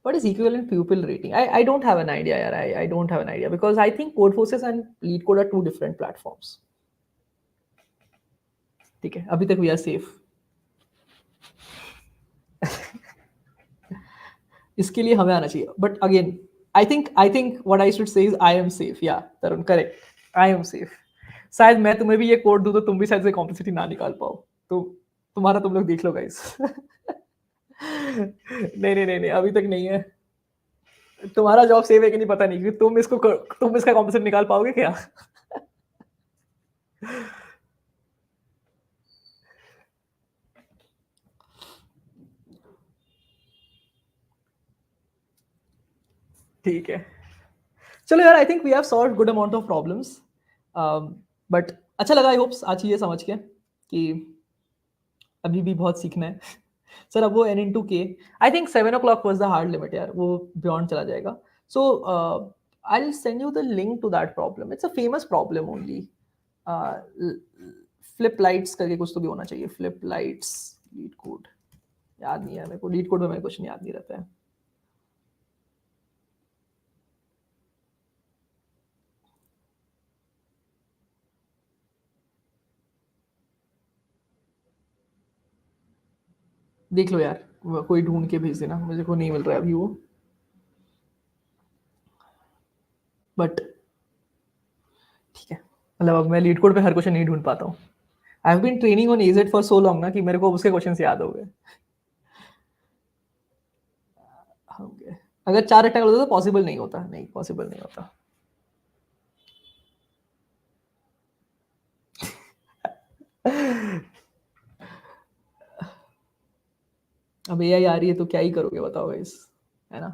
What is equivalent pupil rating? I don't have an idea, yaar. I don't have an idea because I think Codeforces and Leetcode are two different platforms. ठीक है, अभी तक we are safe. इसके लिए हमें आना चाहिए, but again, I think what I should say is I am safe. Yeah, Tarun, correct. I am safe. शायद मैं तुम्हें भी ये कोड दूं तो तुम भी शायद से कॉम्प्लेक्सिटी ना निकाल पाओ, तो तुम्हारा तुम लोग देख लो गाइस। नहीं, अभी तक नहीं है। तुम्हारा जॉब सेव है कि नहीं पता नहीं, क्योंकि तुम इसका कॉम्प्लेक्सिटी निकाल पाओगे क्या? ठीक है, चलो यार, I think we have solved good amount of problems, but अच्छा लगा आई होप्स आज ये समझ के कि अभी भी बहुत सीखना है। सर अब वो n इंटू के, I think 7 o'clock was the hard limit यार, वो बियॉन्ड चला जाएगा। So I will send you the link to that problem, it's a famous problem only. Flip lights करके कुछ तो भी होना चाहिए, फ्लिप लाइट्स लीड कोड, याद नहीं है मेरे को, लीड कोड में मेरे कुछ नहीं याद नहीं रहता है। देख लो यार, कोई ढूंढ के भेज देना, मुझे को नहीं मिल रहा है अभी वो, बट ठीक है। मतलब अब मैं लीड कोड पे हर क्वेश्चन नहीं ढूंढ पाता हूँ। I have been training on AZ for so long ना कि मेरे को उसके क्वेश्चन याद हो गए। अगर 4 रेक्टेंगल होता तो पॉसिबल नहीं होता, नहीं पॉसिबल नहीं होता। अब एआई आ रही है तो क्या ही करोगे बताओ गाइस, है ना?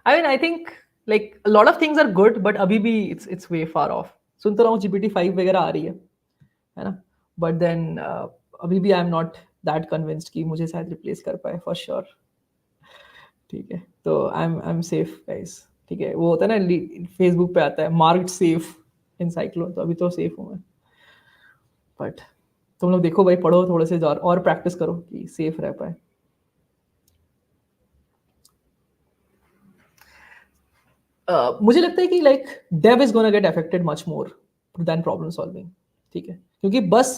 I mean I think like a lot of things are good, but अभी भी इट्स वे फार ऑफ। सुन तो रहा हूँ GPT-5 वगैरह आ रही है ना? बट देन अभी भी I am not that convinced कि मुझे शायद रिप्लेस कर पाए फॉर श्योर। ठीक है, तो आई एम सेफ गाइस। ठीक है, वो होता है ना फेसबुक पे आता है मार्क्ड सेफ इन साइक्लोन, तो अभी तो सेफ हूँ मैं। बट तुम लोग देखो भाई, पढ़ो थोड़े से और प्रैक्टिस करो कि सेफ रह पाए। मुझे लगता है कि like dev is gonna get affected much more than problem solving. ठीक है, क्योंकि बस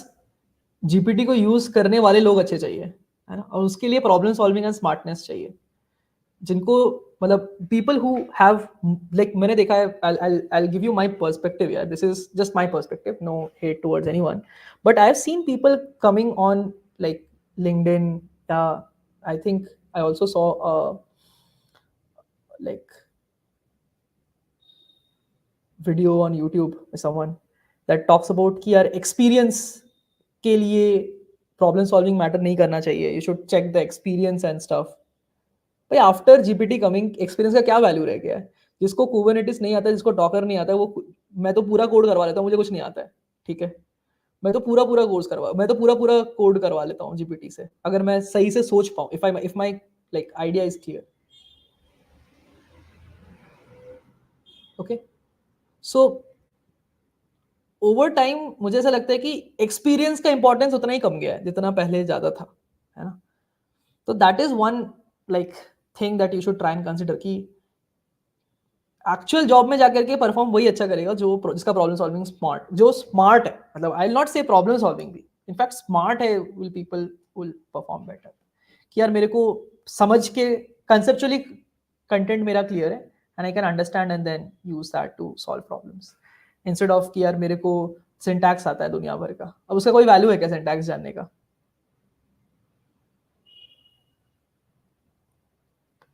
जीपीटी को यूज करने वाले लोग अच्छे चाहिए, है ना? और उसके लिए प्रॉब्लम सॉल्विंग एंड स्मार्टनेस चाहिए। जिनको मतलब people who have, like मैंने देखा है, I'll give you my perspective here. This is just my perspective, no hate towards anyone, but I have seen people coming on like LinkedIn. I think I also saw like video on YouTube with someone that talks about कि यार experience के लिए problem solving matter नहीं करना चाहिए, you should check the experience and stuff. भाई after GPT coming experience का क्या वैल्यू रह गया है? जिसको कुबरनेटिस नहीं आता, जिसको डॉकर नहीं आता, वो मैं तो पूरा कोड करवा लेता हूँ, मुझे कुछ नहीं आता है, ठीक है? मैं तो पूरा कोड करवा लेता हूँ जीपीटी से, अगर मैं सही से सोच पाऊँ, if my like idea is clear. Okay, so over time मुझे ऐसा लगता है कि एक्सपीरियंस का इंपॉर्टेंस उतना ही कम गया है जितना पहले ज्यादा था, है ना? तो that is one like thing that you should try and consider कि एक्चुअल जॉब में जाकर के परफॉर्म वही अच्छा करेगा जिसका प्रॉब्लम सॉल्विंग जो स्मार्ट है. मतलब I will not say problem solving भी, इनफैक्ट स्मार्ट है, will people will perform better. कि यार मेरे को समझ के कंसेप्चुअली कंटेंट मेरा क्लियर है and I can understand and then use that to solve problems, instead of कि यार मेरे को सिंटैक्स आता है दुनिया भर का. अब उसका कोई वैल्यू है क्या सिंटैक्स जानने का?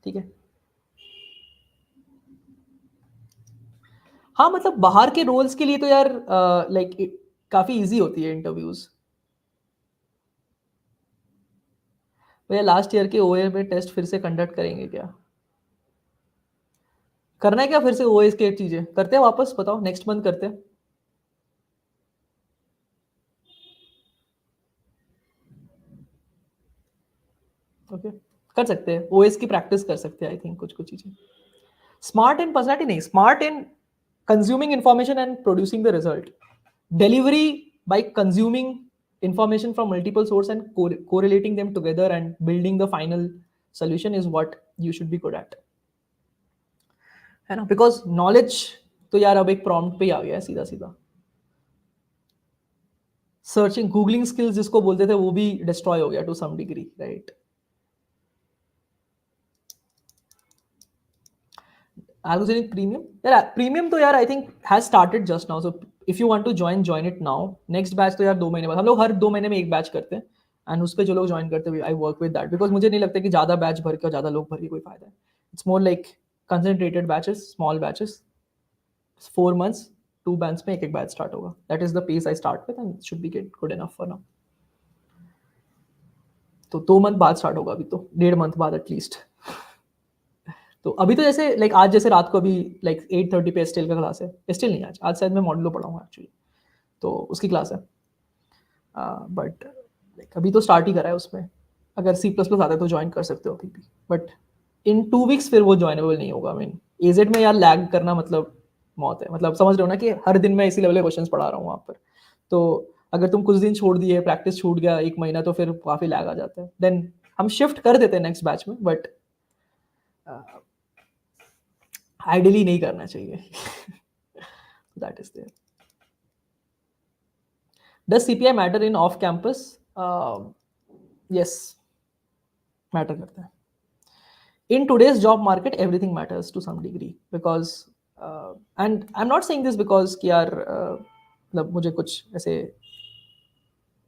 ठीक है. हाँ, मतलब बाहर के रोल्स के लिए तो यार लाइक काफी इजी होती है इंटरव्यूज. भैया लास्ट ईयर के ओए में टेस्ट फिर से कंडक्ट करेंगे क्या? करना है क्या फिर से ओएस के चीजें करते हैं वापस? बताओ, नेक्स्ट मंथ करते हैं. ओके, कर सकते हैं, ओएस की प्रैक्टिस कर सकते हैं. आई थिंक कुछ कुछ चीजें स्मार्ट इन पर्सनालिटी नहीं, smart in consuming information and producing the result. Delivery by consuming information from multiple sources and correlating them together and building the final solution is what you should be good at, है ना? Because knowledge तो यार अब एक prompt पे ही आ गया है सीधा सीधा. सर्चिंग गूगलिंग स्किल्स जिसको बोलते थे वो भी डिस्ट्रॉय हो गया to some degree, right? Algorithmic premium, यार प्रीमियम तो यार I think has started just now. So if you want to join it now. Next batch तो यार 2 महीने बाद, हम लोग हर 2 महीने में एक बैच करते हैं एंड उस पर जो लोग ज्वाइन करते हैं I work with that, because मुझे नहीं लगता कि ज्यादा बैच भर के और ज्यादा लोग भर के कोई फायदा है. It's more like concentrated batches, small batches, 4 months, 2 months में एक एक बैच स्टार्ट होगा. That is the pace I start with and should be get good enough for now. तो 2 month बाद स्टार्ट होगा, अभी तो 1.5 month बाद एटलीस्ट. तो अभी तो जैसे लाइक आज जैसे रात को अभी लाइक 8:30 पे एस्टेल का क्लास है. एस्टेल नहीं, आज शायद मैं मॉडलो पढ़ाऊंगा एक्चुअली, तो उसकी क्लास है. बट लाइक अभी तो स्टार्ट ही करा है उसमें. अगर C++ आता है तो ज्वाइन कर सकते हो अभी भी, बट इन 2 weeks फिर वो ज्वाइनेबल नहीं होगा. आई मीन एजेड में यार लैग करना मतलब मौत है. मतलब समझ रहे हो ना कि हर दिन मैं इसी लेवल के क्वेश्चंस पढ़ा रहा हूँ वहाँ पर. तो अगर तुम कुछ दिन छोड़ दिए, प्रैक्टिस छूट गया 1 महीना, तो फिर काफ़ी लैग आ जाता है. देन हम शिफ्ट कर देते हैं नेक्स्ट बैच में, बट आइडियली नहीं करना चाहिए. That is there. Does CPI matter in of campus? Yes, matter करता है. In today's job market, everything matters to some degree because and I'm not saying this because कि यार मतलब मुझे कुछ ऐसे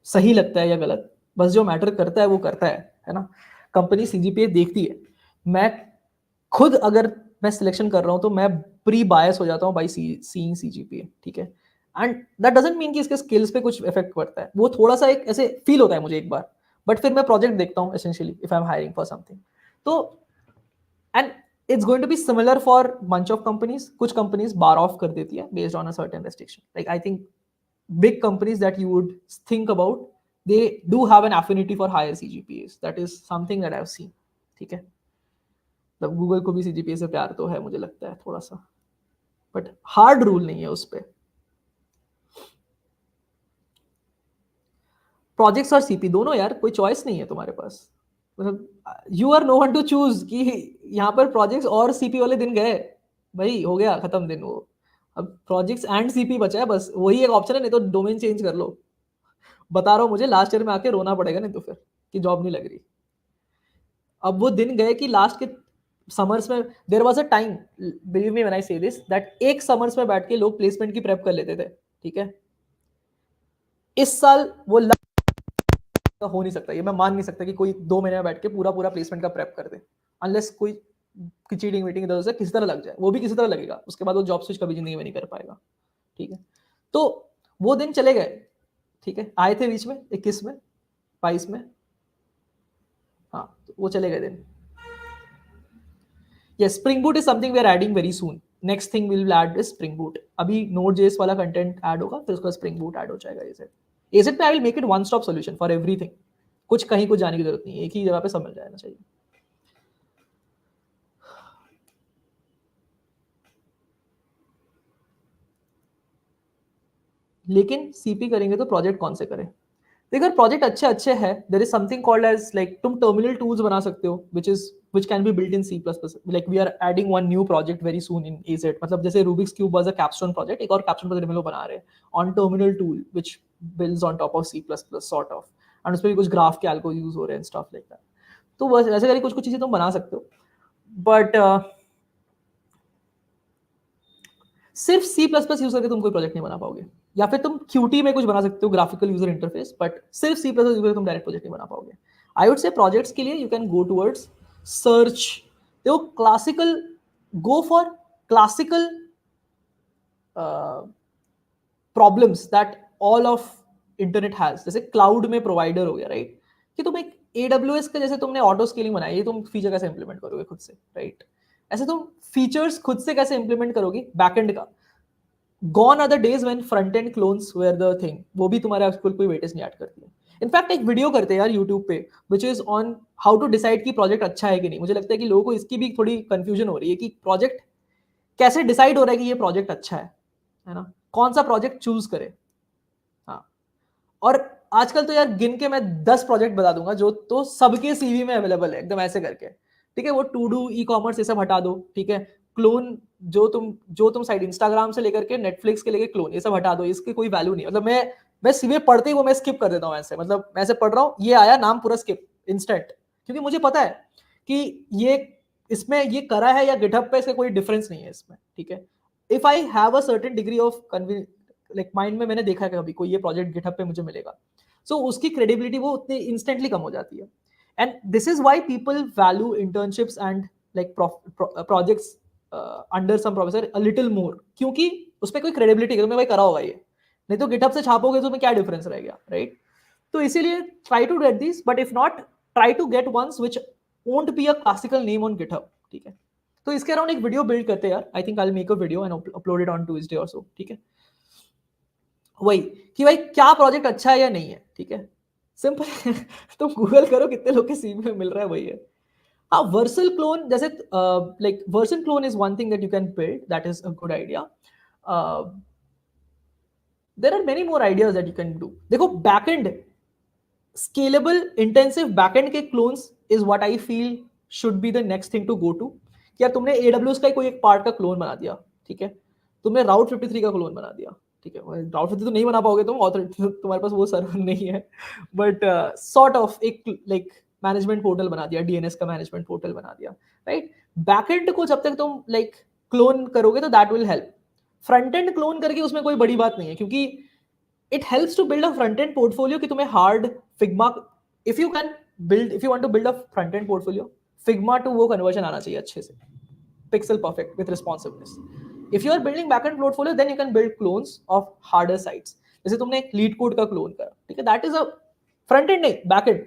सही लगता है या गलत, बस जो मैटर करता है वो करता है ना? कंपनी CGPA देखती है. मैं खुद अगर मैं सिलेक्शन कर रहा हूँ तो मैं प्री बायस हो जाता हूँ बाई सीइंग CGPA, ठीक है? एंड दैट डजंट मीन कि इसके स्किल्स पे कुछ इफेक्ट पड़ता है. वो थोड़ा सा एक ऐसे फील होता है मुझे एक बार, बट फिर मैं प्रोजेक्ट देखता हूँ essentially if I am hiring for something. तो and it's going to be similar for bunch of companies. कुछ companies bar off कर देती है based on a certain restriction. Like I think big companies that you would think about, they do have an affinity for higher CGPAs. That is something that I've seen. ठीक है? तब Google को भी CGPA से प्यार तो है मुझे लगता है थोड़ा सा, but hard rule नहीं है उस पे. प्रोजेक्ट्स और CP दोनों यार, कोई चॉइस नहीं है तुम्हारे पास. मतलब you are no one to choose कि यहाँ पर प्रोजेक्ट्स और CP वाले दिन गए, भाई हो गया खत्म दिन वो. अब प्रोजेक्ट्स एंड CP बचा है, बस वही एक ऑप्शन है. नहीं तो डोमेन चेंज कर लो. बता रहा हूँ, मुझे लास्ट ईयर में आके रोना पड़ेगा नहीं तो फिर कि जॉब नहीं लग रही. अब वो दिन गए कि लास्ट के समर्स में there was a time, believe me when I say this, that एक समर्स में बैठ के लोग प्लेसमेंट की प्रेप कर लेते थे, ठीक है। इस साल वो हो नहीं सकता, ये मैं मान नहीं सकता कि कोई 2 महीने में बैठ के पूरा पूरा प्लेसमेंट का प्रेप कर दे, अनलेस कोई चीटिंग वीटिंग इधर से किसी तरह लग जाए, वो भी किसी तरह लगेगा, उसके बाद वो जॉब स्विच कभी जिंदगी में नहीं कर पाएगा, ठीक है। तो वो दिन चले गए, ठीक है, आए थे बीच में 21 में 22 में, हाँ तो वो चले गए दिन। Yes, Spring Boot is something we are adding very soon. Next thing we will add is Spring Boot. अभी Node.js वाला कंटेंट ऐड होगा, फिर उसका Spring Boot ऐड हो जाएगा। AZ पे I will make it one stop solution for everything. कुछ कहीं कुछ जाने की जरूरत नहीं है, एक ही जगह पे सब मिल जाना चाहिए। लेकिन सीपी करेंगे तो प्रोजेक्ट कौन से करें? देखो प्रोजेक्ट अच्छे अच्छे है, there is something called as like तुम टर्मिनल टूल्स बना सकते हो which can be built in C++. like we are adding one new project very soon in AZ, मतलब जैसे Rubik's Cube was a capstone project, एक और capstone project हम लोग बना रहे हैं on terminal tool which builds on top of C++ sort of, and उसमें भी कुछ ग्राफ के algo यूज हो रहे हैं stuff like that। तो बस ऐसे करके कुछ कुछ चीजें तुम बना सकते हो, बट सिर्फ C++ यूज करके तुम कोई प्रोजेक्ट नहीं बना पाओगे, या फिर तुम Qt में कुछ बना सकते हो ग्राफिकल यूजर इंटरफेस, बट सिर्फ C++ यूज करके तुम डायरेक्ट प्रोजेक्ट नहीं बना पाओगे। आई वुड से प्रोजेक्ट्स के लिए you can go towards search, देखो classical, go for classical problems that all of internet has, जैसे क्लाउड में प्रोवाइडर हो गया, राइट, कि तुम एक AWS का जैसे तुमने ऑटो स्केलिंग बनाई, ये तुम फीचर कैसे इंप्लीमेंट करोगे खुद से, राइट, ऐसे तुम फीचर्स खुद से कैसे इंप्लीमेंट करोगे बैकएंड का। Gone are the days when front end clones were the thing, वो भी तुम्हारे आजकल कोई वेटेज नहीं ऐड करती है। इनफैक्ट एक वीडियो करते हैं यार यूट्यूब पे which is on how to decide कि प्रोजेक्ट अच्छा है कि नहीं। मुझे लगता है कि लोगों को इसकी भी थोड़ी कंफ्यूजन हो रही है कि प्रोजेक्ट कैसे डिसाइड हो रहा है कि ये प्रोजेक्ट अच्छा है ना, कौन सा प्रोजेक्ट चूज करे। हाँ, और आजकल तो यार गिन के मैं 10 प्रोजेक्ट बता दूंगा जो तो सबके सीवी में अवेलेबल है एकदम ऐसे करके, ठीक है। वो टू डू, ई कॉमर्स, ये सब हटा दो, ठीक है। क्लोन जो तुम साइड इंस्टाग्राम से लेकर के नेटफ्लिक्स के लेकर क्लोन, ये सब हटा दो, इसकी कोई वैल्यू नहीं। मतलब मैं सीवी पढ़ते ही वो मैं स्किप कर देता हूँ ऐसे, मतलब मैं ऐसे पढ़ रहा हूँ, ये आया नाम पूरा स्किप इंस्टेंट, क्योंकि मुझे पता है कि ये इसमें ये करा है या गिटहब पे इसका कोई डिफरेंस नहीं है इसमें, ठीक है। If I have a certain degree of like mind में, मैंने देखा है कभी कोई ये प्रोजेक्ट गिटहब पे मुझे मिलेगा, सो उसकी क्रेडिबिलिटी वो उतनी इंस्टेंटली कम हो जाती है। And this is why people value internships and like projects under some professor a little more, क्योंकि उस पर कोई क्रेडिबिलिटी है, तुमने भाई करा होगा ये, नहीं तो गिटहब से छापोगे तो तुम्हें क्या डिफरेंस रहेगा, राइट। तो इसीलिए try to get this, but if not try to get ones which won't be a classical name on GitHub, ठीक है। तो इसके अराउंड एक वीडियो बिल्ड करते हैं यार, I think I will make a video and upload it on Tuesday और सो, ठीक है। वही कि भाई क्या प्रोजेक्ट अच्छा है या नहीं है, ठीक है, सिंपल तुम गूगल करो कितने लोग के सीवी में मिल रहा है, वही है। हाँ, वर्सल क्लोन जैसे like Vercel clone is one thing that you can build, that is a good idea. There are many more ideas that you can do. देखो बैकएंड स्केलेबल इंटेंसिव बैकएंड के clones is what I feel should be the next thing to go to. क्या तुमने AWS का कोई एक part का clone बना दिया, ठीक है, तुमने राउट 53 का क्लोन बना दिया, ठीक है। राउट 53 तो नहीं बना पाओगे तुम, तुम्हारे पास वो सर्वर नहीं है, बट सॉर्ट ऑफ एक लाइक मैनेजमेंट पोर्टल बना दिया, DNS का मैनेजमेंट पोर्टल बना दिया, राइट। बैकएंड को जब तक तुम लाइक क्लोन करोगे तो that will help. Front end clone करके उसमें कोई बड़ी बात नहीं है, क्योंकि it helps to build a front end portfolio कि तुम्हें hard Figma, if you want to build a front end portfolio, Figma to वो कन्वर्जन आना चाहिए अच्छे से, pixel perfect with responsiveness. If you are building backend portfolio, then you can build clones of harder sites. जैसे तुमने एक LeetCode का clone करा, ठीक है, that is a front end नहीं back end,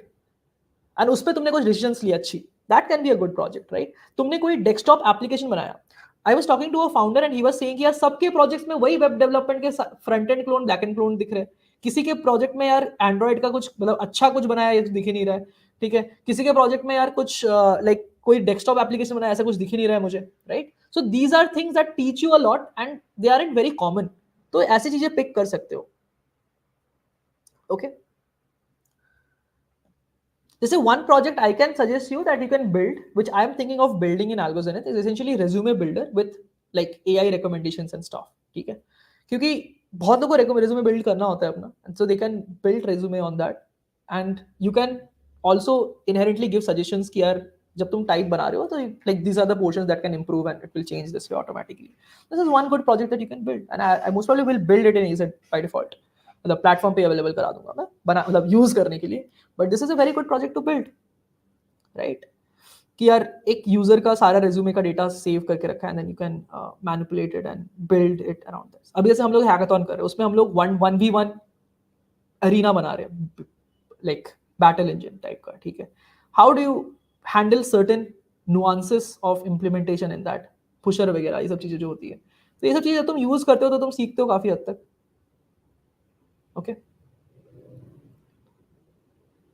and उस पे तुमने कुछ डिसीजंस लिए अच्छी, that can be a good project, right? तुमने कोई डेस्कटॉप एप्लीकेशन बनाया, I was talking to a founder and he was saying कि यार सबके प्रोजेक्ट्स में वही वेब डेवलपमेंट के front end clone back and clone दिख रहे हैं, किसी के प्रोजेक्ट में यार एंड्रॉइड का कुछ मतलब अच्छा कुछ बनाया ये दिख ही नहीं रहा है, ठीक है, किसी के प्रोजेक्ट में यार कुछ लाइक कोई डेस्कटॉप एप्लीकेशन बनाया ऐसा कुछ दिख ही नहीं रहा है मुझे, right. So these are things that teach you a lot and they are in very common, तो ऐसी चीजें पिक कर सकते हो, okay. This is one project I can suggest you that you can build, which I am thinking of building in AlgoZenith, is essentially resume builder with like AI recommendations and stuff, ठीक है, क्योंकि बहुत लोगों को resume build करना होता है अपना, and so they can build resume on that, and you can also inherently give suggestions कि यार जब तुम टाइप बना रहे हो तो like these are the portions that can improve and it will change this way automatically. This is one good project that you can build and I most probably will build it in AZ by default. मतलब platform पे available करा दूंगा मैं बना मतलब use करने के लिए, but this is a very good project to build, right? कि यार एक यूजर का सारा रेज्यूमे का डेटा सेव करके रखा है and then you can manipulate it and build it around this. अभी जैसे हम लोग हैकाथॉन कर रहे हैं उसमें हम लोग 1v1 अरीना बना रहे हैं, लाइक बैटल इंजन टाइप का, ठीक है? How do you handle certain nuances of implementation in that, pusher वगैरह ये सब चीजें जो होती है, तो ये सब चीजें तुम यूज करते हो तो तुम सीखते हो काफी हद तक. ओके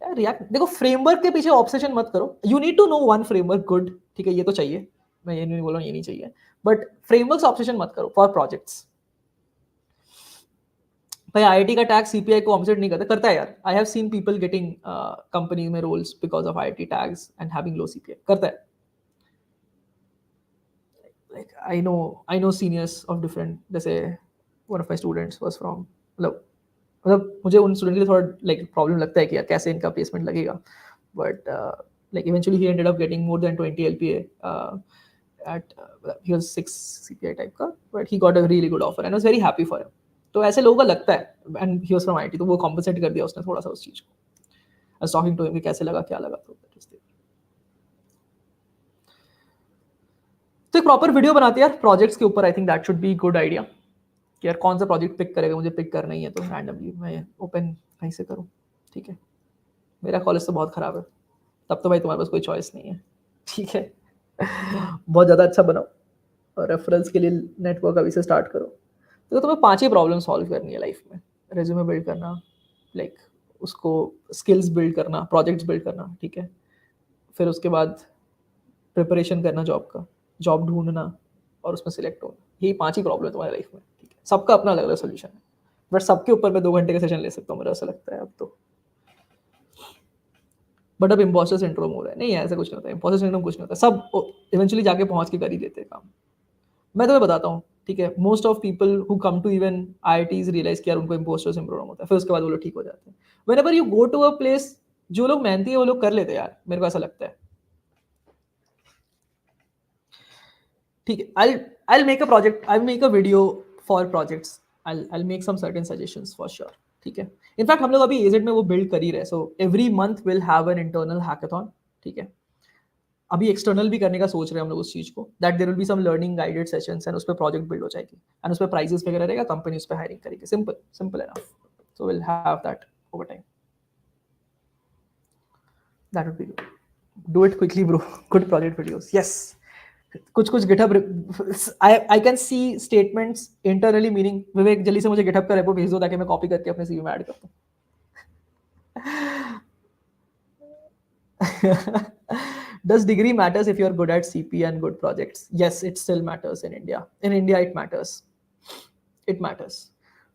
यार रिएक्ट देखो, फ्रेमवर्क के पीछे ऑब्सेशन मत करो. You need to know one framework good, ठीक है, ये तो चाहिए, मैं ये नहीं बोल रहा हूँ ये नहीं चाहिए, बट फ्रेमवर्क ऑब्सेशन मत करो फॉर प्रोजेक्ट्स. भाई आईआईटी का टैग सीपीआई को कॉम्पनसेट नहीं करता, करता है यार. I have seen people getting company में roles because of IIT tags and having low CPI, करता है. Like I know seniors of different, जैसे one of my students was from, मतलब मुझे उन स्टूडेंट के लिए थोड़ा लाइक प्रॉब्लम लगता है कि यार कैसे इनका प्लेसमेंट लगेगा, but like eventually he ended up getting more than 20 LPA at he was 6 CPI type का, but he got a really good offer and I was very happy for him. तो ऐसे लोगों का लगता है, and he was from IT, तो वो compensate कर दिया उसने थोड़ा सा उस चीज को. I was talking to him कि कैसे लगा क्या लगा, तो एक प्रॉपर वीडियो बनाते हैं यार प्रोजेक्ट्स के ऊपर. आई think that should be good idea कि यार कौन सा प्रोजेक्ट पिक करेगा, मुझे पिक करना ही है तो रैंडमली मैं ओपन कहीं से करूँ, ठीक है? मेरा कॉलेज तो बहुत खराब है, तब तो भाई तुम्हारे पास कोई चॉइस नहीं है, ठीक है? बहुत ज़्यादा अच्छा बनाओ और रेफरेंस के लिए नेटवर्क अभी से स्टार्ट करो. तो तुम्हें 5 ही प्रॉब्लम सॉल्व करनी है लाइफ में. रेज्यूमे बिल्ड करना, लाइक उसको स्किल्स बिल्ड करना, प्रोजेक्ट्स बिल्ड करना, ठीक है? फिर उसके बाद प्रिपरेशन करना जॉब का, जॉब ढूंढना और उसमें सिलेक्ट होना. यही 5 ही प्रॉब्लम है तुम्हारी लाइफ में, ठीक है? सबका अपना अलग अलग सोल्यूशन है, बट सबके ऊपर मैं 2 घंटे का सेशन ले सकता हूँ, मुझे ऐसा लगता है अब तो. बट अब इम्पोस्टर सिंड्रोम हो रहा है. नहीं है, ऐसा कुछ नहीं होता. इम्पोस्टर सिंड्रोम कुछ नहीं होता, सब इवेंचुअली जाके पहुंच के कर ही देते हैं काम. मैं तुम्हें बताता हूँ, ठीक है? Most of people who come to even IITs realize कि यार उनको इम्पोस्टर सिंड्रोम होता है, फिर उसके बाद वो लोग ठीक हो जाते हैं. Whenever you go to a place, जो लोग मेहनती है वो लोग कर लेते हैं यार, मेरे को ऐसा लगता है, ठीक है? I'll make a project, I'll make a video for projects, I'll make some certain suggestions for sure, ठीक है? इनफैक्ट हम लोग अभी एजेड में वो बिल्ड कर ही रहे, so every month will have an internal hackathon, ठीक है? अभी एक्सटर्नल भी करने का सोच रहे हैं हम लोग उस चीज को, that there will be some learning guided sessions and उस पर प्रोजेक्ट बिल्ड हो जाएगी एंड उस पर प्राइजेस वगैरह रहेगा, कंपनी उस पर हायरिंग करेगी. Simple simple enough. So will have that over time. That would be good. Do it quickly bro. Good project videos, yes. कुछ कुछ GitHub I can see statements internally meaning. Vivek जल्दी से मुझे गिटहब का repo भेज दो ताकि मैं कॉपी करके अपने सीवी में ऐड कर दूं. Does degree matters if you are good at CP and good projects? Yes, it still matters in India. In India, it matters. It matters.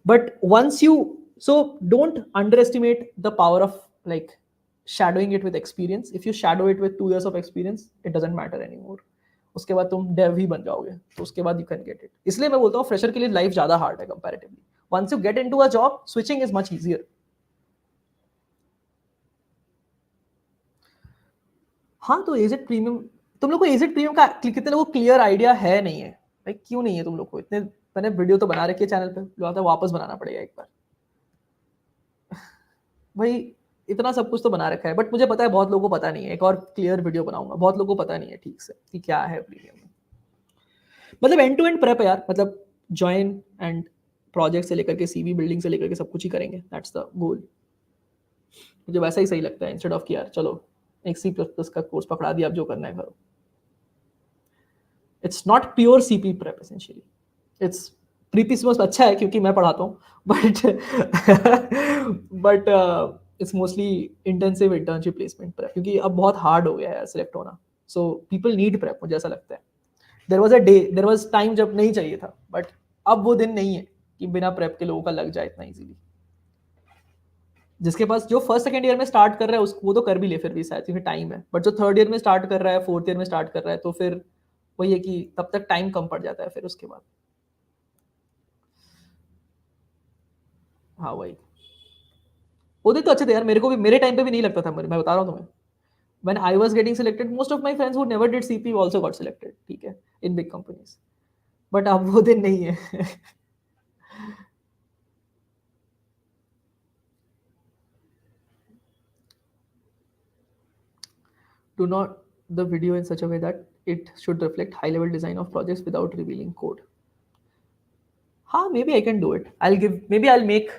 But once you, so don't underestimate the power of like shadowing it with experience. If you shadow it with 2 years of experience, it doesn't matter anymore. उसके बाद तुम Dave ही बन जाओगे, तो उसके बाद you can get it. इसलिए मैं बोलता हूँ फ्रेशर के लिए लाइफ ज्यादा हार्ड है comparatively. Once you get into a job, switching is much easier. हाँ, तो एजेड प्रीमियम, तुम लोग को एजेड प्रीमियम का कितने लोगों को क्लियर आइडिया है नहीं है? भाई क्यों नहीं है तुम लोग को? इतने मैंने वीडियो तो बना रखी है चैनल पे, लगता है वापस बनाना पड़ेगा एक बार. भाई इतना सब कुछ तो बना रखा है, बट मुझे पता है बहुत लोगों को पता नहीं है. एक और क्लियर वीडियो बनाऊंगा. बहुत लोगों को पता नहीं है ठीक से कि क्या है प्रीमियम में. मतलब एंड टू एंड प्रेप है यार, मतलब ज्वाइन एंड प्रोजेक्ट से लेकर के सीवी बिल्डिंग से लेकर के सब कुछ ही करेंगे. That's the goal. मुझे वैसा ही सही लगता है, इंस्टेड ऑफ कि यार चलो एक C++ का कोर्स पकड़ा दिया, अब जो करना है करो. It's not pure CP prep essentially. It's preppy अच्छा है क्योंकि मैं पढ़ाता हूँ, but it's mostly intensive internship placement prep, क्योंकि अब बहुत हार्ड हो गया है सिलेक्ट होना. सो पीपल नीड प्रेप, मुझे ऐसा लगता है. देयर वाज टाइम जब नहीं चाहिए था, बट अब वो दिन नहीं है कि बिना प्रेप के लोगों का लग जाए इतना इजीली. जिसके पास, जो फर्स्ट सेकंड ईयर में स्टार्ट कर रहा है उसको वो तो कर भी ले फिर भी शायद, क्योंकि टाइम है. बट जो थर्ड ईयर में स्टार्ट कर रहा है, फोर्थ ईयर में स्टार्ट कर रहा है, तो फिर वही है कि तब तक टाइम कम पड़ जाता है फिर उसके बाद. हाँ वही, वो दिन तो अच्छे थे यार. मेरे को भी मेरे टाइम पे भी नहीं लगता था, मैं बता रहा हूँ तुम्हें. when I was getting selected, most of my friends who never did CP also got selected, ठीक है, in big companies. But अब वो दिन नहीं है. Do not the video in such a way that it should reflect high level design of projects without revealing code. हाँ, maybe I can do it. Maybe I'll make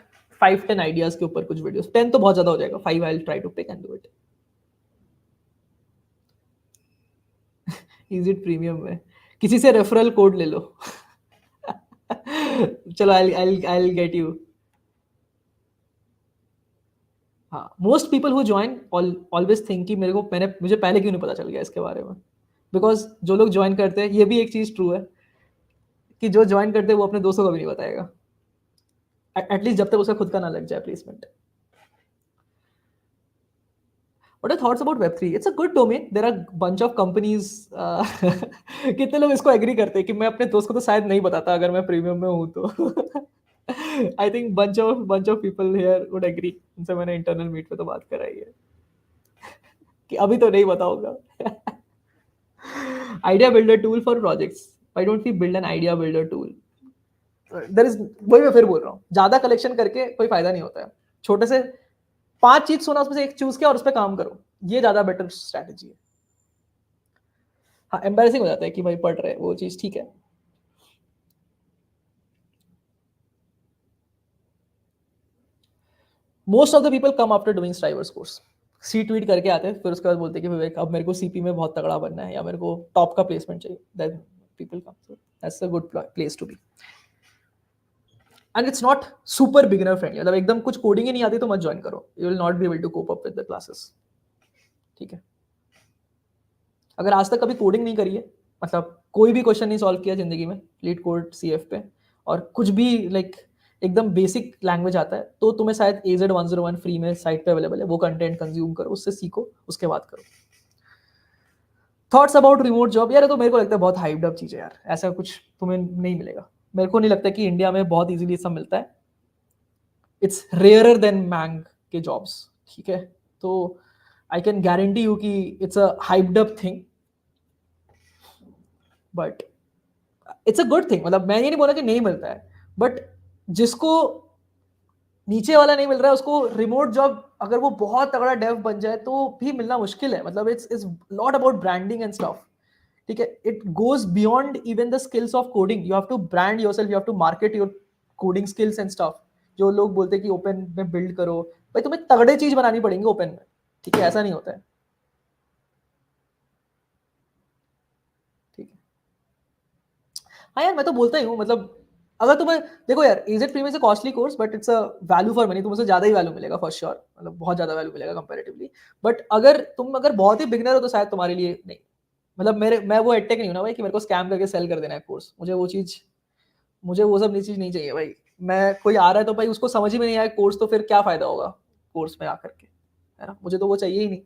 5-10 ideas के ऊपर कुछ videos. 10 तो बहुत ज़्यादा हो जाएगा. 5 I'll try to pick and do it. Is it premium में? किसी से referral code ले लो. चलो I'll get you. हाँ, most people who join always think कि मुझे पहले क्यों नहीं पता चल गया इसके बारे में. Because जो लोग join करते हैं, ये भी एक चीज़ true है कि जो join करते हैं वो अपने दोस्तों को भी नहीं बताएगा. At least जब तक उसका खुद का ना लग जाए placement. What are thoughts about Web3? It's a good domain. There are a bunch of companies. कितने लोग इसको agree करते हैं कि मैं अपने दोस्त को तो शायद नहीं बताता अगर मैं प्रीमियम में हूँ तो. I think bunch of people here would agree. उनसे मैंने internal meet पे तो बात कराई है कि अभी तो नहीं बताऊंगा. Idea builder tool for projects. Why don't we build an idea builder tool? वही मैं फिर बोल रहा हूँ, ज्यादा कलेक्शन करके कोई फायदा नहीं होता है. छोटे से 5 चीज सुना, उसमें से एक चूज किया और उस पर काम करो, ये ज्यादा बेटर स्ट्रैटेजी है. हाँ, एम्बैरेसिंग हो जाता है कि भाई पढ़ रहे वो चीज, ठीक है. Most of the people come after doing Striver's course. सी ट्वीट करके आते हैं, फिर उसके बाद बोलते हैं कि भाई अब मेरे को सीपी में बहुत तगड़ा बनना है या मेरे को टॉप का प्लेसमेंट चाहिए. Then people come. So that's a good place to be. And it's not super beginner friendly. मतलब एकदम कुछ कोडिंग ही नहीं आती तो मत ज्वाइन करो. You will not be able to cope up with the classes. ठीक है. अगर आज तक कभी कोडिंग नहीं करी है, मतलब कोई भी क्वेश्चन नहीं सॉल्व किया जिंदगी में लीड कोड सीएफ पे, और कुछ भी लाइक एकदम बेसिक लैंग्वेज आता है, तो तुम्हें शायद AZ101 फ्री में साइट पे अवेलेबल है. वो कंटेंट कंज्यूम करो, उससे सीखो, उसके बाद करो. Thoughts about remote job. यार तो मेरे को लगता है बहुत हाइप्ड अप चीज है यार. ऐसा कुछ तुम्हें नहीं मिलेगा. मेरे को नहीं लगता कि इंडिया में बहुत इजीली सब मिलता है. इट्स रेयरर देन मैंग के जॉब्स. ठीक है. तो आई कैन गारंटी यू कि it's a hyped up thing, but it's a good thing. मतलब मैं ये नहीं बोला कि नहीं मिलता है, बट जिसको नीचे वाला नहीं मिल रहा है उसको रिमोट जॉब अगर वो बहुत तगड़ा डेव बन जाए तो भी मिलना मुश्किल है. मतलब it's lot about branding and stuff. ठीक है. It goes beyond even the skills of coding. You have to brand yourself, you have to market your coding skills and stuff. जो लोग बोलते हैं कि ओपन में बिल्ड करो, भाई तुम्हें तगड़े चीज बनानी पड़ेंगे ओपन में. ठीक है. ऐसा नहीं होता है. ठीक है. हाँ यार, मैं तो बोलता ही हूँ. मतलब अगर तुम्हें देखो यार, इज प्रीमियम से costly course, but it's a value for money. तुमसे ज्यादा ही वैल्यू मिलेगा फॉर श्योर. मतलब बहुत ज्यादा वैल्यू मिलेगा कंपैरेटिवली. बट अगर बहुत ही बिगनर हो तो शायद तुम्हारे लिए नहीं. मतलब मैं वो एडटेक नहीं हूं ना भाई कि मेरे को स्कैम करके सेल कर देना है कोर्स. मुझे वो सब चीज नहीं चाहिए भाई. मैं कोई आ रहा है तो भाई उसको समझ ही में नहीं आया कोर्स, तो फिर क्या फायदा होगा कोर्स में आकर के, है ना. मुझे तो वो चाहिए ही नहीं.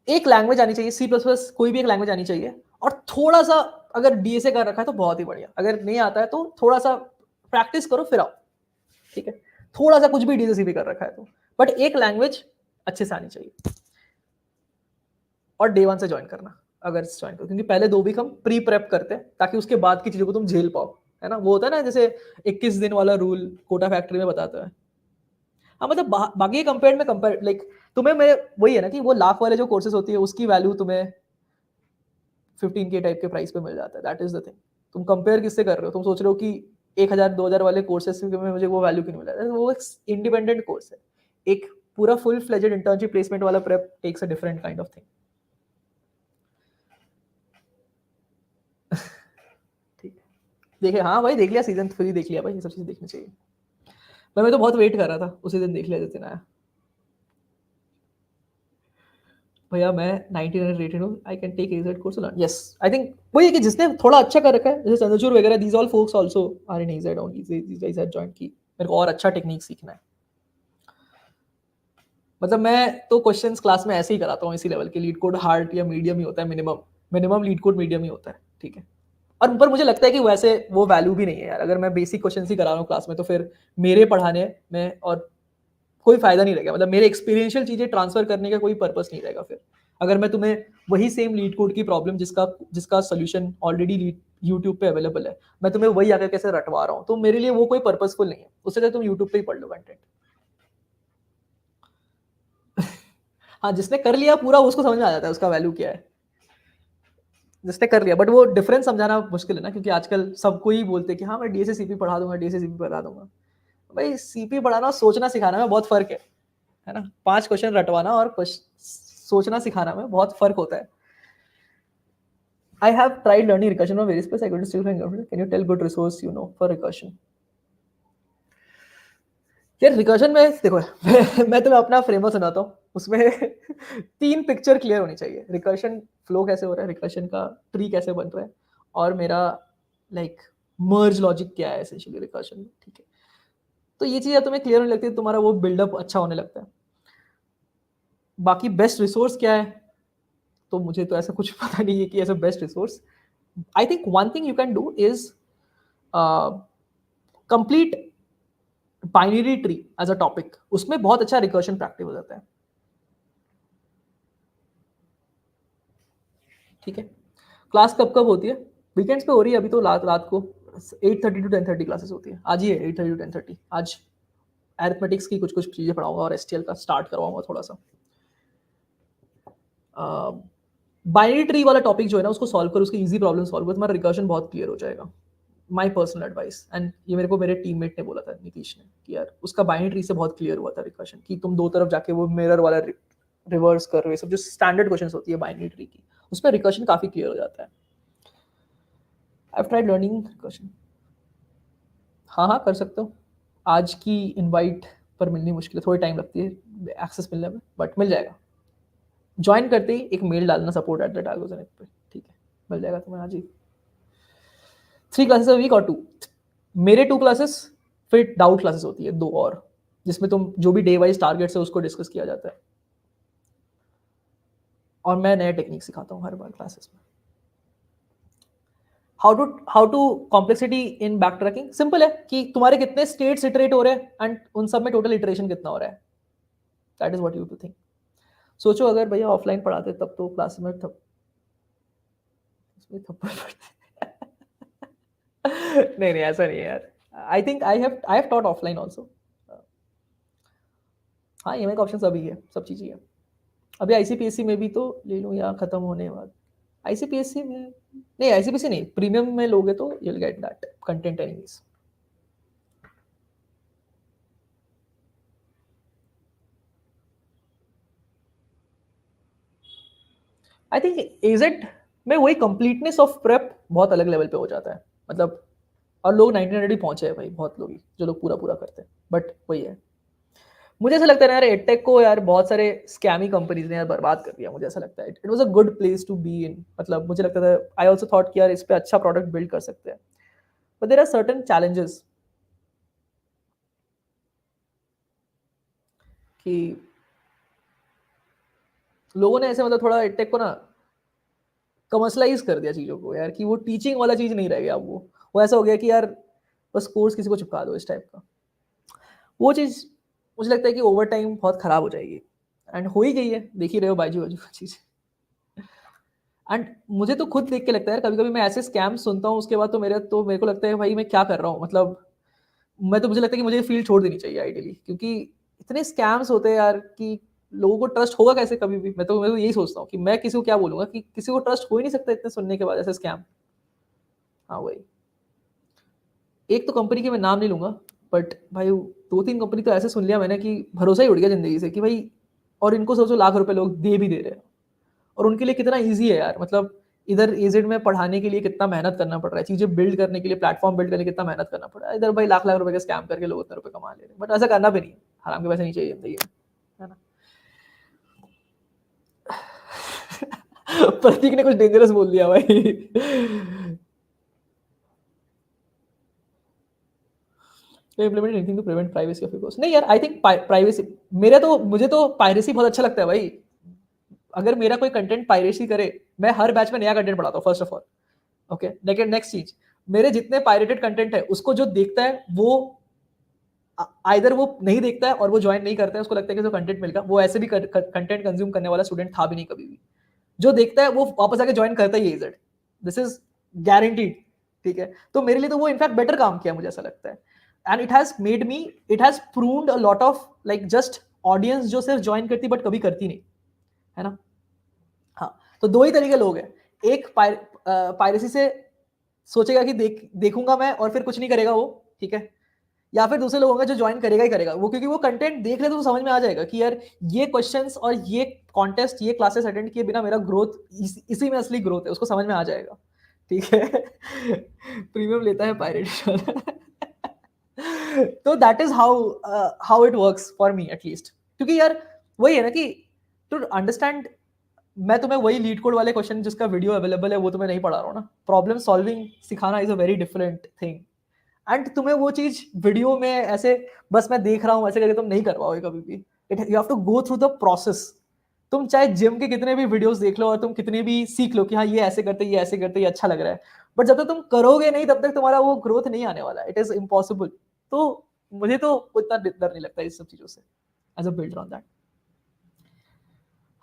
एक लैंग्वेज आनी चाहिए, C++, कोई भी एक लैंग्वेज आनी चाहिए. और थोड़ा सा अगर डीएसए कर रखा है तो बहुत ही बढ़िया. अगर नहीं आता है तो थोड़ा सा प्रैक्टिस करो फिर आओ. ठीक है. थोड़ा सा कुछ भी डीएसए भी कर रखा है तो, बट एक लैंग्वेज अच्छे से आनी चाहिए. और डे 1 से ज्वाइन करना अगर ज्वाइन करो, क्योंकि पहले 2 वीक हम प्री प्रेप करते हैं ताकि उसके बाद की चीजों को तुम झेल पाओ, है ना. वो होता है ना जैसे 21 दिन वाला रूल कोटा फैक्ट्री में बताता है. हाँ, मतलब बाकी कंपेयर में लाइक तुम्हें मेरे वही है ना कि वो लाख वाले जो कोर्सेज होती है उसकी वैल्यू तुम्हें 15K टाइप के प्राइस पे मिल जाता है. That is the thing. तुम कंपेयर किससे कर रहे हो? तुम सोच रहे हो कि 1000-2000 वाले कोर्सेज में मुझे वो वैल्यू क्यों नहीं मिल रहा है. वो एक इंडिपेंडेंट कोर्स है. एक पूरा फुल फ्लेजेड इंटर्नशिप प्लेसमेंट वाला prep takes a different kind of thing. ठीक है. देखिए, हाँ भाई देख लिया, सीजन 3 देख लिया भाई. ये सब चीज देखनी चाहिए. मैं तो बहुत वेट कर रहा था, उसी दिन देख लिया जिस दिन आया. भैया मैं 99 रेटेड हूँ. I can take AZ course learn. Yes, I think वही है कि जिसने थोड़ा अच्छा कर रखा है, जैसे चंद्रचूड़ वगैरह, these all folks also are in AZ only. These guys have joined की मेरे को और अच्छा टेक्निक सीखना है. मतलब मैं तो क्वेश्चंस क्लास में ऐसे ही कराता हूँ इसी लेवल के. लीड कोड हार्ड या मीडियम ही होता है, मिनिमम लीड कोड मीडियम ही होता है. ठीक है. और पर मुझे लगता है कि वैसे वो वैल्यू भी नहीं है यार. अगर मैं बेसिक क्वेश्चन ही करा रहा हूँ क्लास में तो फिर मेरे पढ़ाने में और कोई फायदा नहीं रहेगा, मतलब मेरे एक्सपीरियंशियल चीजें ट्रांसफर करने का कोई पर्पस नहीं रहेगा फिर, अगर मैं तुम्हें वही सेम लीड कोड की प्रॉब्लम जिसका सोल्यूशन ऑलरेडी यूट्यूब पे अवेलेबल है, मैं तुम्हें वही आकर कैसे रटवा रहा हूँ, तो मेरे लिए वो कोई पर्पसफुल नहीं है, उससे तो तुम यूट्यूब पे ही पढ़ लो कंटेंट। हाँ, जिसने कर लिया पूरा उसको समझ में आ जाता है उसका वैल्यू क्या है, जिसने कर लिया, बट वो डिफरेंस समझाना मुश्किल है ना, क्योंकि आजकल सबको ही बोलते हैं कि हाँ मैं डीएसए सीपी पढ़ा दूंगा, डीएसए सीपी पढ़ा दूंगा। भाई सीपी पढ़ाना सोचना सिखाना में बहुत फर्क है ना, 5 क्वेश्चन रटवाना और सोचना सिखाना में बहुत फर्क होता है। I have tried learning recursion from various places. I couldn't still find confidence. Can you tell good resource you know for recursion? यार रिकर्शन में देखो मैं तुम्हें अपना फ्रेमवर्क सुनाता हूँ, उसमें 3 पिक्चर क्लियर होनी चाहिए, रिकर्शन फ्लो कैसे हो रहा है, रिकर्शन का ट्री कैसे बन रहा है, और मेरा लाइक मर्ज लॉजिक क्या है एसेंशियली रिकर्शन में, ठीक है। तो ये चीज़ तुम्हें क्लियर होने लगती है, तुम्हारा वो बिल्डअप अच्छा होने लगता है। बाकी बेस्ट रिसोर्स क्या है, तो मुझे तो ऐसा कुछ पता नहीं है कि ऐसा best resource. I think one thing you can do is complete binary tree as a topic, उसमें बहुत अच्छा रिकर्शन प्रैक्टिस हो जाता है, ठीक है। क्लास कब कब होती है, वीकेंड्स पे हो रही है, अभी तो रात को 8:30 to 10:30 क्लासेस होती है, आज ही है 8:30 to 10:30। आज एरिथमेटिक्स की कुछ चीजें पढ़ाऊंगा और एसटीएल का स्टार्ट करवाऊंगा थोड़ा सा। बाइनरी ट्री वाला टॉपिक जो है ना उसको सॉल्व कर, उसकी इजी प्रॉब्लम सॉल्व कर, तुम्हारा रिकर्शन बहुत क्लियर हो जाएगा। माय पर्सनल एडवाइस, एंड ये मेरे को मेरे टीममेट ने बोला था, नीतीश ने, कि यार उसका बाइनरी ट्री से बहुत क्लियर हुआ था रिकर्शन, कि तुम दो तरफ जाके वो मिरर वाला रिवर्स कर रहे, सब जो स्टैंडर्ड क्वेश्चंस होती है बाइनरी ट्री की, उसमें रिकर्शन काफी क्लियर हो जाता है। I have tried learning recursion. हाँ कर सकते हो, आज की इनवाइट पर मिलनी मुश्किल है, थोड़ी टाइम लगती है एक्सेस मिलने में, बट मिल जाएगा। ज्वाइन करते ही एक मेल डालना support@algorithm पे, ठीक है, मिल जाएगा तुम्हें आज ही। 3 क्लासेस अ वीक और 2, मेरे 2 क्लासेस, फिर डाउट क्लासेस होती है 2 और, जिसमें तुम जो भी डे वाइज टारगेट्स है उसको डिस्कस किया जाता है, और मैं नया टेक्निक सिखाता हूँ हर बार क्लासेस में। How to complexity in backtracking, simple है कि तुम्हारे कितने स्टेट्स इटरेट हो रहे हैं एंड उन सब में टोटल इटरेशन कितना हो रहा है, that is what you to think. सोचो अगर भैया ऑफलाइन पढ़ाते तब तो क्लास में थप्पड़ पड़ते नहीं ऐसा नहीं है यार, I think I have taught offline also. हाँ ईएमआई का ऑप्शन अभी है, सब चीज़ें है अभी। आईसीपीएससी में भी तो ले लूँ या खत्म होने के बाद, आईसीपीएससी में नहीं, आईसीपीएससी नहीं, प्रीमियम में लोगे तो you'll get that content anyways. I think AZ में वही कंप्लीटनेस ऑफ प्रेप बहुत अलग लेवल पे हो जाता है, मतलब, और लोग 1900 पहुंचे हैं भाई, बहुत लोग ही जो लोग पूरा करते हैं, बट वही है। मुझे ऐसा लगता है यार एडटेक को यार बहुत सारे स्कैमी कंपनीज ने यार बर्बाद कर दिया, मुझे ऐसा लगता है it was a good place to be in, मतलब मुझे लगता था, आई आल्सो थॉट कि यार इस पे अच्छा प्रोडक्ट बिल्ड कर सकते हैं, but there are certain challenges कि लोगों ने ऐसे मतलब थोड़ा एडटेक को ना कमर्शलाइज कर दिया चीज़ों को यार, कि वो टीचिंग वाला चीज़ नहीं रह गया, अब वो ऐसा हो गया कि यार बस कोर्स किसी को चिपका दो इस टाइप का, वो चीज़ मुझे लगता है कि ओवर टाइम बहुत खराब हो जाएगी, एंड हो ही गई है, देख ही रहे हो बाजू चीज़। एंड मुझे तो खुद देख के लगता है यार, कभी कभी मैं ऐसे स्कैम सुनता हूँ उसके बाद तो मेरे को लगता है भाई मैं क्या कर रहा हूँ, मतलब मुझे लगता है कि मुझे फील्ड छोड़ देनी चाहिए आइडियली, क्योंकि इतने स्कैम्स होते हैं यार कि लोगों को ट्रस्ट होगा कैसे कभी भी, मैं तो यही सोचता हूँ कि मैं किसी को क्या बोलूंगा कि किसी को ट्रस्ट हो ही नहीं सकता इतने सुनने के बाद ऐसे स्कैम। हाँ वही, एक तो कंपनी की मैं नाम नहीं लूंगा, बट भाई 2-3 कंपनी तो ऐसे सुन लिया मैंने कि भरोसा ही उड़ गया जिंदगी से, कि भाई, और इनको सोचो लाख रुपए लोग दे भी दे रहे हैं, और उनके लिए कितना ईजी है यार, मतलब इधर एजेड में पढ़ाने के लिए कितना मेहनत करना पड़ रहा है, चीजें बिल्ड करने के लिए, प्लेटफॉर्म बिल्ड करने के लिए कितना मेहनत करना पड़ रहा है, इधर भाई लाख लाख रुपए का स्कैम करके लोग उतने रुपए कमा ले रहे हैं, बट ऐसा करना भी नहीं, हराम के पैसे नहीं चाहिए जिंदगी में, है ना। प्रतीक ने कुछ डेंजरस बोल दिया भाई। implement anything to prevent privacy of your course, नहीं यार, आई थिंक प्राइवेसी, मुझे तो पायरेसी बहुत अच्छा लगता है भाई, अगर मेरा कोई कंटेंट पायरेसी करे, मैं हर बैच में नया कंटेंट पढ़ाता हूँ फर्स्ट ऑफ ऑल, ओके। लेकिन नेक्स्ट चीज, मेरे जितने पायरेटेड कंटेंट है उसको जो देखता है वो आइदर वो नहीं देखता है और वो ज्वाइन नहीं करता है, उसको लगता है कि जो कंटेंट मिलेगा, वो ऐसे भी कंटेंट कंज्यूम करने वाला स्टूडेंट था भी नहीं कभी भी। जो देखता है वो वापस आके ज्वाइन करता ही है इजेड, दिस इज गारंटीड। ठीक है, तो मेरे लिए तो वो इनफैक्ट बेटर काम किया, मुझे ऐसा लगता है। And it has made me, it has proved a lot of like just audience जो सिर्फ ज्वाइन करती बट कभी करती नहीं, है ना। हाँ, तो दो ही तरीके लोग हैं, एक पायरेसी से सोचेगा कि देखूंगा मैं और फिर कुछ नहीं करेगा वो, ठीक है, या फिर दूसरे लोग होंगे जो ज्वाइन करेगा ही करेगा वो, क्योंकि वो कंटेंट देख ले तो समझ में आ जाएगा कि यार ये क्वेश्चंस और ये कॉन्टेस्ट, ये क्लासेस अटेंड किए बिना मेरा ग्रोथ इसी में असली ग्रोथ है, उसको समझ में आ जाएगा। ठीक है। प्रीमियम लेता है पायरेट। तो that is how it works for me at least, क्योंकि यार वही है ना कि टू अंडरस्टैंड, मैं तुम्हें वही लीड कोड वाले क्वेश्चन जिसका वीडियो अवेलेबल है वो तुम्हें नहीं पढ़ा रहा हूँ ना। प्रॉब्लम सॉल्विंग सिखाना is a very different thing, and तुम्हें वो चीज वीडियो में ऐसे बस मैं देख रहा हूँ ऐसे करके तुम नहीं कर पाओगे कभी भी। You have to go through the process. तुम चाहे जिम के कितने भी वीडियोस देख लो और तुम कितने भी सीख लो कि हाँ ये ऐसे करते, ये ऐसे करते, ये अच्छा लग रहा है, बट जब तक तुम करोगे नहीं तब तक तुम्हारा वो ग्रोथ नहीं आने वाला, इट इज इम्पॉसिबल। तो मुझे तो इतना डर नहीं लगता इस सब चीजों से, as a builder on that.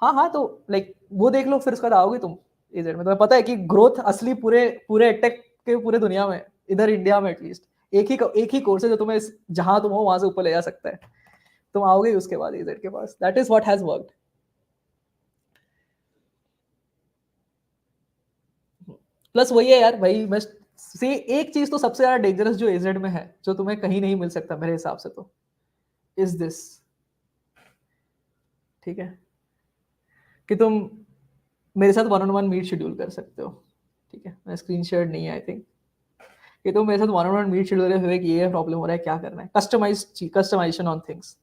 हाँ हाँ, तो लाइक वो देख लो, फिर उसके बाद आओगे तुम एजेड में, तुम्हें पता है कि ग्रोथ असली पूरे पूरे टेक के पूरे दुनिया में, इधर इंडिया में एटलीस्ट एक ही कोर्स है जो तुम्हें जहां तुम हो वहां से ऊपर ले जा सकता है। तुम आओगे उसके बाद एजेड के पास, that is what has worked. Plus वही है यार भाई, मैं से एक चीज तो सबसे ज्यादा डेंजरस जो एजेड में है, जो तुम्हें कहीं नहीं मिल सकता मेरे हिसाब से, तो इज दिस। ठीक है, कि तुम मेरे साथ 1-on-1 मीट शेड्यूल कर सकते हो। ठीक है, मैं स्क्रीन शेयर नहीं है आई थिंक, कि तुम मेरे साथ 1-on-1 मीट शेड्यूल हुए कि ये प्रॉब्लम हो रहा है, क्या करना है, कस्टमाइजेशन ऑन थिंग्स,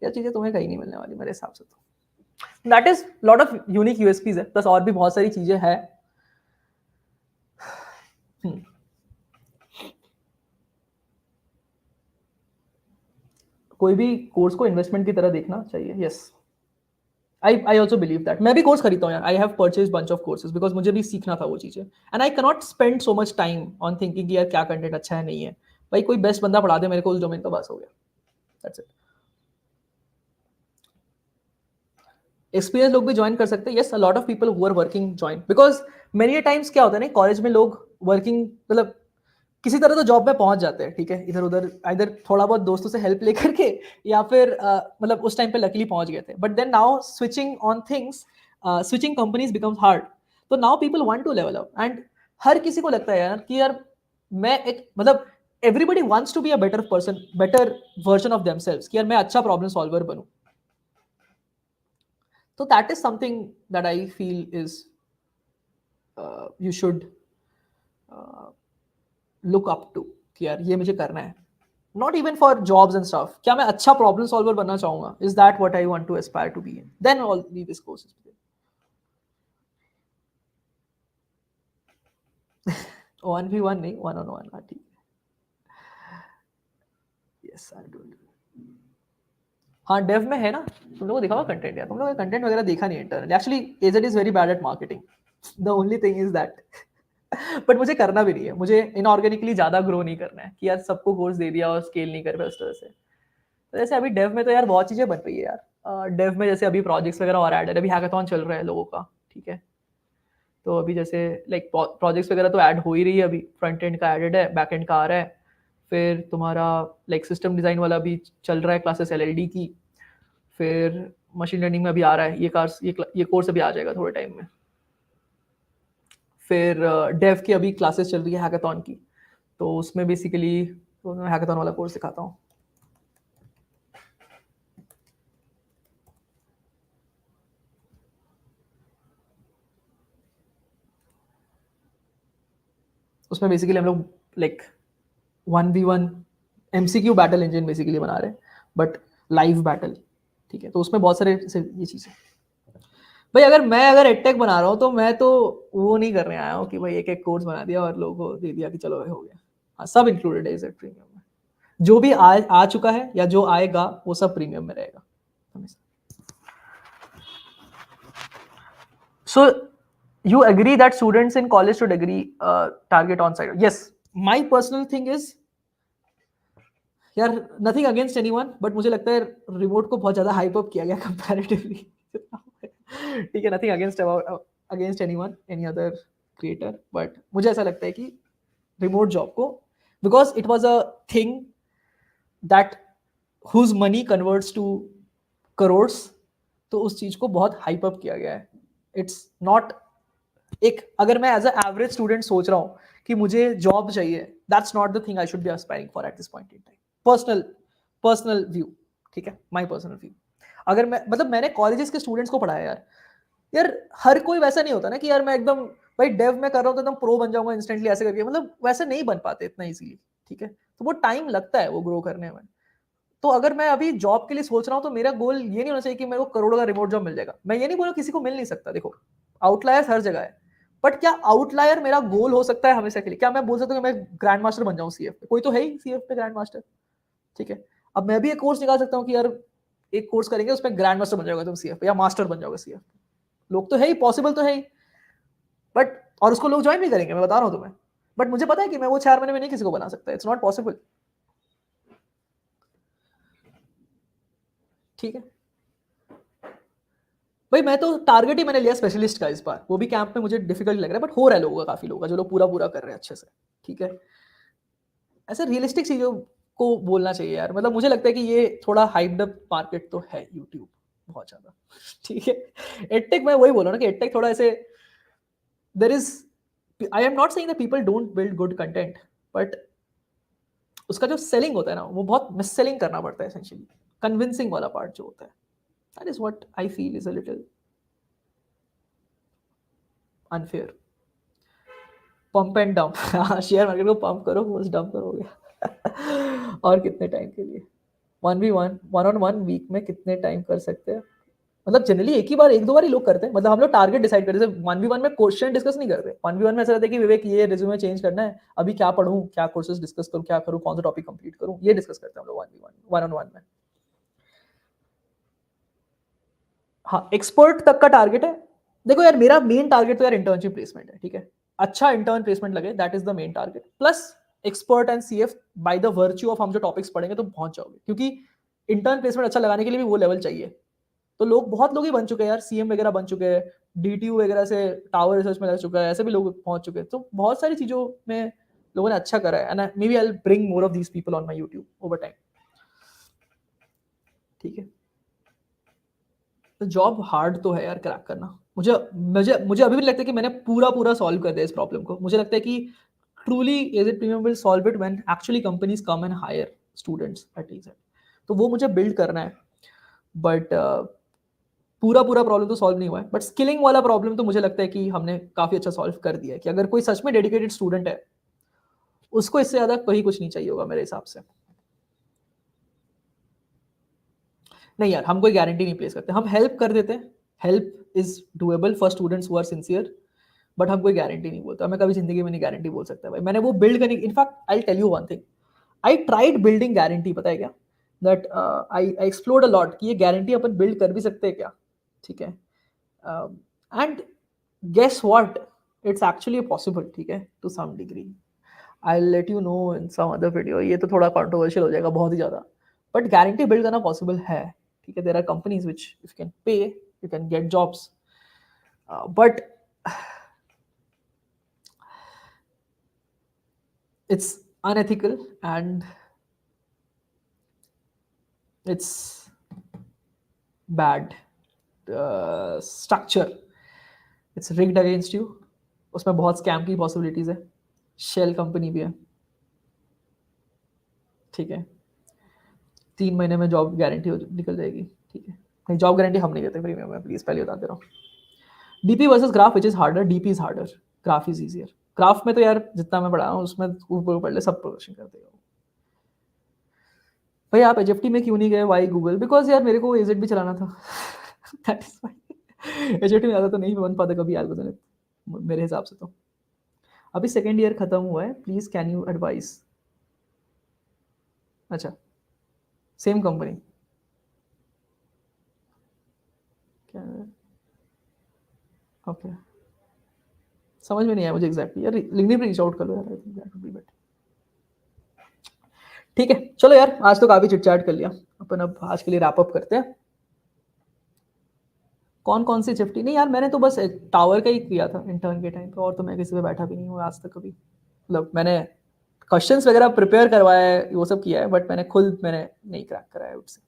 ये चीजें तुम्हें कहीं नहीं मिलने वाली मेरे हिसाब से। तो that is lot of unique USPs है, प्लस और भी बहुत सारी चीजें हैं। कोई भी कोर्स को इन्वेस्टमेंट की तरह देखना चाहिए। Yes, I also believe that। मैं भी कोर्स खरीदता हूँ यार, I have purchase bunch of courses because मुझे भी सीखना था वो चीजें, and I cannot spend so much time on thinking यार क्या कंटेंट अच्छा है नहीं है। भाई कोई बेस्ट बंदा पढ़ा दे मेरे को उस डोमेन का, बस हो गया, दैट्स इट। एक्सपीरियंस लोग भी ज्वाइन कर सकते हैं। Yes, a lot of people who are working join, because many times क्या होता है ना, कॉलेज में लोग वर्किंग मतलब किसी तरह तो जॉब में पहुंच जाते हैं, ठीक है, इधर उधर इधर थोड़ा बहुत दोस्तों से हेल्प लेकर के, या फिर मतलब उस टाइम पे लकीली पहुंच गए थे, but then now switching on things, switching companies becomes hard. तो now people want to level up, and हर किसी को लगता है यार कि यार मैं एक मतलब everybody wants to be a better person, better version of themselves, कि यार मैं अच्छा प्रॉब्लम सॉल्वर बनूं। तो that is something that I feel is you should look up to, कि यार ये मुझे करना है, not even for jobs and stuff, क्या मैं अच्छा प्रॉब्लम सॉल्वर बनना चाहूंगा, is that what I want to aspire to be in, then all this courses. 1v1 नहीं, 1-on-1, हाँ ठीक है। Yes I do. हाँ डेव में है ना, तुम लोगों को देखा होगा कंटेंट, यार तुम लोगों ने कंटेंट वगैरह देखा नहीं internal, actually AZ is very bad at marketing, the only thing is that. But मुझे करना भी नहीं है, मुझे इनऑर्गेनिकली ज्यादा ग्रो नहीं करना है कि यार सबको कोर्स दे दिया और स्केल नहीं कर पाया उस तरह से। तो जैसे अभी डेव में तो यार बहुत चीजें बन रही है यार, डेव में जैसे अभी प्रोजेक्ट्स वगैरह और ऐड है, अभी हैकाथॉन चल रहा है लोगों का, ठीक है, तो अभी जैसे लाइक प्रोजेक्ट्स वगैरह तो ऐड हो ही रही है, अभी फ्रंट एंड का एडेड है, बैक एंड का आ रहा है, फिर तुम्हारा लाइक सिस्टम डिजाइन वाला भी चल रहा है क्लासेस एलएलडी की, फिर मशीन लर्निंग में अभी आ रहा है ये कोर्स अभी आ जाएगा थोड़े टाइम में, फिर डेव की अभी क्लासेस चल रही है हैकाथॉन की, तो उसमें बेसिकली तो मैं हैकाथॉन वाला कोर्स सिखाता हूँ। उसमें बेसिकली हम लोग like 1v1 MCQ battle engine basically बना रहे हैं, बट लाइव बैटल, ठीक है, तो उसमें बहुत सारे ये चीज़ें। भाई अगर एडटेक बना रहा हूँ तो मैं तो वो नहीं करने आया हूँ कि भाई एक एक कोर्स बना दिया और लोगों को दे दिया कि चलो हो गया। हाँ, सब इंक्लूडेड है इस प्रीमियम में, जो भी आ चुका है या जो आएगा वो सब प्रीमियम में रहेगा हमेशा। So you agree that students in college should agree target on site? Yes, my personal thing is यार नथिंग अगेंस्ट एनीवन, बट मुझे लगता है रिमोट को बहुत ज़्यादा हाइप अप किया गया कंपैरेटिवली। ठीक है, nothing against anyone, any other creator, but मुझे ऐसा लगता है कि रिमोट जॉब को, because it was a thing that whose money converts to crores, तो उस चीज को बहुत हाइप अप किया गया है। इट्स नॉट एक, अगर मैं एज अ एवरेज स्टूडेंट सोच रहा हूँ कि मुझे जॉब चाहिए, that's not the thing I should be aspiring for at this point in time. Personal view, ठीक है, माई पर्सनल व्यू। अगर मैं, मतलब मैंने कॉलेजेस के स्टूडेंट्स को पढ़ाया यार हर कोई वैसा नहीं होता ना कि यार मैं एकदम भाई डेव में कर रहा हूँ तो एकदम प्रो बन जाऊंगा इंस्टेंटली ऐसे करके, मतलब वैसे नहीं बन पाते इतना इजीली, ठीक है, तो वो टाइम लगता है वो ग्रो करने में। तो अगर मैं अभी जॉब के लिए सोच रहा हूँ तो मेरा गोल ये नहीं होना चाहिए कि मेरे को करोड़ों का रिमोट जॉब मिल जाएगा। मैं ये नहीं बोल रहा किसी को मिल नहीं सकता, देखो आउटलायर्स हर जगह है, बट क्या आउटलायर मेरा गोल हो सकता है हमेशा के लिए? क्या मैं बोल सकता हूँ कि मैं ग्रैंड मास्टर बन जाऊँ सीएफ पे? कोई तो है ही सीएफ पे ग्रैंड मास्टर, ठीक है। अब मैं भी एक कोर्स निकाल सकता हूँ कि यार एक कोर्स करेंगे उसमें ग्रैंड मास्टर बन जाओगे तुम सीएफ पे, या मास्टर बन जाओगे सीएफ पे। लोग तो है ही, पॉसिबल तो है ही, बट और उसको लोग ज्वाइन भी करेंगे, मैं बता रहा हूँ तुम्हें, बट मुझे पता है कि मैं वो 4 महीने में नहीं किसी को बना सकता, इट्स नॉट पॉसिबल, ठीक है। भाई मैं तो टारगेट ही मैंने लिया स्पेशलिस्ट का इस बार, वो भी कैंप में मुझे डिफिकल्ट लग रहा है, बट हो रहा है लोगों का, काफी लोगों का जो लोग पूरा पूरा कर रहे हैं अच्छे से, ठीक है। ऐसे रियलिस्टिक चीजों को बोलना चाहिए यार, मतलब मुझे लगता है कि ये थोड़ा हाइप्ड अप मार्केट तो है यूट्यूब बहुत ज्यादा, ठीक है। एडटेक मैं वही बोल रहा हूँ ना कि एडटेक थोड़ा ऐसे, there is, I am not saying that people don't build good content, but उसका जो सेलिंग होता है ना वो बहुत मिस सेलिंग करना पड़ता है एसेंशियली, कन्विंसिंग वाला पार्ट जो होता है, that is what I feel is a little unfair. Pump and dump, हाँ शेयर मार्केट को पंप करो बस डंप करोगे। और कितने टाइम के लिए? 1v1 1-on-1 वीक में कितने टाइम कर सकते हैं? मतलब जनरली एक ही बार, एक दो बार ही लोग करते हैं, मतलब हम लोग टारगेट डिसाइड करते हैं, 1v1 में क्वेश्चन डिस्कस नहीं करते। 1v1 में ऐसा रहता है कि विवेक ये रिज्यूमे चेंज करना है, अभी क्या पढूं, क्या कोर्सेज डिस्कस करूं, क्या करूं, कौन सा टॉपिक कंप्लीट करूं, ये डिस्कस करते हैं हम लोग 1v1 1-on-1 में। हाँ, एक्सपर्ट तक का टारगेट है। देखो यार मेरा मेन टारगेट तो यार इंटर्नशिप प्लेसमेंट है, ठीक है, अच्छा इंटर्न प्लेसमेंट लगे, that is the main target, plus expert and CF by the virtue of हम जो टॉपिक्स पढ़ेंगे तो पहुंच जाओगे, क्योंकि इंटर्न प्लेसमेंट अच्छा लगाने के लिए भी वो लेवल चाहिए। तो लोग, बहुत लोग ही बन चुके हैं यार, सीएम वगैरह बन चुके हैं, डीटीयू वगैरह से टावर रिसर्च में लग चुका है, ऐसे भी लोग पहुंच चुके हैं, तो बहुत सारी चीजों में लोगों ने अच्छा करा है, and maybe I will bring more of these people on my YouTube over time, ठीक है। तो जॉब हार्ड तो है यार क्रैक करना, मुझे मुझे मुझे अभी भी लगता है कि मैंने पूरा पूरा सॉल्व कर दिया इस प्रॉब्लम को। मुझे लगता है कि truly as it premium will solve it when actually companies come and hire students at ease, तो वो मुझे बिल्ड करना है, बट पूरा पूरा प्रॉब्लम तो सॉल्व नहीं हुआ है, बट स्किलिंग वाला प्रॉब्लम तो मुझे लगता है कि हमने काफी अच्छा सॉल्व कर दिया है, कि अगर कोई सच में डेडिकेटेड स्टूडेंट है उसको इससे ज्यादा कहीं कुछ नहीं चाहिए होगा मेरे हिसाब से। नहीं यार, हम कोई गारंटी नहीं प्लेस करते, हम हेल्प कर देते हैं, help is doable for students who are sincere, but हम कोई गारंटी नहीं बोलते, मैं कभी जिंदगी में नहीं गारंटी बोल सकता भाई, मैंने वो बिल्ड करने, in fact I tell you one thing, I tried building guarantee, पता है क्या, that I explored a lot कि ये गारंटी अपन बिल्ड कर भी सकते हैं क्या, ठीक है, and guess what, it's actually possible, ठीक है, to some degree. I let you know in some other video, ये तो थोड़ा कंट्रोवर्शियल हो जाएगा बहुत ही ज्यादा, बट गारंटी बिल्ड करना पॉसिबल है, ठीक है। There are companies which if can pay, you can get jobs, but it's unethical and it's bad structure, it's rigged against you, उसमें बहुत स्कैम की पॉसिबिलिटीज है, शेल कंपनी भी है, ठीक है। 3 महीने में जॉब गारंटी निकल जाएगी, ठीक है, नहीं जॉब गारंटी हम नहीं देते प्रीमियम में, प्लीज पहले बता दे रहा हूँ। DP versus graph, which is harder? DP is harder, graph is easier. Graph में तो यार जितना मैं पढ़ा हूँ उसमें ऊपर पढ़ ले सब प्रदर्शन कर देगा भाई। आप एजएफटी में क्यों नहीं गए? Y Google? बिकॉज यार मेरे को एजेट भी चलाना था। That is why. एजएफटी में ज़्यादा तो नहीं बन पाता कभी यार मेरे हिसाब से तो। अभी सेकेंड ईयर खत्म हुआ है, प्लीज कैन यू एडवाइस? अच्छा, सेम कंपनी क्या? ओके, समझ में नहीं आया मुझे एग्जैक्टली यार, लिंक्डइन पे रीच आउट कर लो यार, I think that would be better. ठीक है, चलो यार, आज तो काफी चिटचाट कर लिया अपन, अब आज के लिए रैप अप करते हैं। कौन कौन सी चिफ्टी? नहीं यार, मैंने तो बस टावर का ही किया था इंटर्न के टाइम पे, और तो मैं किसी पे बैठा भी नहीं हूँ आज तक कभी। मतलब मैंने क्वेश्चंस वगैरह प्रिपेयर करवाया है, वो सब किया है, बट मैंने नहीं क्रैक करा है उससे।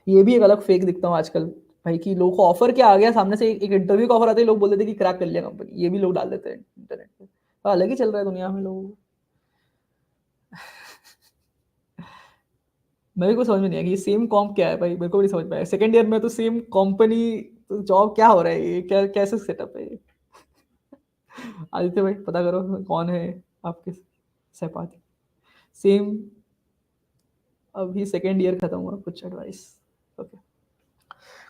ये भी एक अलग फेक दिखता हूँ आजकल भाई, कि लोगों को ऑफर क्या आ गया सामने से, एक इंटरव्यू का ऑफर आते ही लोग बोल देते हैं कि क्रैक कर लिया कंपनी, ये भी लोग डाल देते हैं इंटरनेट पे। तो अलग ही चल रहा है दुनिया में लोगों को। मेरे को समझ में नहीं आया कि ये सेम कॉम्प क्या है भाई, मेरे को भी नहीं समझ में आया। सेकंड ईयर में तो सेम कंपनी, तो जॉब क्या हो रहा है ये, क्या कैसे सेटअप है ये? आदित्य भाई पता करो कौन है आपके सहपाठी। सेम, अभी सेकंड ईयर खत्म हुआ, कुछ एडवाइस? ओके,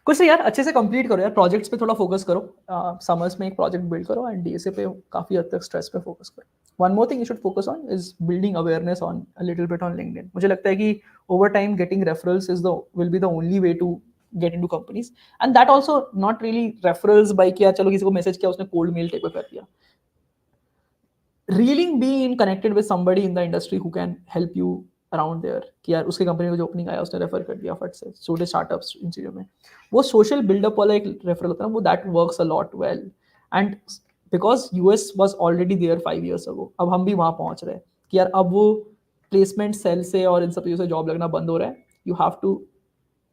कुछ नहीं यार, अच्छे से कंप्लीट करो यार, प्रोजेक्ट्स पे थोड़ा फोकस करो। समर्स में एक प्रोजेक्ट बिल्ड करो एंड डीएसए पे काफी हद तक स्ट्रेस पे फोकस करो। One more thing you should focus on is building awareness on a little bit on LinkedIn. मुझे लगता है कि over time getting referrals is the will be the only way to get into companies, and that also not really referrals by कि यार चलो किसी को message किया, उसने कोल्ड मेल टाइप कर दिया। Reeling being connected with somebody in the industry who can help you around there, कि यार उसके कंपनी में जो ओपनिंग आया उसने रेफर कर दिया फट से, छोटे स्टार्टअप्स इन चीज़ों में। वो सोशल बिल्डअप वाला एक रेफरल होता है, वो that works a lot well, and because US was already there 5 years ago, अब हम भी वहाँ पहुँच रहे हैं कि यार अब वो प्लेसमेंट सेल से और इन सब चीज़ों से जॉब लगना बंद हो रहा है। You have to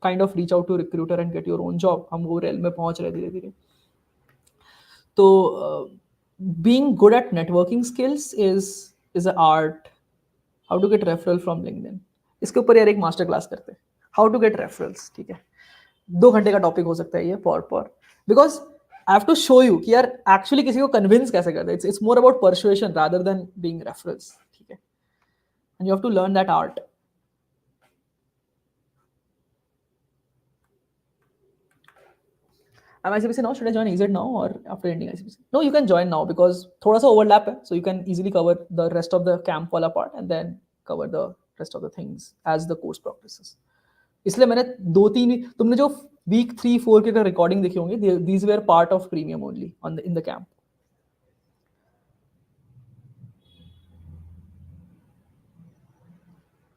kind of reach out to recruiter and get your own job. हम वो रेल में पहुँच रहे हैं धीरे धीरे। तो being good at networking skills is an art. How to get referral from LinkedIn, इसके ऊपर यार एक मास्टर क्लास करते हैं, हाउ टू गेट रेफरल्स। ठीक है, 2 घंटे का टॉपिक हो सकता है ये पर because I have to show you कि यार एक्चुअली किसी को कन्विंस कैसे करते हैं। It's more about persuasion rather than being referrals. ठीक है, and you have to learn that art. I'm ICPC now. Should I join EZ now or after ending ICPC? No, you can join now because थोड़ा सा overlap है, so you can easily cover the rest of the camp वाला part and then cover the rest of the things as the course progresses. इसलिए मैंने 2-3, तुमने जो week 3-4 के अगर recording देखी होंगी, these were part of premium only on in the camp.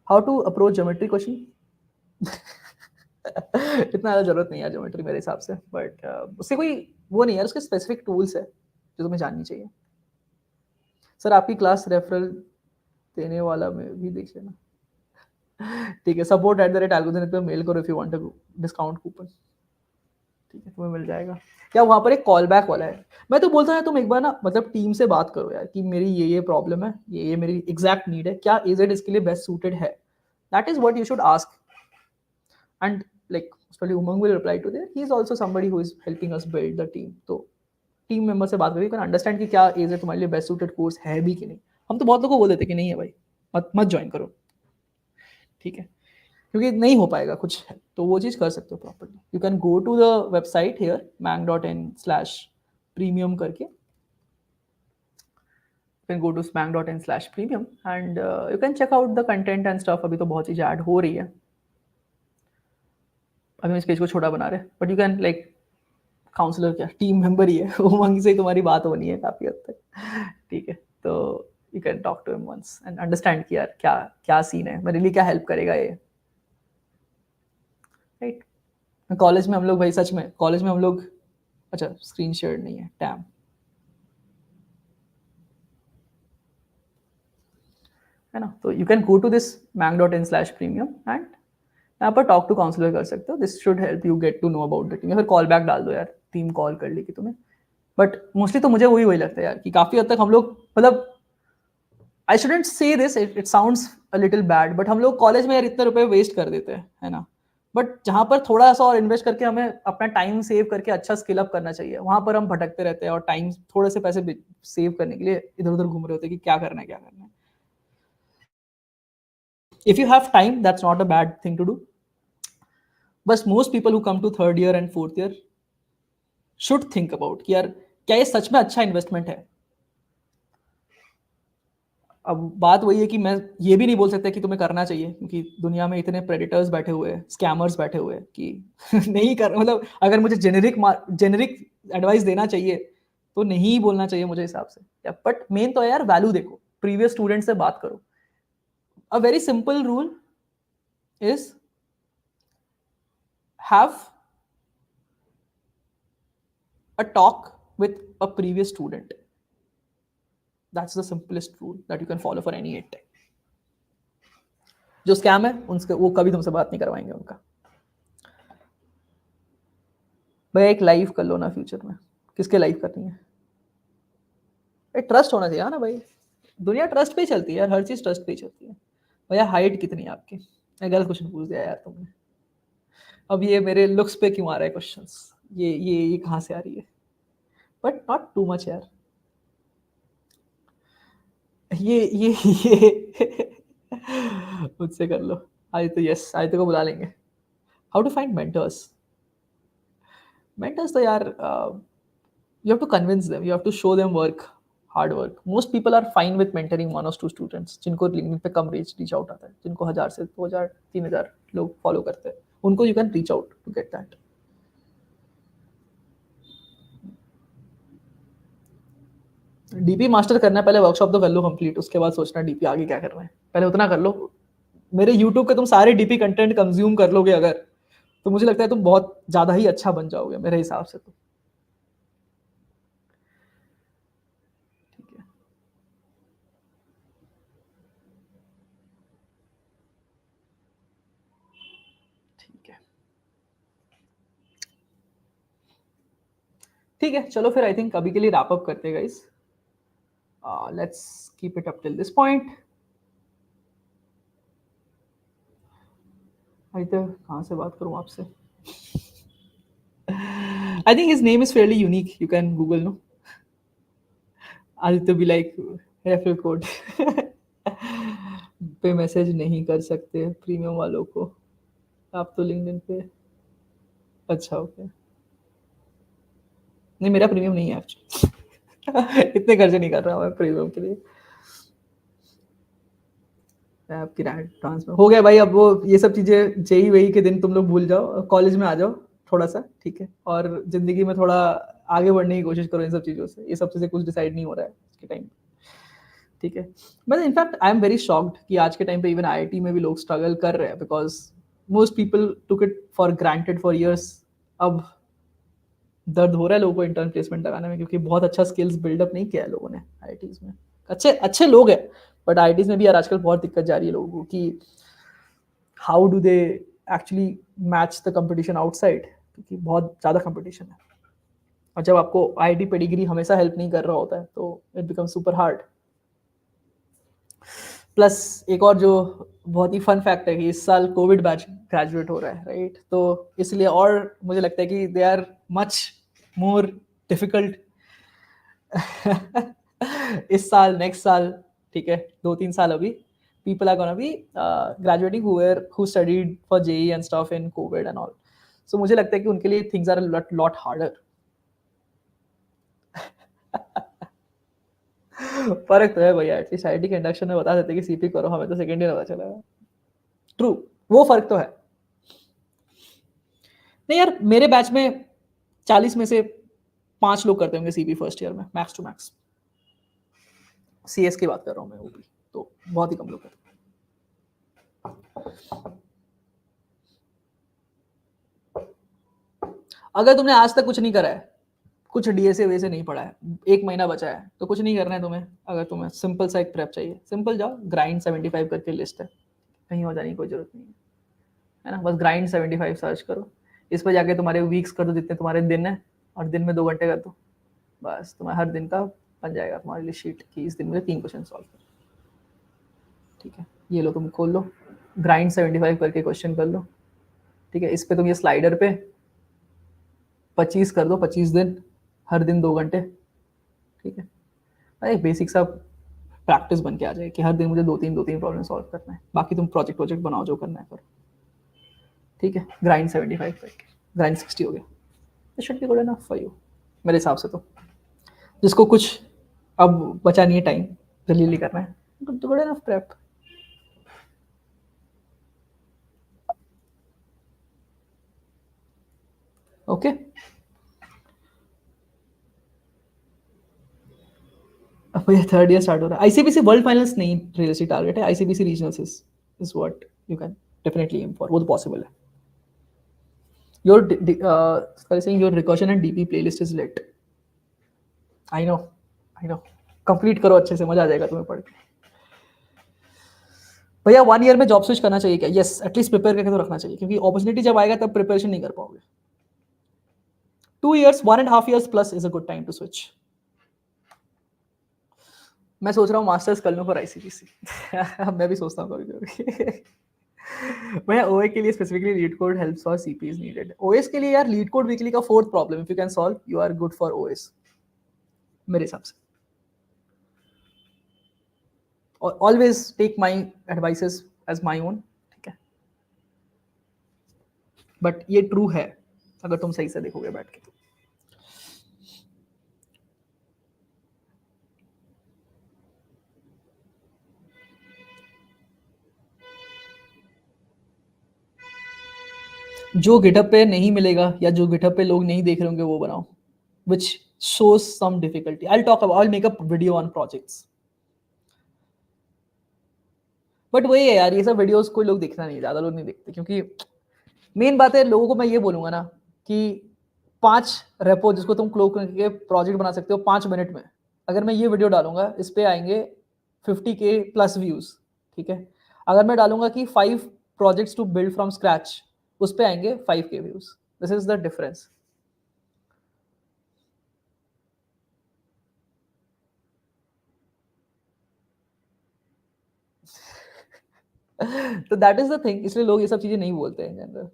How to approach geometry question? इतना ज़्यादा जरूरत नहीं है ज्योमेट्री मेरे हिसाब से, बट उससे कोई वो नहीं है, उसके स्पेसिफिक टूल्स है जो तुम्हें जाननी चाहिए। सर आपकी क्लास रेफरल देने वाला में भी देख लेना। ठीक है, support@algorithm पे मेल करो if you want a discount coupon. ठीक है, तुम्हें मिल जाएगा। क्या वहाँ पर एक कॉल बैक वाला है? मैं तो बोलता हूँ तुम एक बार ना मतलब टीम से बात करो यार कि मेरी ये प्रॉब्लम है, ये मेरी एग्जैक्ट नीड है, क्या एजेड इसके लिए बेस्ट सूटेड है? That is what you should ask, and like probably Umang will reply to that. He is also somebody who is helping us build the team. तो team member से बात करिए, can understand कि क्या as है तुम्हारे लिए बेस्ट सूटेड कोर्स है भी कि नहीं। हम तो बहुत लोगों को बोल देते कि नहीं है भाई, मत ज्वाइन करो। ठीक है, क्योंकि नहीं हो पाएगा कुछ है, तो वो चीज़ कर सकते हो properly. You can go to the website here mang.in/premium करके, you can go to mang.in/premium and you can check out the content and stuff। अभी तो बहुत चीज़ें ऐड हो रही है, अभी हम इस पेज को छोटा बना रहे हैं, but you can like counsellor क्या टीम मेंबर ही है, उमंग से तुम्हारी बात होनी है काफ़ी हद तक। ठीक है, तो you can talk to him once and understand कि यार क्या क्या सीन है, मेरे लिए क्या हेल्प करेगा ये, राइट। कॉलेज में हम लोग भाई, सच में कॉलेज में हम लोग, अच्छा स्क्रीन शेयर नहीं है, टैब है ना। तो you can go to this mang.in/premium and यहाँ पर टॉक टू काउंसलर कर सकते हो। This should help you get to know about the team, या फिर कॉल बैक डाल दो यार, टीम कॉल कर लेगी तुम्हें। बट मोस्टली तो मुझे वही लगता है यार कि काफ़ी हद तक हम लोग, मतलब आई शुडंट से this, it sounds a little bad, but हम लोग कॉलेज में यार इतने रुपए वेस्ट कर देते हैं, है ना। बट जहाँ पर थोड़ा सा और इन्वेस्ट करके हमें अपना टाइम सेव करके अच्छा स्किल अप करना चाहिए, वहाँ पर हम भटकते रहते हैं और टाइम, थोड़े से पैसे सेव करने के लिए इधर उधर घूम रहे होते हैं कि क्या करना है क्या करना है। If you have time, that's not a bad thing to do, बस most people who come to third year and fourth year should think about कि यार क्या ये सच में अच्छा इन्वेस्टमेंट है। अब बात वही है कि मैं ये भी नहीं बोल सकता कि तुम्हें करना चाहिए, क्योंकि दुनिया में इतने प्रेडिटर्स बैठे हुए हैं, स्कैमर्स बैठे हुए हैं कि नहीं कर, मतलब अगर मुझे जेनेरिक एडवाइस देना चाहिए तो नहीं बोलना चाहिए मुझे हिसाब से। बट मेन तो है यार वैल्यू देखो, प्रीवियस स्टूडेंट से बात करो, A very simple rule is have a talk with a previous student. That's the simplest rule that you can follow for any 8 tech. जो स्कैम है उनसे वो कभी तुमसे बात नहीं करवाएंगे उनका. भाई एक लाइव कर लो ना फ्यूचर में. किसके लाइव करनी है? ट्रस्ट होना चाहिए ना भाई. दुनिया ट्रस्ट पे ही चलती है यार. हर चीज ट्रस्ट पे ही चलती है. भैया हाइट कितनी है आपकी? गलत क्वेश्चन पूछ दिया यार तुमने. अब ये मेरे लुक्स पे क्यों आ रहा है क्वेश्चंस? ये कहाँ से आ रही है? बट नॉट टू मच यार. ये मुझसे कर लो. आदित्य को बुला लेंगे. How to find mentors? तो यार you have to convince them, you have to show them hard work. Most people are fine with mentoring 1 or 2 students जिनको LinkedIn पे कम reach out आता है, जिनको 1000 से 2000 3000 लोग फॉलो करते हैं, उनको you can reach out to get that. DP master करना है, पहले वर्कशॉप तो कर लो कंप्लीट, उसके बाद सोचना डीपी आगे क्या करना है. पहले उतना कर लो. मेरे यूट्यूब के तुम सारे डीपी कंटेंट कंज्यूम कर लोगे अगर, तो मुझे लगता है तुम बहुत ज्यादा ही अच्छा बन जाओगे मेरे हिसाब से. तो ठीक है, चलो फिर आई थिंक अभी के लिए रैप अप करते हैं guys. Let's keep it up till this point. Aditya कहाँ से बात करूँ आपसे? I think his name is fairly unique. You can Google no. Aditya be like referral code पे मैसेज नहीं कर सकते प्रीमियम वालों को. आप तो लिंक्डइन पे. अच्छा ओके. नहीं मेरा प्रीमियम नहीं है एक्चुअली. इतने खर्चे नहीं कर रहा मैं प्रीमियम के लिए. आपकी ट्रांसफर हो गया भाई. अब वो ये सब चीजें जेई वेई के दिन तुम लोग भूल जाओ. कॉलेज में आ जाओ थोड़ा सा, ठीक है, और जिंदगी में थोड़ा आगे बढ़ने की कोशिश करो इन सब चीजों से. ये सब चीजें कुछ डिसाइड नहीं हो रहा है इसके टाइम, ठीक है. But in fact I am very shocked कि आज के टाइम पे इवन आईआईटी में भी लोग स्ट्रगल कर रहे हैं, because most people took it for granted for years. अब दर्द हो रहा है लोगों को इंटर्न प्लेसमेंट लगाने में, क्योंकि बहुत अच्छा स्किल्स बिल्डअप नहीं किया है लोगों ने आईआईटीज में. अच्छे अच्छे लोग हैं, बट आईआईटीज में भी यार आजकल बहुत दिक्कत जा रही है लोगों को कि how do they actually match the competition outside, क्योंकि बहुत ज़्यादा कंपटीशन है. और जब आपको आईआईटी पेडिग्री हमेशा हेल्प नहीं कर रहा होता है तो it become super hard. Plus एक और जो बहुत ही फन फैक्ट है कि इस साल कोविड बैच ग्रेजुएट हो रहा है, राइट. तो इसलिए और मुझे लगता है कि they are much more difficult इस साल, नेक्स्ट साल, ठीक है, 2-3 साल अभी people are gonna be graduating who studied for JEE and stuff in COVID and all. So मुझे लगता है कि उनके लिए things are a lot harder. फर्क तो है भैया. एटलीस्ट आईआईटी के इंडक्शन में बता देते कि सीपी करो, हमें तो सेकेंड ईयर पता चला. ट्रू, वो फर्क तो है. नहीं यार, मेरे बैच में 40 में से 5 लोग करते होंगे सीपी फर्स्ट ईयर में, मैक्स टू मैक्स. सीएस की बात कर रहा हूँ मैं, वो भी तो बहुत ही कम लोग करते हैं. अगर तुमने आज तक कुछ नहीं करा है, कुछ डीएसए वैसे नहीं पढ़ा है, 1 महीना बचा है, तो कुछ नहीं करना है तुम्हें. अगर तुम्हें सिंपल सा एक प्रेप चाहिए, सिंपल जाओ ग्राइंड 75 करके लिस्ट है, कहीं हो जाने की कोई जरूरत नहीं है ना. बस ग्राइंड 75 सर्च करो, इस पर जाके तुम्हारे वीक्स कर दो जितने तुम्हारे दिन है, और दिन में 2 घंटे कर दो, बस तुम्हारा हर दिन का बन जाएगा तुम्हारे लिए शीट कि इस दिन में 3 क्वेश्चन सॉल्व करो. ठीक है, ये लो तुम खोल लो, ग्राइंड 75 करके क्वेश्चन कर लो. ठीक है, इस पे तुम ये स्लाइडर पे 25 कर दो, 25 दिन, हर दिन 2 घंटे. ठीक है, एक बेसिक सा प्रैक्टिस बन के आ जाए कि हर दिन मुझे 2-3 प्रॉब्लम सॉल्व करना है. बाकी तुम प्रोजेक्ट बनाओ, जो करना है करो. ठीक है, ग्राइंड 75 करके ग्राइंड 60 हो गया. It should be good enough for you मेरे हिसाब से. तो जिसको कुछ अब बचा नहीं है टाइम, जल्दी करना है, गुड इनफ प्रेप. ओके. अब ये थर्ड ईयर स्टार्ट हो रहा है. आईसीबीसी वर्ल्ड फाइनल्स नहीं रियलिस्टिक टारगेट है. ICPC regionals is what you can definitely aim for. वो तो पॉसिबल है. Your saying your recursion and DP playlist is lit. I know. Complete करो अच्छे से, मजा आ जाएगा तुम्हें पढ़ के. भैया 1 ईयर में जॉब स्विच करना चाहिए क्या? यस, एटलीस्ट प्रिपेयर करके तो रखना चाहिए, क्योंकि अपॉर्चुनिटी जब आएगा तब प्रिपरेशन नहीं कर पाओगे. 2 years, 1.5 years plus is a good time to switch. मैं सोच रहा हूँ मास्टर्स कर लूँ फॉर आईसीबीसी. मैं भी सोचता हूँ कभी कभी. भैया ओए के लिए स्पेसिफिकली लीड कोड हेल्प्स और सीपी इज नीडेड. ओएस के लिए यार लीड कोड वीकली का 4th problem if you can solve, you are good for OAs मेरे हिसाब से. Always take my advices as my own. ठीक है, बट ये ट्रू है अगर तुम सही से देखोगे बैठ के. जो गिटहब पे नहीं मिलेगा या जो गिटहब पे लोग नहीं देख रहे होंगे वो बनाओ, which shows some difficulty. I'll make a video on projects. But वही है यार, ये सब वीडियोस कोई लोग देखना नहीं, ज्यादा लोग नहीं देखते, क्योंकि मेन बात है लोगों को मैं ये बोलूंगा ना कि 5 रेपो जिसको तुम क्लोज करके प्रोजेक्ट बना सकते हो 5 मिनट में, अगर मैं ये वीडियो डालूंगा इस पे आएंगे 50K प्लस व्यूज. ठीक है, अगर मैं डालूंगा कि 5 projects to build from scratch, उस पे आएंगे 5K views. This is the difference. तो दैट इज द थिंग, इसलिए लोग ये सब चीजें नहीं बोलते हैं जनरल.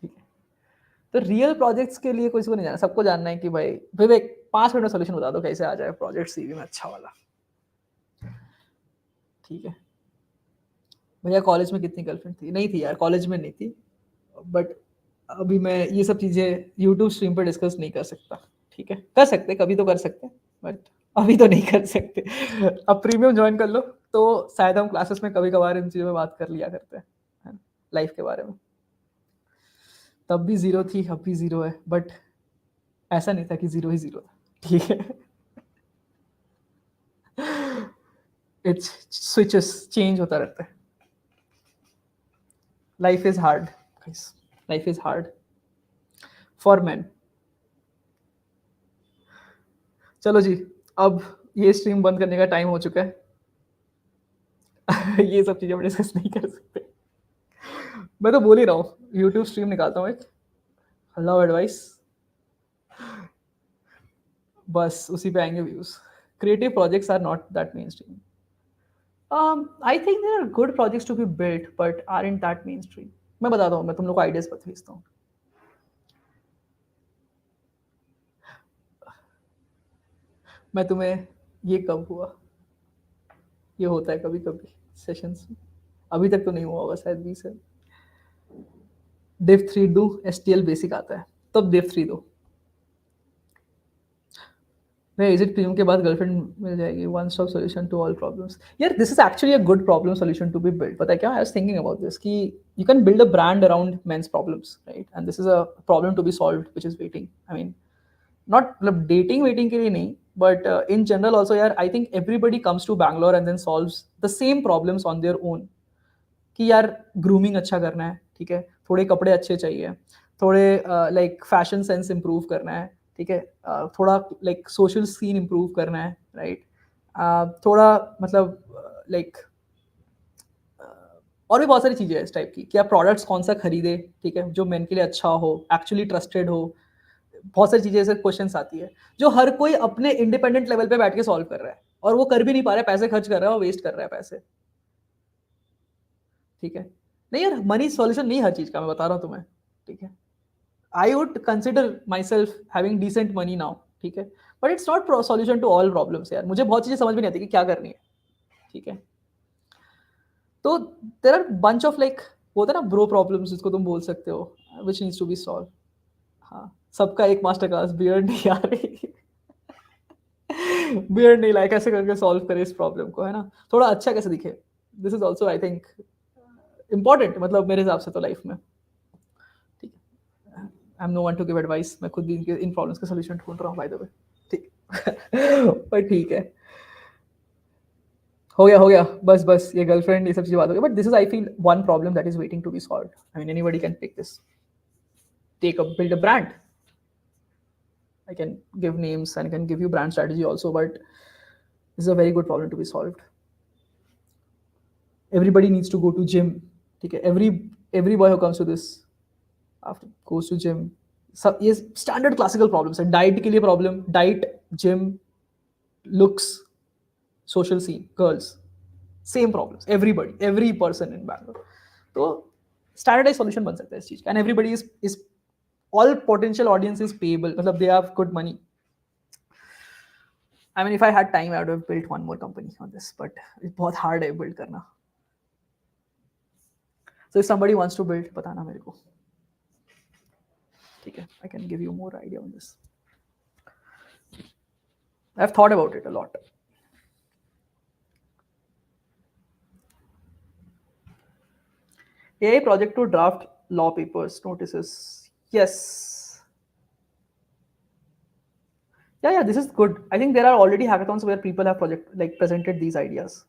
ठीक है, तो रियल प्रोजेक्ट्स के लिए किसी को नहीं जाना, सबको जानना है कि भाई विवेक 5 मिनट में सोल्यूशन बता दो कैसे आ जाए प्रोजेक्ट सीवी में अच्छा वाला. ठीक है भैया, कॉलेज में कितनी गर्लफ्रेंड थी? नहीं थी यार, कॉलेज में नहीं थी. बट अभी मैं ये सब चीजें यूट्यूब स्ट्रीम पर डिस्कस नहीं कर सकता. ठीक है, कर सकते, कभी तो कर सकते, बट अभी तो नहीं कर सकते. अब प्रीमियम ज्वाइन कर लो तो शायद हम क्लासेस में कभी कभार इन चीज़ों में बात कर लिया करते हैं लाइफ के बारे में. तब भी 0 थी, अब भी 0 है, बट ऐसा नहीं था कि 0 ही 0 था. ठीक है, इट्स स्विचेस चेंज होता रहता है. Life is hard, life is hard for man. चलो जी, अब ये स्ट्रीम बंद करने का टाइम हो चुका है. ये सब चीजें हम डिस्कस नहीं कर सकते. मैं तो बोल ही रहा हूँ, यूट्यूब स्ट्रीम निकालता हूँ एक, लव एडवाइस, बस उसी पे आएंगे views. Creative projects are not that mainstream. I think there are good projects to be built but are in that mainstream. मैं बताता हूँ, मैं तुम लोग को आइडियाज भेजता हूँ. मैं तुम्हें, ये कब हुआ, ये होता है कभी कभी सेशंस में, अभी तक तो नहीं हुआ होगा शायद 20 है. div 3 दो, STL बेसिक आता है तब div 3 दो. मैं एजिट प्रीमियम के बाद गर्लफ्रेंड मिल जाएगी, one stop solution to all problems. यार this is actually a good problem solution to be build. पता है क्या, I was thinking about this कि you can build a brand around men's problems, right? And this is a problem to be solved which is waiting. I mean not मतलब dating waiting के लिए नहीं, but in general also यार, I think everybody comes to Bangalore and then solves the same problems on their own. कि यार grooming अच्छा करना है, ठीक है, थोड़े कपड़े अच्छे चाहिए, थोड़े लाइक फैशन सेंस इम्प्रूव करना है, ठीक है, थोड़ा लाइक सोशल सीन इम्प्रूव करना है, राइट, थोड़ा मतलब लाइक और भी बहुत सारी चीज़ें हैं इस टाइप की कि आप प्रोडक्ट्स कौन सा खरीदे, ठीक है, जो मेन के लिए अच्छा हो, एक्चुअली ट्रस्टेड हो. बहुत सारी चीज़ें ऐसे क्वेश्चंस आती है जो हर कोई अपने इंडिपेंडेंट लेवल पे बैठ के सॉल्व कर रहा है, और वो कर भी नहीं पा रहा है, पैसे खर्च कर रहा है और वेस्ट कर रहा है पैसे. ठीक है, नहीं यार, मनी सॉल्यूशन नहीं हर चीज का, मैं बता रहा हूँ तुम्हें. ठीक है, I would consider myself having decent money now. ठीक है, but it's not solution to all problems. यार मुझे बहुत चीजें समझ में नहीं आती कि क्या करनी है. ठीक है, तो there are bunch of like, होता है ना ब्रो प्रॉब्लम्स जिसको तुम बोल सकते हो, which needs to be solve. हाँ, सबका एक मास्टर क्लास, बियर्ड नहीं आ रही. बियर्ड नहीं लाइक, ऐसे करके सॉल्व करे इस प्रॉब्लम को, है ना, थोड़ा अच्छा कैसे दिखे. This is also I think important, मतलब मेरे हिसाब से तो लाइफ में. ठीक है, I am no one to give advice, मैं खुद भी इन प्रॉब्लम्स का सॉल्यूशन ढूंढ रहा हूँ बाय द वे. पर ठीक है, हो गया बस ये गर्लफ्रेंड ये सब चीजें बात हो गई. But this is I feel one problem that is waiting to be solved. I mean anybody can pick this. Build a brand. I can give names and I can give you brand strategy also, but this is a very good problem to be solved. Everybody needs to go to gym. Okay, every boy who comes to this after goes to gym. So yes, standard classical problems. And diet ke liye problem, diet, gym, looks, social scene, girls, same problems. Everybody, every person in Bangalore. So standardized solution बन सकता है इस चीज का. And everybody is all potential audience is payable. मतलब they have good money. I mean, if I had time, I would have built one more company on this, but it's बहुत hard है build करना. So if somebody wants to build, बताना मेरे को. ठीक है, I can give you more idea on this. I've thought about it a lot. AI project to draft law papers, notices. Yes. Yeah, this is good. I think there are already hackathons where people have presented these ideas.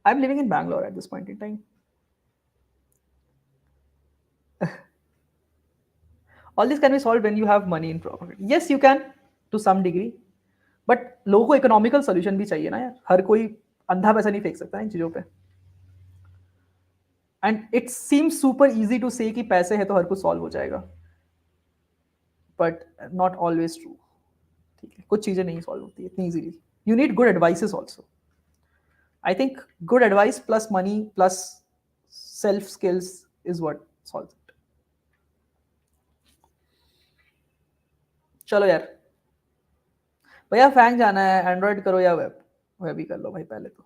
I'm living in Bangalore at this point in time. All this can be solved when you have money in pocket. Yes, you can to some degree, but लोगों को economical solution भी चाहिए ना यार. हर कोई अंधा पैसा नहीं फेंक सकता है इन चीजों पे. And it seems super easy to say कि पैसे है तो हर कुछ solve हो जाएगा, but not always true. ठीक है, कुछ चीजें नहीं solve होती इतनी easily. You need good advices also. I think good advice plus money plus self skills is what solves it. चलो यार भैया, फैंग जाना है. एंड्रॉइड करो या वेब ही कर लो भाई पहले तो.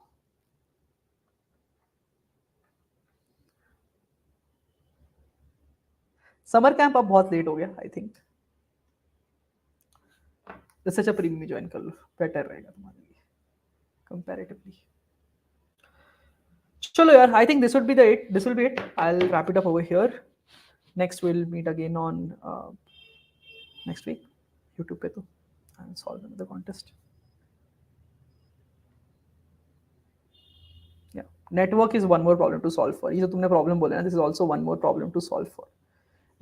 समर कैंप अब बहुत लेट हो गया. आई थिंक इससे अच्छा प्रीमियम ज्वाइन कर लो, बेटर रहेगा तुम्हारे लिए कंपैरेटिवली. चलो यार, I think this will be it. I will wrap it up over here. Next will meet again on next week YouTube पे. तो I will solve the contest. Network is one more problem to solve for. ये जो तुमने problem बोला ना, this is also one more problem to solve for.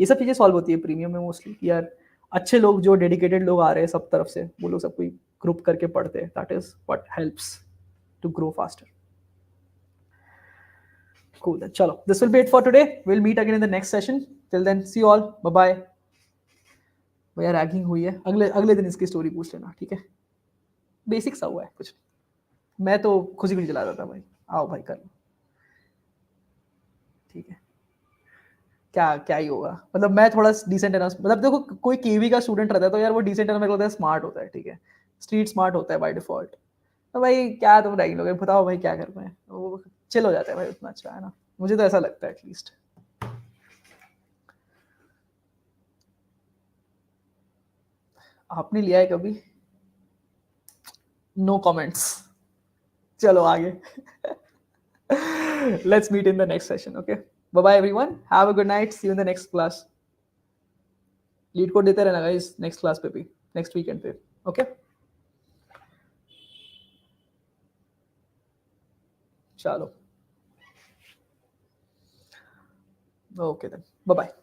ये सब चीजें सॉल्व होती है प्रीमियम में मोस्टली. यार अच्छे लोग जो डेडिकेटेड लोग आ रहे हैं सब तरफ से, वो लोग सब कोई ग्रुप करके पढ़ते हैं. That is what helps to grow faster. Cool then. Chalo, this will be it for today. We'll meet again in the next session. Till then, see you all. Bye bye. भैया ragging हुई है, अगले दिन इसकी story पूछ लेना. ठीक है, बेसिक सा हुआ है कुछ. मैं तो खुशी खुशी चला रहा था भाई. आओ भाई कर लो. ठीक है, क्या ही होगा. मतलब मैं थोड़ा डिसेंट है ना. मतलब देखो, कोई केवी का स्टूडेंट रहता है तो यार वो डिसेंट है, मेरे को लगता है स्मार्ट होता है. ठीक है, स्ट्रीट स्मार्ट होता है बाय डिफॉल्ट. तो भाई क्या तुम रैगिंग लोगे, बताओ भाई क्या करना है. वो चिल हो जाता है भाई, उतना अच्छा है ना. मुझे तो ऐसा लगता है एटलीस्ट. आपने लिया है कभी? No comments. चलो आगे. Let's meet in the next session. Okay, bye bye everyone. Have a good night. See you in the next class. LeetCode देते रहना गाइस, नेक्स्ट क्लास पे भी, नेक्स्ट वीकेंड पे. ओके, चलो. Okay then, bye bye.